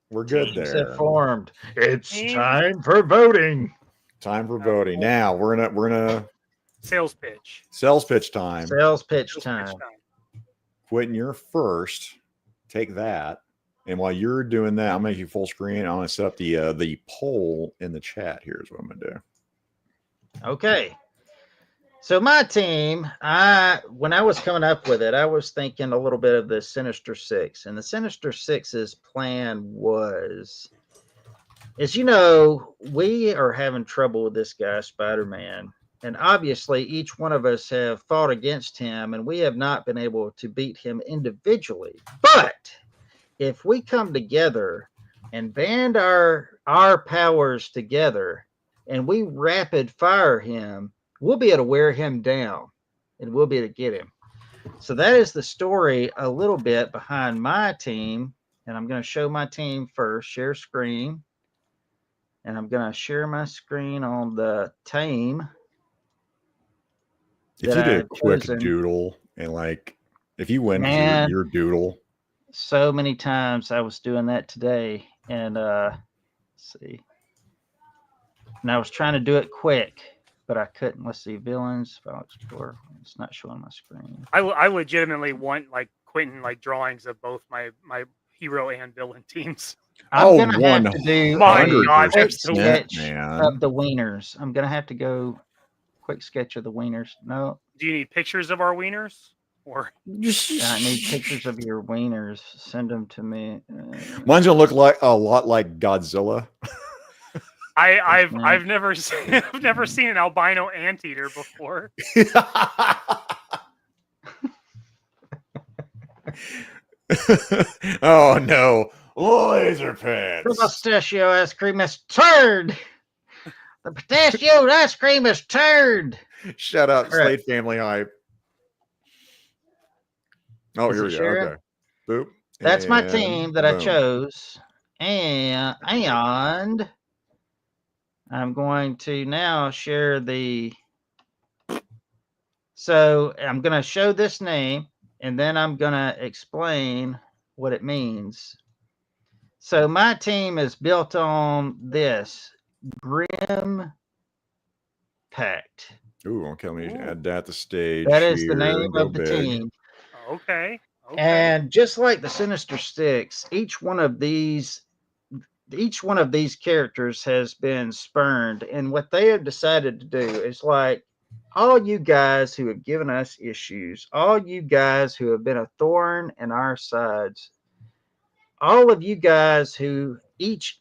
We're good Teams there. have formed. It's time for voting. Time for voting. Now we're gonna sales pitch. Sales pitch time. Sales pitch time. Quinton, you're first. Take that. And while you're doing that, I'll make you full screen. I'm gonna set up the poll in the chat. Here's what I'm gonna do. Okay. So my team, when I was coming up with it, I was thinking a little bit of the Sinister Six. And the Sinister Six's plan was, as you know, we are having trouble with this guy, Spider-Man. And obviously, each one of us have fought against him, and we have not been able to beat him individually. But if we come together and band our powers together, and we rapid fire him, we'll be able to wear him down, and we'll be able to get him. So that is the story a little bit behind my team. And I'm going to show my team first. Share screen. And I'm going to share my screen on the team. If you did a quick doodle and if you went to your doodle. So many times I was doing that today. And let's see. And I was trying to do it quick, but I couldn't. Let's see, villains, file explorer. It's not showing my screen. I legitimately want Quinton drawings of both my hero and villain teams. I'm gonna have to do a quick sketch of the wieners. I'm gonna have to go quick sketch of the wieners. No. Do you need pictures of our wieners? Or I need pictures of your wieners. Send them to me. Mine's gonna look like a lot like Godzilla. I've never seen an albino anteater before. Oh no, laser pants. The pistachio ice cream is turned. The pistachio ice cream is turned. Shut up, Slade Family hype. Oh, here we go. Okay. Boop. That's my team that I chose. And I'm going to now share the. So I'm going to show this name, and then I'm going to explain what it means. So my team is built on this Grim Pact. Ooh, okay. Let me Ooh. add that to stage. That is the here name and go of the big. team. Okay. Okay. And just like the Sinister Six, each one of these characters has been spurned, and what they have decided to do is like, all you guys who have given us issues, all you guys who have been a thorn in our sides, all of you guys who each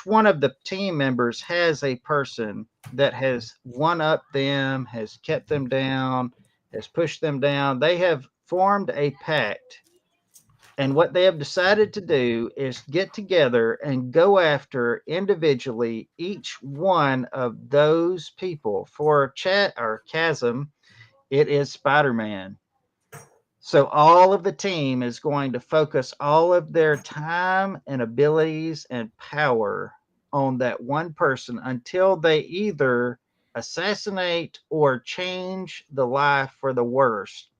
one of the team members has a person that has one up them, has kept them down, has pushed them down. They have formed a pact. And what they have decided to do is get together and go after individually each one of those people. For chat or chasm, it is Spider-Man. So all of the team is going to focus all of their time and abilities and power on that one person until they either assassinate or change the life for the worst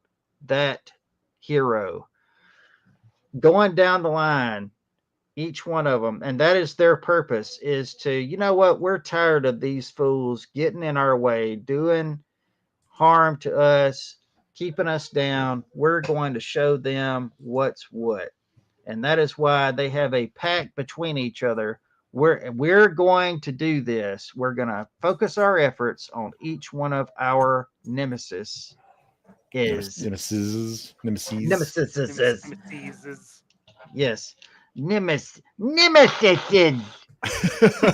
that hero. Going down the line, each one of them, and that is their purpose, is to, you know what, we're tired of these fools getting in our way, doing harm to us, keeping us down. We're going to show them what's what. And that is why they have a pact between each other. We're going to do this. We're going to focus our efforts on each one of our nemesis. Nemesis. Yes. Nemesis.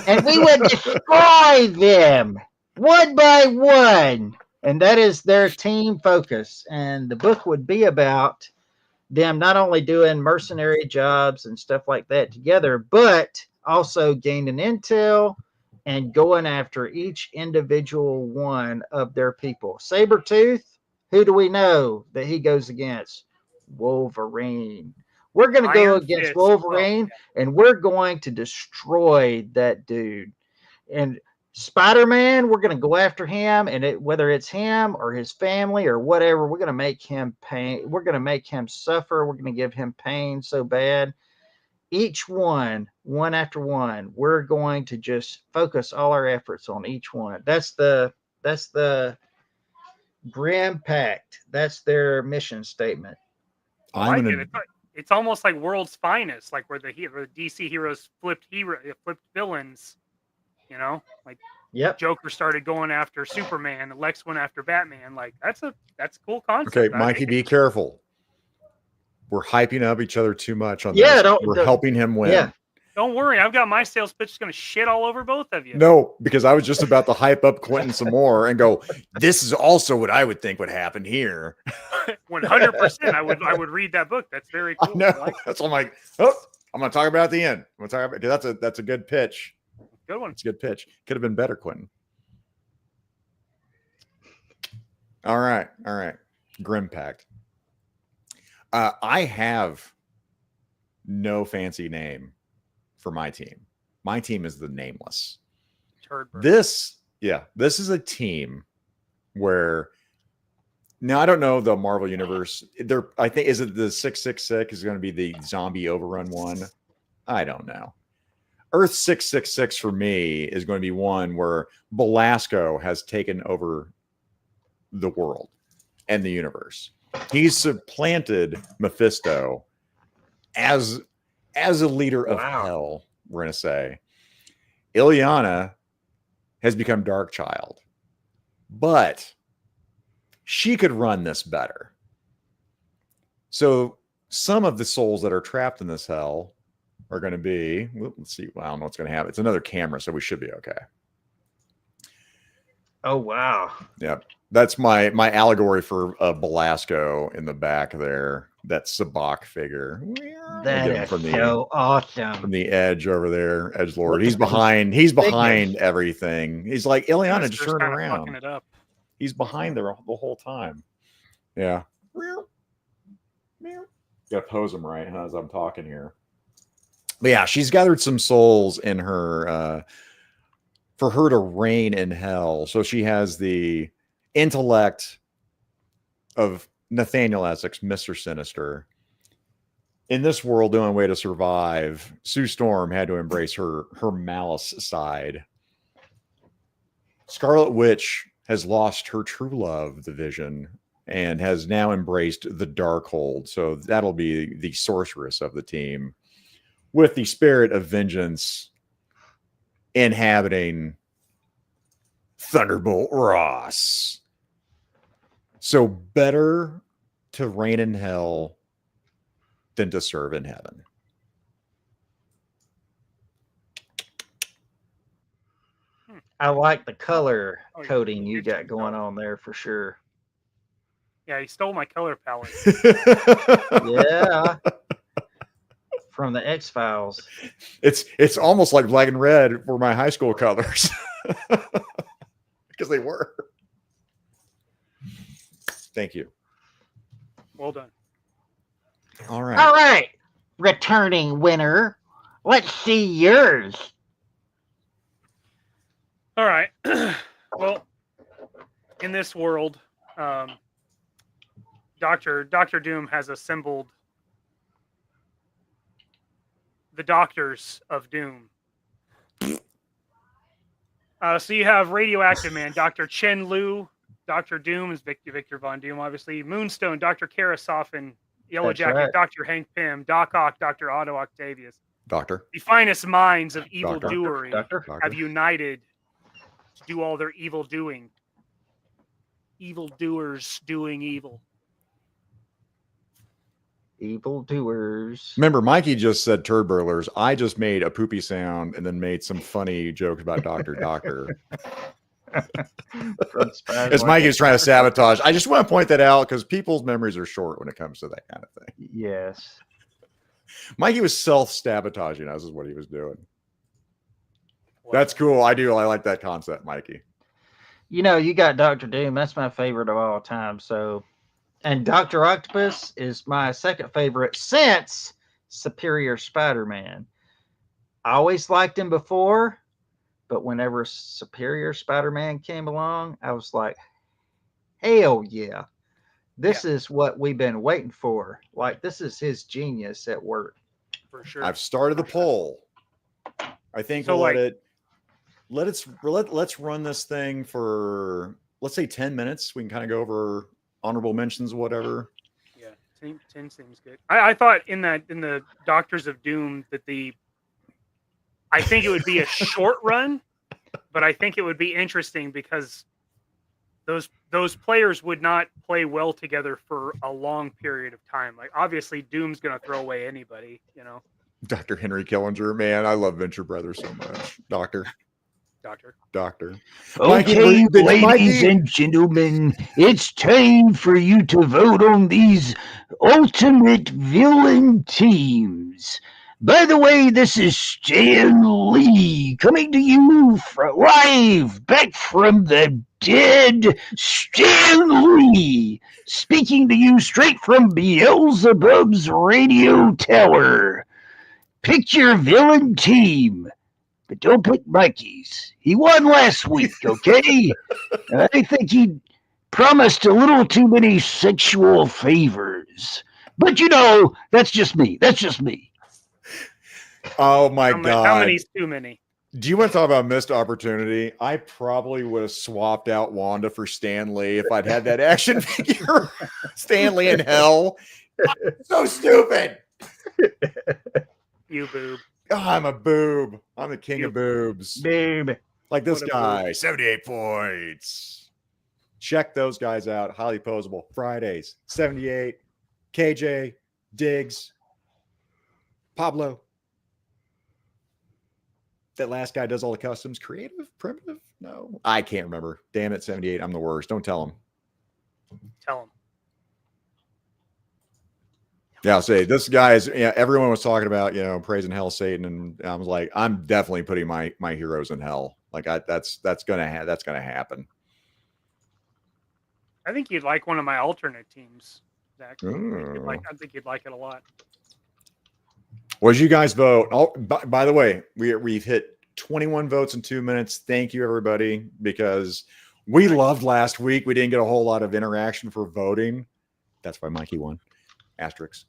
And we would destroy them one by one. And that is their team focus. And the book would be about them not only doing mercenary jobs and stuff like that together, but also gaining intel and going after each individual one of their people. Sabretooth, who do we know that he goes against? Wolverine. We're going to go against Wolverine, and we're going to destroy that dude. And Spider-Man, we're going to go after him, and whether it's him or his family or whatever, we're going to make him pain. We're going to make him suffer. We're going to give him pain so bad. Each one after one, we're going to just focus all our efforts on each one. That's the Grim Pact. That's their mission statement. It's almost like World's Finest, like where the DC heroes flipped villains. You know, like Joker started going after Superman, and Lex went after Batman. Like that's a cool concept. Okay, Mikey, be careful. We're hyping up each other too much on this. We're helping him win. Yeah. Don't worry, I've got my sales pitch going to shit all over both of you. No, because I was just about to hype up Quinton some more and go, this is also what I would think would happen here. 100%. I would read that book. That's very cool. No, that's all I'm like, oh, I'm going to talk about it at the end. I'm going to talk about that's a good pitch. Good one. It's a good pitch. Could have been better, Quinton. All right. Grim Pact. I have no fancy name for my team. My team is the Nameless. This is a team where now I don't know the Marvel universe. I think is it the 666 is going to be the zombie overrun one. I don't know. Earth 666 for me is going to be one where Belasco has taken over the world and the universe. He's supplanted Mephisto as a leader of hell, we're going to say. Ileana has become Darkchild, but she could run this better. So some of the souls that are trapped in this hell are going to be, let's see, I don't know what's going to happen. It's another camera, so we should be okay. Oh, wow. Yep. That's my allegory for Belasco in the back there. That Sabak figure. That is so awesome. From the edge over there, Edgelord. He's behind everything. He's like, Ileana, just turn around. He's behind there the whole time. Yeah. Gotta pose him right as I'm talking here. But yeah, she's gathered some souls in her for her to reign in hell. So she has the intellect of Nathaniel Essex, Mr. Sinister. In this world, the only way to survive, Sue Storm had to embrace her malice side. Scarlet Witch has lost her true love, the Vision, and has now embraced the Darkhold. So that'll be the sorceress of the team, with the spirit of vengeance inhabiting Thunderbolt Ross. So better to reign in hell than to serve in heaven. I like the color Oh, coding you got going on there for sure. Yeah, he stole my color palette. Yeah. From the X-Files. It's almost like black and red were my high school colors. Because they were. Thank you. Well done. All right. All right. Returning winner. Let's see yours. All right. Well, in this world, Doctor Doom has assembled the Doctors of Doom. So you have Radioactive Man, Dr. Chen Lu. Dr. Doom is Victor Von Doom, obviously. Moonstone, Dr. Kara Soffin. Yellow That's Jacket, right. Dr. Hank Pym. Doc Ock, Dr. Otto Octavius. Doctor. The finest minds of Doctor. evildoery Doctor. have united to do all their evil doing. Evildoers doing evil. Evil doers. Remember, Mikey just said turd burglars. I just made a poopy sound and then made some funny jokes about Doctor. As Mikey's trying to sabotage. I just want to point that out because people's memories are short when it comes to that kind of thing. Yes. Mikey was self-sabotaging us is what he was doing. That's cool. I like that concept, Mikey. You know, you got Dr. Doom. That's my favorite of all time. So, and Dr. Octopus is my second favorite since Superior Spider-Man. I always liked him before, but whenever Superior Spider-Man came along, I was like, hell yeah. This is what we've been waiting for. Like, this is his genius at work. For sure. I've started the poll. I think So, we'll let's run this thing for, let's say 10 minutes. We can kind of go over honorable mentions, whatever. Yeah, 10 seems good. I thought in the Doctors of Doom that I think it would be a short run, but I think it would be interesting because those players would not play well together for a long period of time. Like, obviously, Doom's going to throw away anybody, you know. Dr. Henry Killinger, man, I love Venture Brothers so much. Doctor. Okay, ladies and gentlemen, it's time for you to vote on these ultimate villain teams. By the way, this is Stan Lee coming to you live back from the dead. Stan Lee speaking to you straight from Beelzebub's radio tower. Pick your villain team, but don't pick Mikey's. He won last week, okay? I think he promised a little too many sexual favors. But you know, that's just me. Oh my God. How many's too many? Do you want to talk about missed opportunity? I probably would have swapped out Wanda for Stan Lee if I'd had that action figure. Stan Lee in hell. So stupid. You boob. Oh, I'm a boob. I'm the king of boobs. Boob. Like this What a guy, boob. 78 points. Check those guys out. Highly posable. Fridays, 78. KJ, Diggs, Pablo. That last guy does all the customs. Creative? Primitive? No. I can't remember. Damn it, 78. I'm the worst. Don't tell him. Tell him. Yeah, I'll say this guy is, everyone was talking about, praising hell Satan, and I was like, I'm definitely putting my heroes in hell. Like that's gonna happen. I think you'd like one of my alternate teams, Zach. I Ooh. think you'd like it a lot. What did you guys vote? Oh, by the way, we've hit 21 votes in 2 minutes. Thank you, everybody, because we loved last week. We didn't get a whole lot of interaction for voting. That's why Mikey won. Asterisks.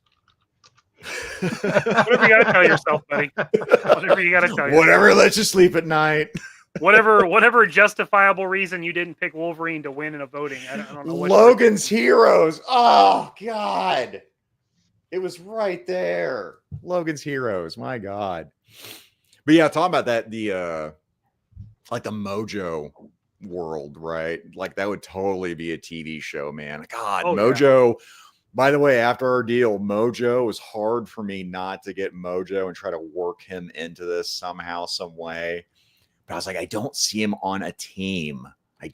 Whatever you got to tell yourself, buddy. Whatever you got to tell yourself. Whatever lets you sleep at night. whatever justifiable reason you didn't pick Wolverine to win in a voting. I don't know. Logan's Heroes. Oh God, it was right there. Logan's Heroes. My God. But yeah, talking about that, the like the Mojo world, right? Like that would totally be a TV show, man. God, Mojo. Yeah. By the way, after our deal, Mojo, it was hard for me not to get Mojo and try to work him into this somehow, some way. But I was like, I don't see him on a team. I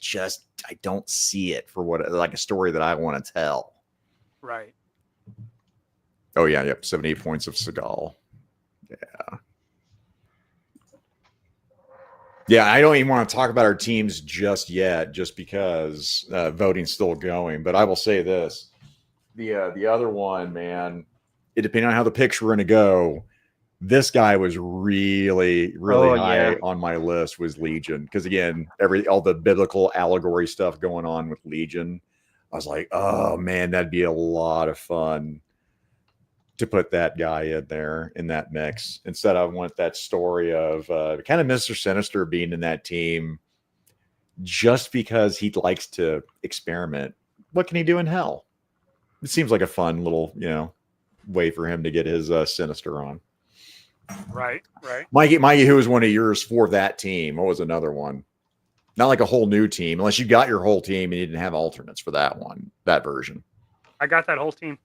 don't see it for what, like a story that I want to tell. Right. Oh yeah, yep. 78 points of Seagal. Yeah. Yeah, I don't even want to talk about our teams just yet, just because voting's still going. But I will say this: the other one, man, it depending on how the picks were going to go. This guy was really high on my list. Was Legion, because again, all the biblical allegory stuff going on with Legion, I was like, oh man, that'd be a lot of fun to put that guy in there in that mix. Instead, I want that story of kind of Mr. Sinister being in that team just because he likes to experiment. What can he do in hell? It seems like a fun little, way for him to get his Sinister on. Right. Mikey, who was one of yours for that team? What was another one? Not like a whole new team, unless you got your whole team and you didn't have alternates for that one, that version. I got that whole team.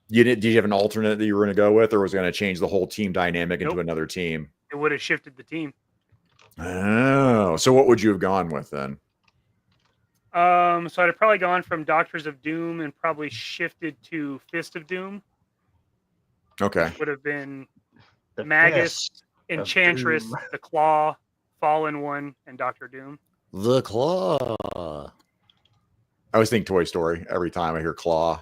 Did you have an alternate that you were going to go with, or was it going to change the whole team dynamic into another team? It would have shifted the team. Oh, so what would you have gone with then? So I'd have probably gone from Doctors of Doom and probably shifted to Fist of Doom. Okay. It would have been the Magus, Enchantress, the Claw, Fallen One, and Dr. Doom. The Claw. I always think Toy Story every time I hear Claw.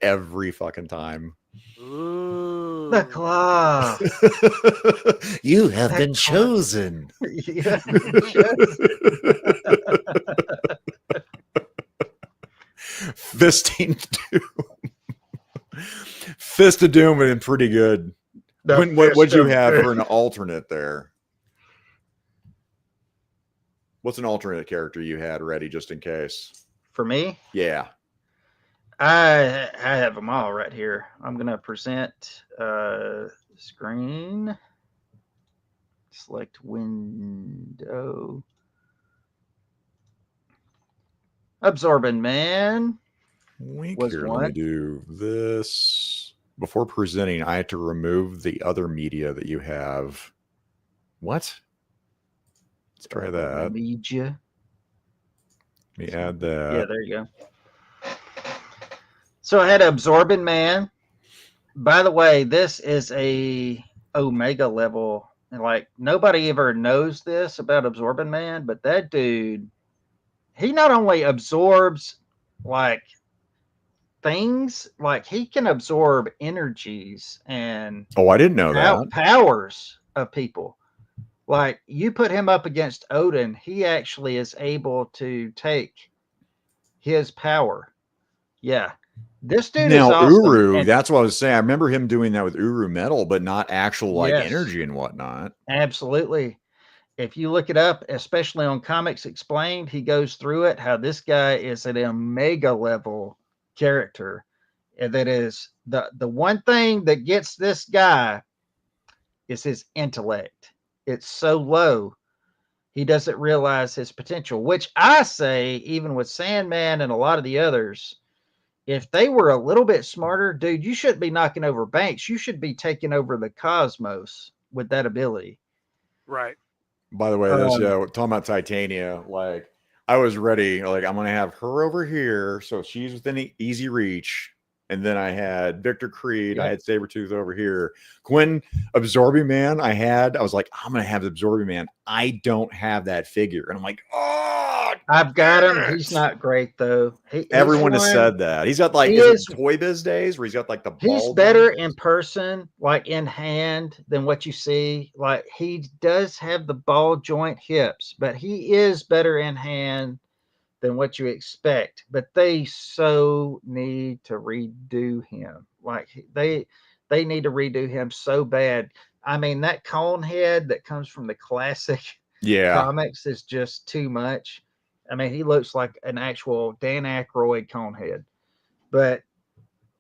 Every fucking time. Ooh. The Claw. You have been chosen. Fisting Doom. Fist of Doom would have been pretty good. What'd you have for an alternate there? What's an alternate character you had ready just in case? For me? Yeah. I have them all right here. I'm going to present screen. Select window. Absorbing Man. Let me do this. Before presenting, I have to remove the other media that you have. What? Let's try that. Media. Let me add that. Yeah, there you go. So I had Absorbing Man. By the way, this is a Omega level. And like nobody ever knows this about Absorbing Man, but that dude, he not only absorbs like things, like he can absorb energies and I didn't know that. Powers of people. Like you put him up against Odin, he actually is able to take his power. Yeah. This dude is awesome. Uru, that's what I was saying. I remember him doing that with Uru Metal, but not actual energy and whatnot. Absolutely. If you look it up, especially on Comics Explained, he goes through it, how this guy is an Omega level character. And that is the one thing that gets this guy is his intellect. It's so low. He doesn't realize his potential, which I say, even with Sandman and a lot of the others, if they were a little bit smarter, dude, you shouldn't be knocking over banks. You should be taking over the cosmos with that ability. Right. By the way, talking about Titania, like I was ready, like I'm going to have her over here. So she's within easy reach. And then I had Victor Creed. I had Sabretooth over here. Quinn, Absorbing Man, I was like, I'm going to have Absorbing Man. I don't have that figure. And I'm like, I've got him. He's not great, though. Everyone has said that. He's got like, is it Toy Biz days where he's got like the ball? He's better in person, like in hand, than what you see. Like he does have the ball joint hips, but he is better in hand than what you expect. But they so need to redo him. Like they need to redo him so bad. I mean, that cone head that comes from the classic Yeah. comics is just too much. I mean, he looks like an actual Dan Aykroyd Conehead, but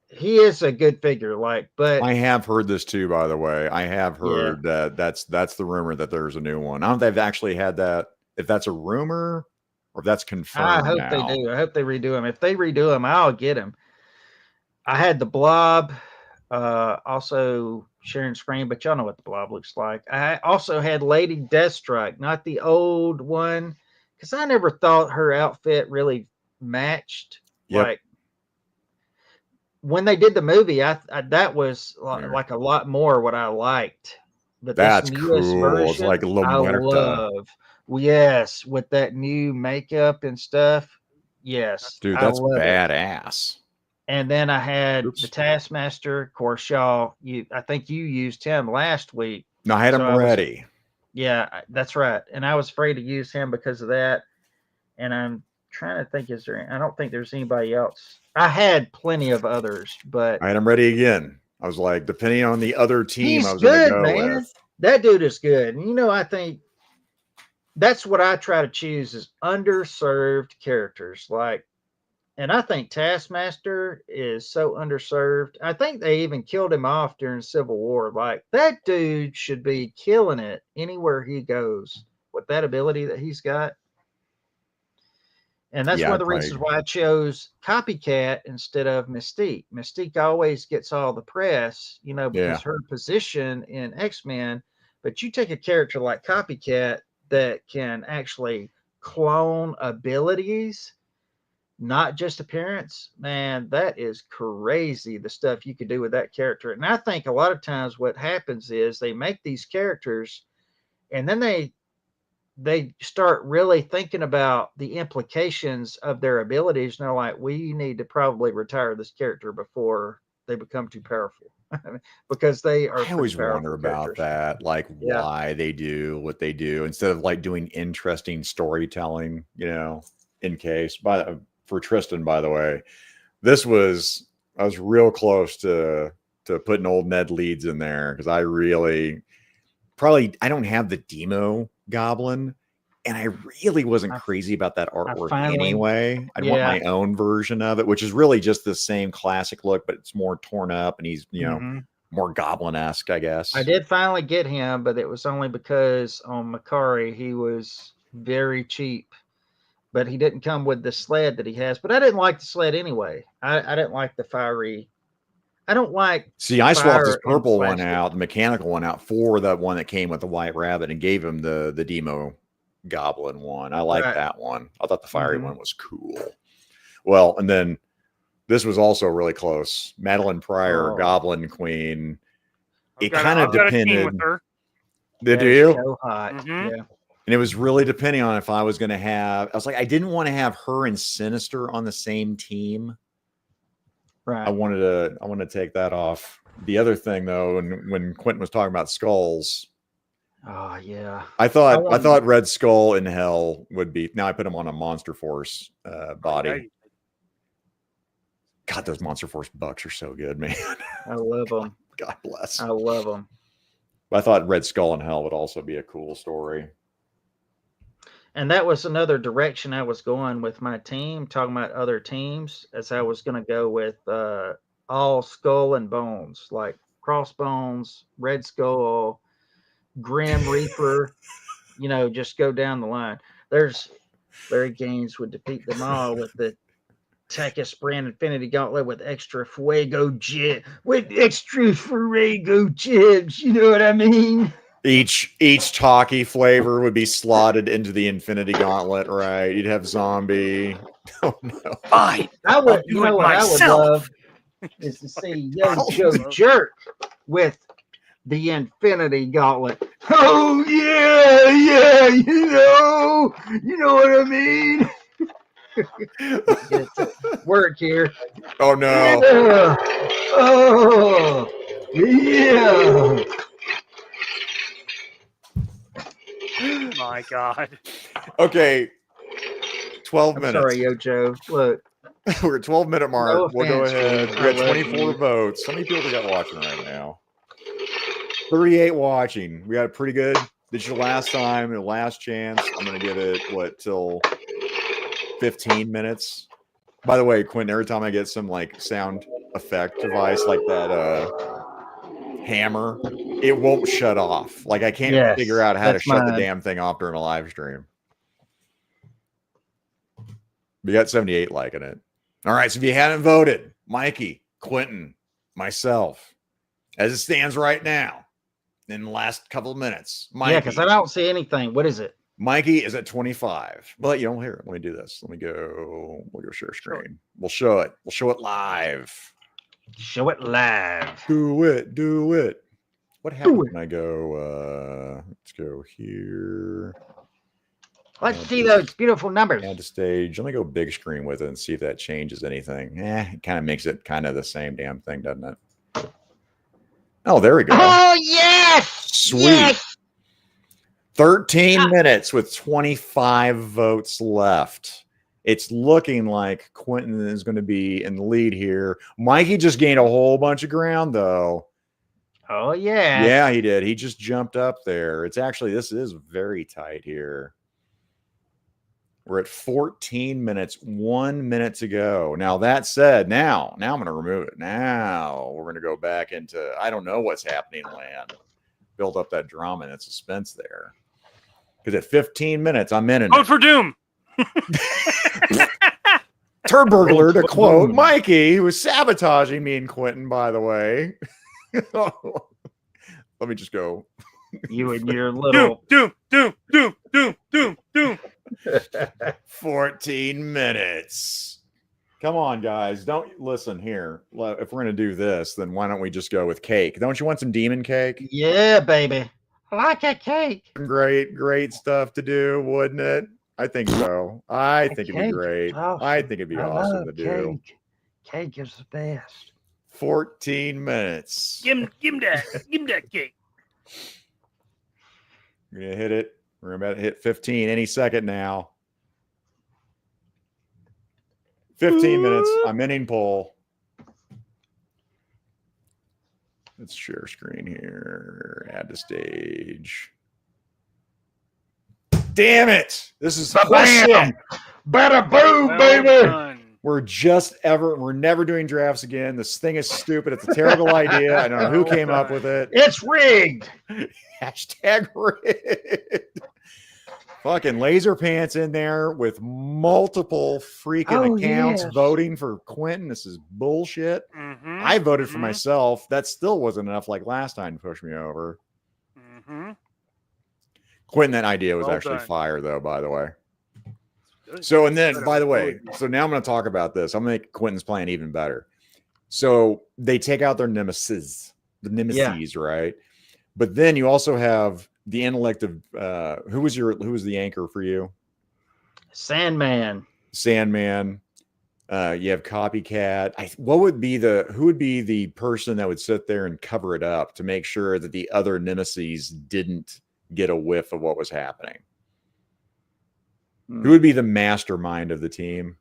he is a good figure. But I have heard this too, by the way. I have Yeah. heard that that's the rumor that there's a new one. I don't know if they've actually had that, if that's a rumor or if that's confirmed I hope now. they do. I hope they redo him. If they redo him, I'll get him. I had the Blob, also sharing screen, but y'all know what the Blob looks like. I also had Lady Deathstrike, not the old one, because I never thought her outfit really matched. Yep. Like when they did the movie, I that was like a lot more what I liked. But That's this newest cool. version, It's like La I Muerta. love. Yes, with that new makeup and stuff. Yes, Dude, I that's love it. badass. And then I had Oops. the Taskmaster. Of course, y'all. I think you used him last week. No, I had him So I was- ready. Yeah, that's right. And I was afraid to use him because of that. And I'm trying to think, I don't think there's anybody else. I had plenty of others, but I had him ready again. I was like, depending on the other team, I he's was going to good, go man. with. That dude is good. And I think that's what I try to choose is underserved characters. And I think Taskmaster is so underserved. I think they even killed him off during Civil War. Like that dude should be killing it anywhere he goes with that ability that he's got. And that's Yeah, one of the reasons why I chose Copycat instead of Mystique. Mystique always gets all the press, because her position in X-Men. But you take a character like Copycat that can actually clone abilities, not just appearance, man, that is crazy, the stuff you could do with that character. And I think a lot of times what happens is they make these characters and then they start really thinking about the implications of their abilities. And they're like, we need to probably retire this character before they become too powerful. Because they are. I always wonder about that, like why they do what they do instead of like doing interesting storytelling, in case. For Tristan, by the way, I was real close to putting old Ned Leeds in there because I don't have the Demo Goblin, and I really wasn't crazy about that artwork anyway. I'd want my own version of it, which is really just the same classic look, but it's more torn up, and he's more Goblin-esque, I guess. I did finally get him, but it was only because on Macari he was very cheap. But he didn't come with the sled that he has. But I didn't like the sled anyway. I didn't like the fiery. I don't like. See, I swapped this purple one out, the mechanical one out, for the one that came with the White Rabbit, and gave him the Demo Goblin one. I like that one. I thought the fiery one was cool. Well, and then this was also really close. Madeline Pryor, Goblin Queen. It kind of depended. Did you? So hot. Yeah. And it was really depending on if I was going to have. I was like, I didn't want to have her and Sinister on the same team. Right. I wanted to take that off. The other thing, though, when Quinton was talking about skulls. Oh yeah. I thought Red Skull in Hell would be. Now I put him on a Monster Force body. God, those Monster Force bucks are so good, man. I love them. God bless. I love them. I thought Red Skull in Hell would also be a cool story. And that was another direction I was going with my team, talking about other teams, as I was going to go with all skull and bones, like Crossbones, Red Skull, Grim Reaper, just go down the line. There's Larry Gaines would defeat them all with the Takis brand Infinity Gauntlet with extra fuego jib, jibs. You know what I mean? Each talkie flavor would be slotted into the Infinity Gauntlet, right? You'd have zombie. Oh no! Fine. I would. You know what I would love is to see Joe Jerk with the Infinity Gauntlet. Oh yeah. You know what I mean. Get to work here. Oh no! Yeah. Oh yeah. My God. Okay. 12 minutes. Sorry, Yo Joe. Look. We're at 12-minute mark. No We'll go offense, ahead. man. We got 24 votes. How many people we got watching right now? 38 watching. We got a pretty good This is your last time, the last chance. I'm going to give it, till 15 minutes. By the way, Quinton, every time I get some like sound effect device like that hammer, it won't shut off. Like I can't figure out how to shut the damn thing off during a live stream. We got 78 liking it. All right, so if you hadn't voted, Mikey, Quinton, myself, as it stands right now, in the last couple of minutes, Mikey. Yeah, because I don't see anything. What is it? Mikey is at 25. Well, you don't hear it. Let me do this. We'll go share screen. We'll show it. We'll show it live. Show it live. Do it. What happens when I go? Let's go here. Let's see those beautiful numbers. Add to stage. Let me go big screen with it and see if that changes anything. It kind of makes it kind of the same damn thing, doesn't it? Oh, there we go. Oh, yes. Sweet. Yes. 13 minutes with 25 votes left. It's looking like Quinton is going to be in the lead here. Mikey just gained a whole bunch of ground, though. Oh, yeah. Yeah, he did. He just jumped up there. It's actually, this is very tight here. We're at 14 minutes, 1 minute to go. Now, that said, now I'm going to remove it. Now we're going to go back into, I don't know what's happening in land. Build up that drama and that suspense there. Because at 15 minutes, I'm in it. Vote for Doom. Turd burglar, to quote Mikey, who was sabotaging me and Quinton, by the way. Let me just go. You and your little Doom. 14 minutes. Come on, guys. Don't listen here. If we're going to do this, then why don't we just go with cake? Don't you want some demon cake? Yeah, baby. I like that cake. Great stuff to do, wouldn't it? I think so. I think it'd be great. Awesome. I think it'd be awesome to do. Cake is the best. 14 minutes. Give him that cake. We're going to hit it. We're about to hit 15 any second now. 15 minutes. I'm inning poll. Let's share screen here. Add to stage. Damn it. This is Bam! Bada boom, baby. We're never doing drafts again. This thing is stupid. It's a terrible idea. I don't know who came up with it. It's rigged. Hashtag rigged. Fucking laser pants in there with multiple freaking accounts voting for Quinton. This is bullshit. I voted for myself. That still wasn't enough like last time to push me over. Quinton, that idea was actually fire, though, by the way. So, and then, by the way, so now I'm going to talk about this. I'm going to make Quinton's plan even better. So they take out their nemesis, right? But then you also have the intellect of who was the anchor for you? Sandman. You have Copycat. Who would be the person that would sit there and cover it up to make sure that the other nemesis didn't get a whiff of what was happening? Who would be the mastermind of the team?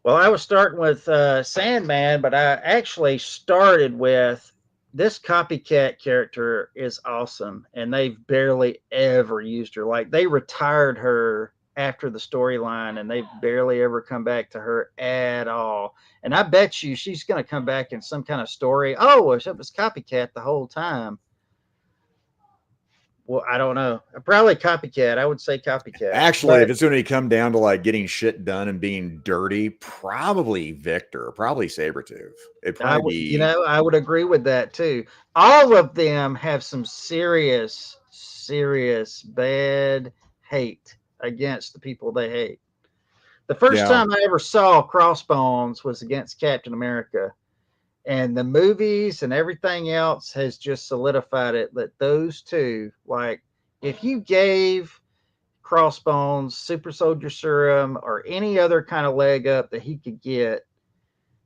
Well, I was starting with Sandman, but I actually started with this Copycat character is awesome, and they've barely ever used her. Like, they retired her after the storyline, and they've barely ever come back to her at all. And I bet you she's going to come back in some kind of story. Oh, it was Copycat the whole time. Well, I don't know. Probably Copycat. I would say Copycat. Actually, if it's going to come down to like getting shit done and being dirty, probably Victor, probably Sabretooth. It'd probably be. I would agree with that too. All of them have some serious bad hate against the people they hate. The first time I ever saw Crossbones was against Captain America. And the movies and everything else has just solidified it that those two, like, if you gave Crossbones Super Soldier Serum or any other kind of leg up that he could get,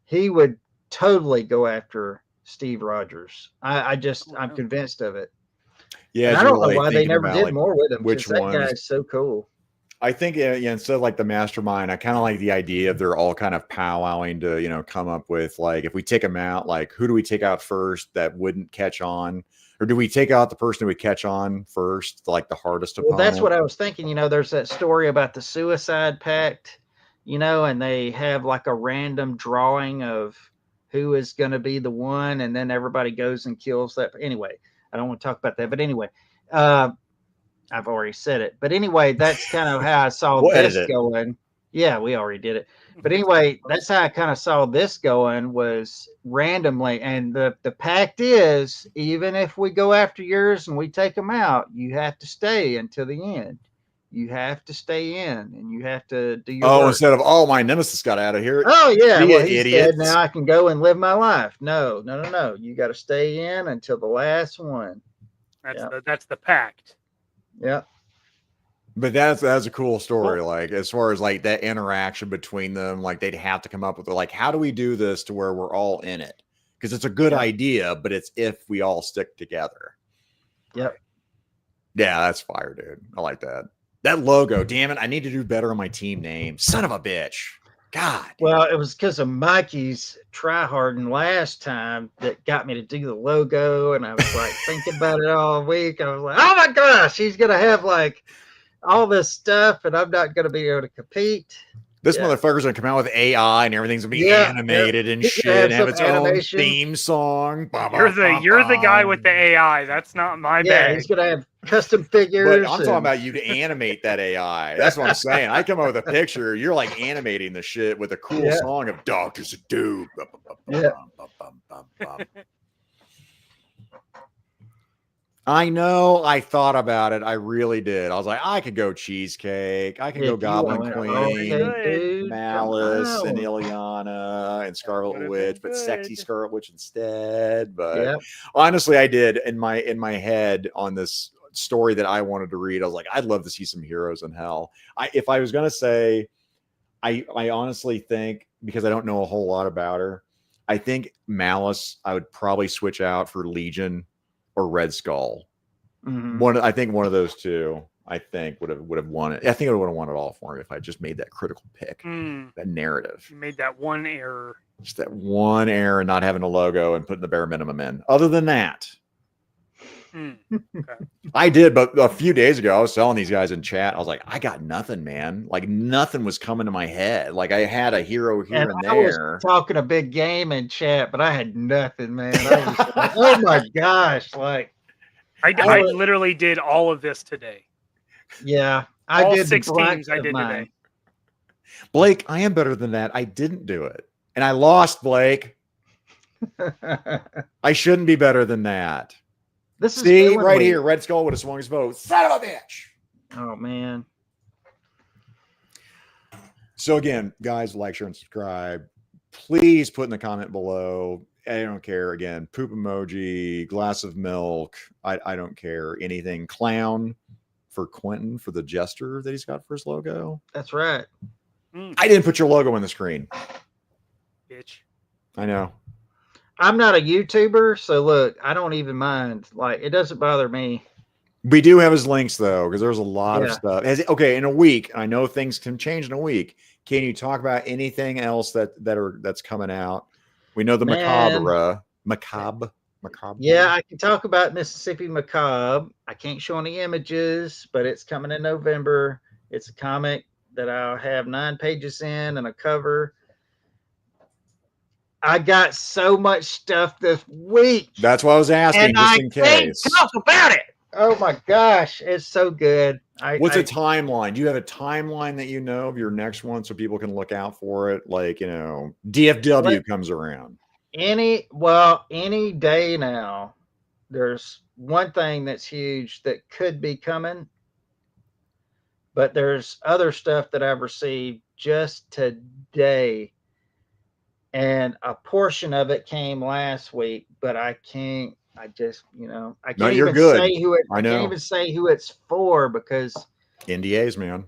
he would totally go after Steve Rogers. I'm convinced of it. Yeah, and I don't know why they never did more with him. Which that guy is so cool. I think instead of like the mastermind, I kind of like the idea of they're all kind of powwowing to, come up with like, if we take them out, like who do we take out first that wouldn't catch on? Or do we take out the person who would catch on first, like the hardest opponent? Well, that's what I was thinking. There's that story about the suicide pact, and they have like a random drawing of who is going to be the one, and then everybody goes and kills that. Anyway, I don't want to talk about that, but anyway, I've already said it. But anyway, that's kind of how I saw this going. Yeah, we already did it. But anyway, that's how I kind of saw this going, was randomly. And the pact is, even if we go after yours and we take them out, you have to stay until the end. You have to stay in, and you have to do your work. Instead of, my nemesis got out of here. Oh, yeah. Well, he's idiots. dead. Now I can go and live my life. No. You got to stay in until the last one. That's the pact. Yeah. But that's a cool story. Like, as far as like that interaction between them, like they'd have to come up with like, how do we do this to where we're all in it? Because it's a good idea, but it's if we all stick together. Yep. Yeah, that's fire, dude. I like that. That logo, damn it. I need to do better on my team name. Son of a bitch. God. Well, it was because of Mikey's tryharding last time that got me to do the logo. And I was like thinking about it all week. I was like, oh my gosh, he's going to have like all this stuff, and I'm not going to be able to compete. This motherfucker's going to come out with AI and everything's going to be animated and shit, have its own theme song. You're the guy with the AI. That's not my bag. He's going to have custom figures. But I'm talking about you to animate that AI. That's what I'm saying. I come up with a picture. You're like animating the shit with a cool song of Doctors of Doom. I know. I thought about it. I really did. I was like, I could go Cheesecake. I could go Goblin Queen, Malice, and Ileana, and Scarlet Witch, but sexy Scarlet Witch instead. But honestly, I did in my head on this story that I wanted to read. I was like, I'd love to see some heroes in hell. If I was gonna say, I honestly think, because I don't know a whole lot about her, I think Malice I would probably switch out for Legion or Red Skull. I think one of those two, I think would have won it. I think I would have won it all for me if I just made that critical pick, that narrative. You made that one error. Just that one error, not having a logo and putting the bare minimum in. Other than that, okay. I did. But a few days ago, I was telling these guys in chat, I was like, I got nothing, man. Like nothing was coming to my head. Like I had a hero here and there. I was talking a big game in chat, but I had nothing, man. I was like, oh my gosh! Like I literally did all of this today. Yeah, I did 6 teams. I did today. Blake, I am better than that. I didn't do it, and I lost, Blake. I shouldn't be better than that. See right here, Red Skull would have swung his vote. Son of a bitch! Oh man. So again, guys, like, share, and subscribe. Please put in the comment below. I don't care. Again, poop emoji, glass of milk. I don't care. Anything. Clown for Quinton for the jester that he's got for his logo. That's right. I didn't put your logo on the screen. Bitch. I know. I'm not a YouTuber, so look, I don't even mind. Like, it doesn't bother me. We do have his links though, because there's a lot of stuff. Okay, in a week, I know things can change in a week. Can you talk about anything else that's coming out? We know the macabre. Yeah, I can talk about Mississippi Macabre. I can't show any images, but it's coming in November. It's a comic that I'll have 9 pages in and a cover. I got so much stuff this week. That's why I was asking, just in case. Talk about it. Oh my gosh, it's so good. What's a timeline? Do you have a timeline that you know of your next one so people can look out for it? Like, DFW comes around. Any day now. There's one thing that's huge that could be coming, but there's other stuff that I've received just today. And a portion of it came last week, but I can't even say who it's for because NDAs, man.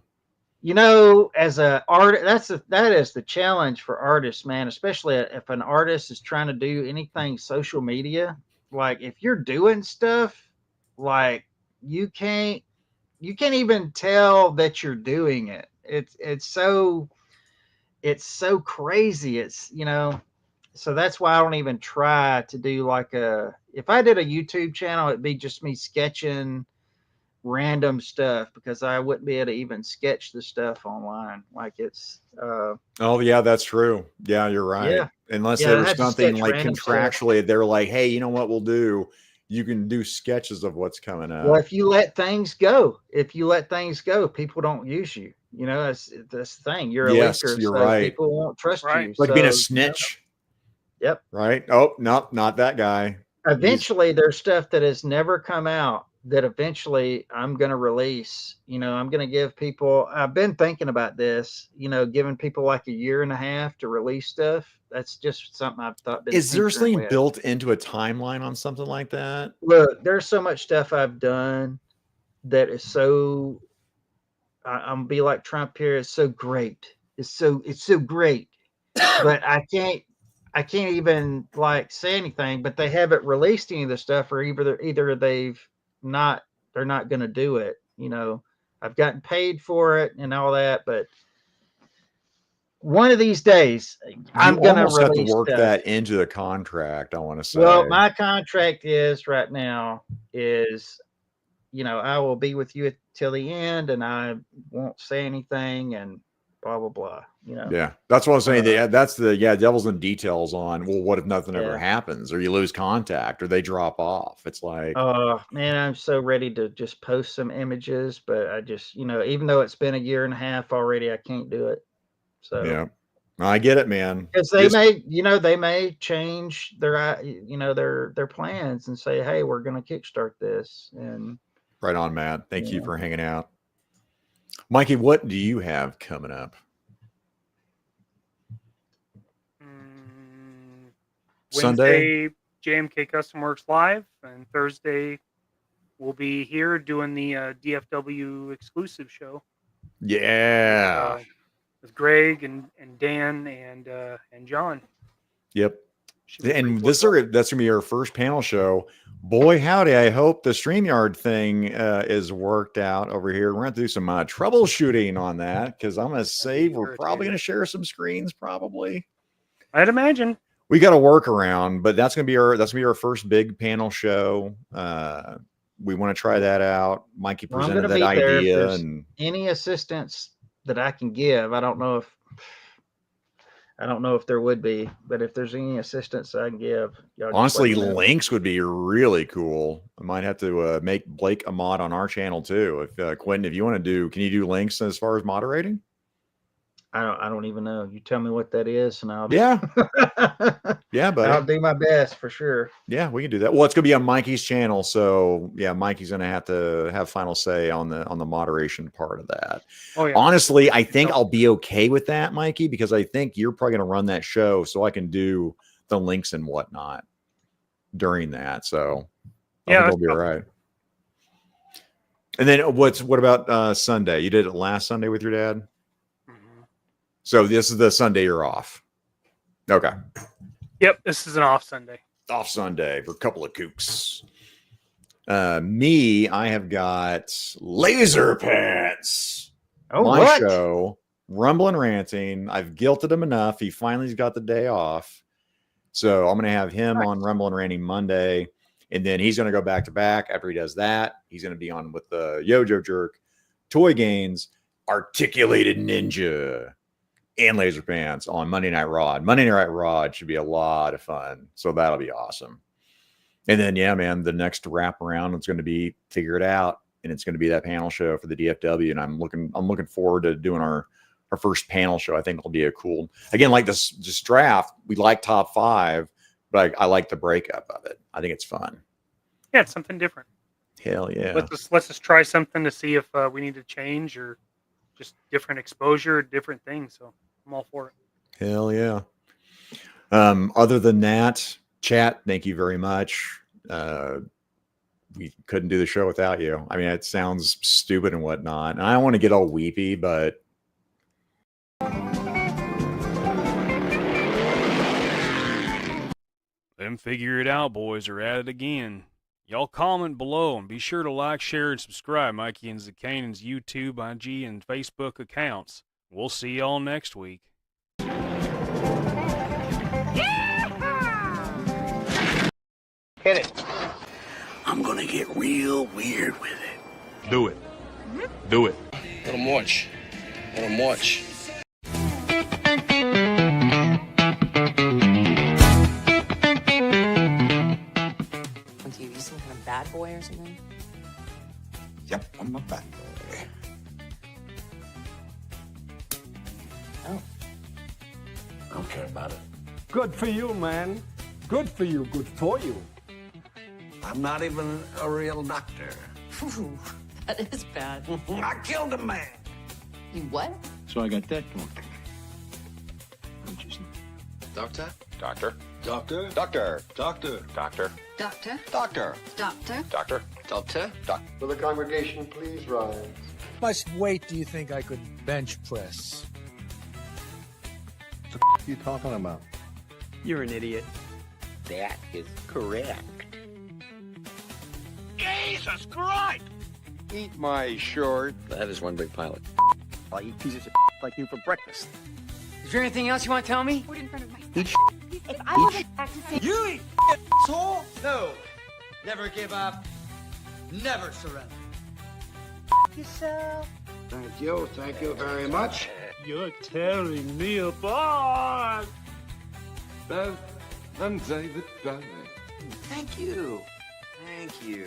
As an artist, that is the challenge for artists, man, especially if an artist is trying to do anything social media. Like if you're doing stuff, like you can't even tell that you're doing it. It's so crazy. So that's why I don't even try to do like if I did a YouTube channel, it'd be just me sketching random stuff because I wouldn't be able to even sketch the stuff online. Like it's oh yeah, that's true. Yeah, you're right. Yeah. Unless Yeah, there I was had to something sketch like random stuff. contractually, they're like, hey, you know what we'll do? You can do sketches of what's coming up. Well, if you let things go, people don't use you. You know, that's the thing. You're a Yes, leaker, you're so right. people won't trust you. Like being a So, snitch. Yep. Right. Oh, no, not that guy. Eventually, there's stuff that has never come out that eventually I'm going to release. You know, I'm going to give people, I've been thinking about this, you know, giving people like a year and a half to release stuff. That's just something I've thought. Is there something built into a timeline on something like that? Look, there's so much stuff I've done that is so, I'm gonna be like Trump here. It's so great. It's so great, but I can't even like say anything. But they haven't released any of the stuff, or either they're not going to do it. You know, I've gotten paid for it and all that, but one of these days I'm going to have to release work stuff. that into the contract. I want to say. Well, my contract is right now is, you know, I will be with you till the end, and I won't say anything, and blah blah blah. You know. Yeah, that's what I'm saying. That's the devil's in details on. Well, what if nothing ever happens, or you lose contact, or they drop off? It's like, oh man, I'm so ready to just post some images, but I just, you know, even though it's been a year and a half already, I can't do it. So yeah, I get it, man. Because they may change their, you know, their plans and say, hey, we're going to kickstart this. And right on, Matt. Thank you for hanging out. Mikey, what do you have coming up? Wednesday, Sunday, JMK Custom Works Live, and Thursday we'll be here doing the DFW exclusive show. Yeah. With Greg and Dan and John. Yep. And that's gonna be our first panel show. Boy, howdy! I hope the StreamYard thing is worked out over here. We're gonna do some troubleshooting on that because I'm gonna say we're probably gonna share some screens. Probably, I'd imagine we got a workaround, but that's gonna be our first big panel show. We want to try that out. Mikey presented that idea, and any assistance that I can give, I don't know if there would be, but if there's any assistance I can give, honestly, links would be really cool. I might have to make Blake a mod on our channel too. If Quinton, if you want to can you do links as far as moderating? I don't even know. You tell me what that is, and I'll buddy. I'll do my best for sure. Yeah, we can do that. Well, it's gonna be on Mikey's channel, so yeah, Mikey's gonna have to have final say on the moderation part of that. Oh yeah. Honestly, I think I'll be okay with that, Mikey, because I think you're probably gonna run that show, so I can do the links and whatnot during that. So I think it'll be all right. And then what about Sunday? You did it last Sunday with your dad? So this is the Sunday you're off. Okay. Yep, this is an off Sunday. Off Sunday for a couple of kooks. Me, I have got Laser Pants. Oh, my show, Rumbling Ranting. I've guilted him enough. He finally's got the day off. So I'm going to have him on Rumbling Ranting Monday. And then he's going to go back to back. After he does that, he's going to be on with the Yojo Jerk, Toy Gains, Articulated Ninja, and Laser Pants on Monday Night Raw. Monday Night Raw should be a lot of fun. So that'll be awesome. And then, yeah, man, the next wrap around is going to be Figure It Out. And it's going to be that panel show for the DFW. And I'm looking forward to doing our first panel show. I think it'll be a cool, again, like this draft. We like top 5, but I like the breakup of it. I think it's fun. Yeah, it's something different. Hell yeah. Let's just try something to see if we need to change or just different exposure, different things. So I'm all for it. Hell yeah. Other than that, chat, thank you very much. We couldn't do the show without you. I mean, it sounds stupid and whatnot. And I don't want to get all weepy, but Them Figure It Out boys are at it again. Y'all comment below and be sure to like, share, and subscribe Mikey and Zakanan's YouTube, IG, and Facebook accounts. We'll see y'all next week. Hit it. I'm gonna get real weird with it. Do it. Do it. Let him watch. Let him watch. On TV, some kind of bad boy or something? Yep, I'm a bad boy. Oh. I don't care about it. Good for you, man. Good for you. Good for you. I'm not even a real doctor. Ooh, that is bad. I killed a man. You what? So I got that going. Doctor? Doctor. Doctor? Doctor. Doctor? Doctor. Doctor? Doctor. Doctor? Doctor. Doctor? Will the congregation please rise? How much weight do you think I could bench press? What the are you talking about? You're an idiot. That is correct. Jesus Christ! Eat my short. That is one big pilot. I eat pieces of like you for breakfast. Is there anything else you want to tell me? Put in front of my Eat If I wasn't practicing... You eat asshole? No. Never give up. Never surrender. yourself. Thank you. Thank you very much. You're tearing me apart. I'm David Bowie. Thank you. Thank you.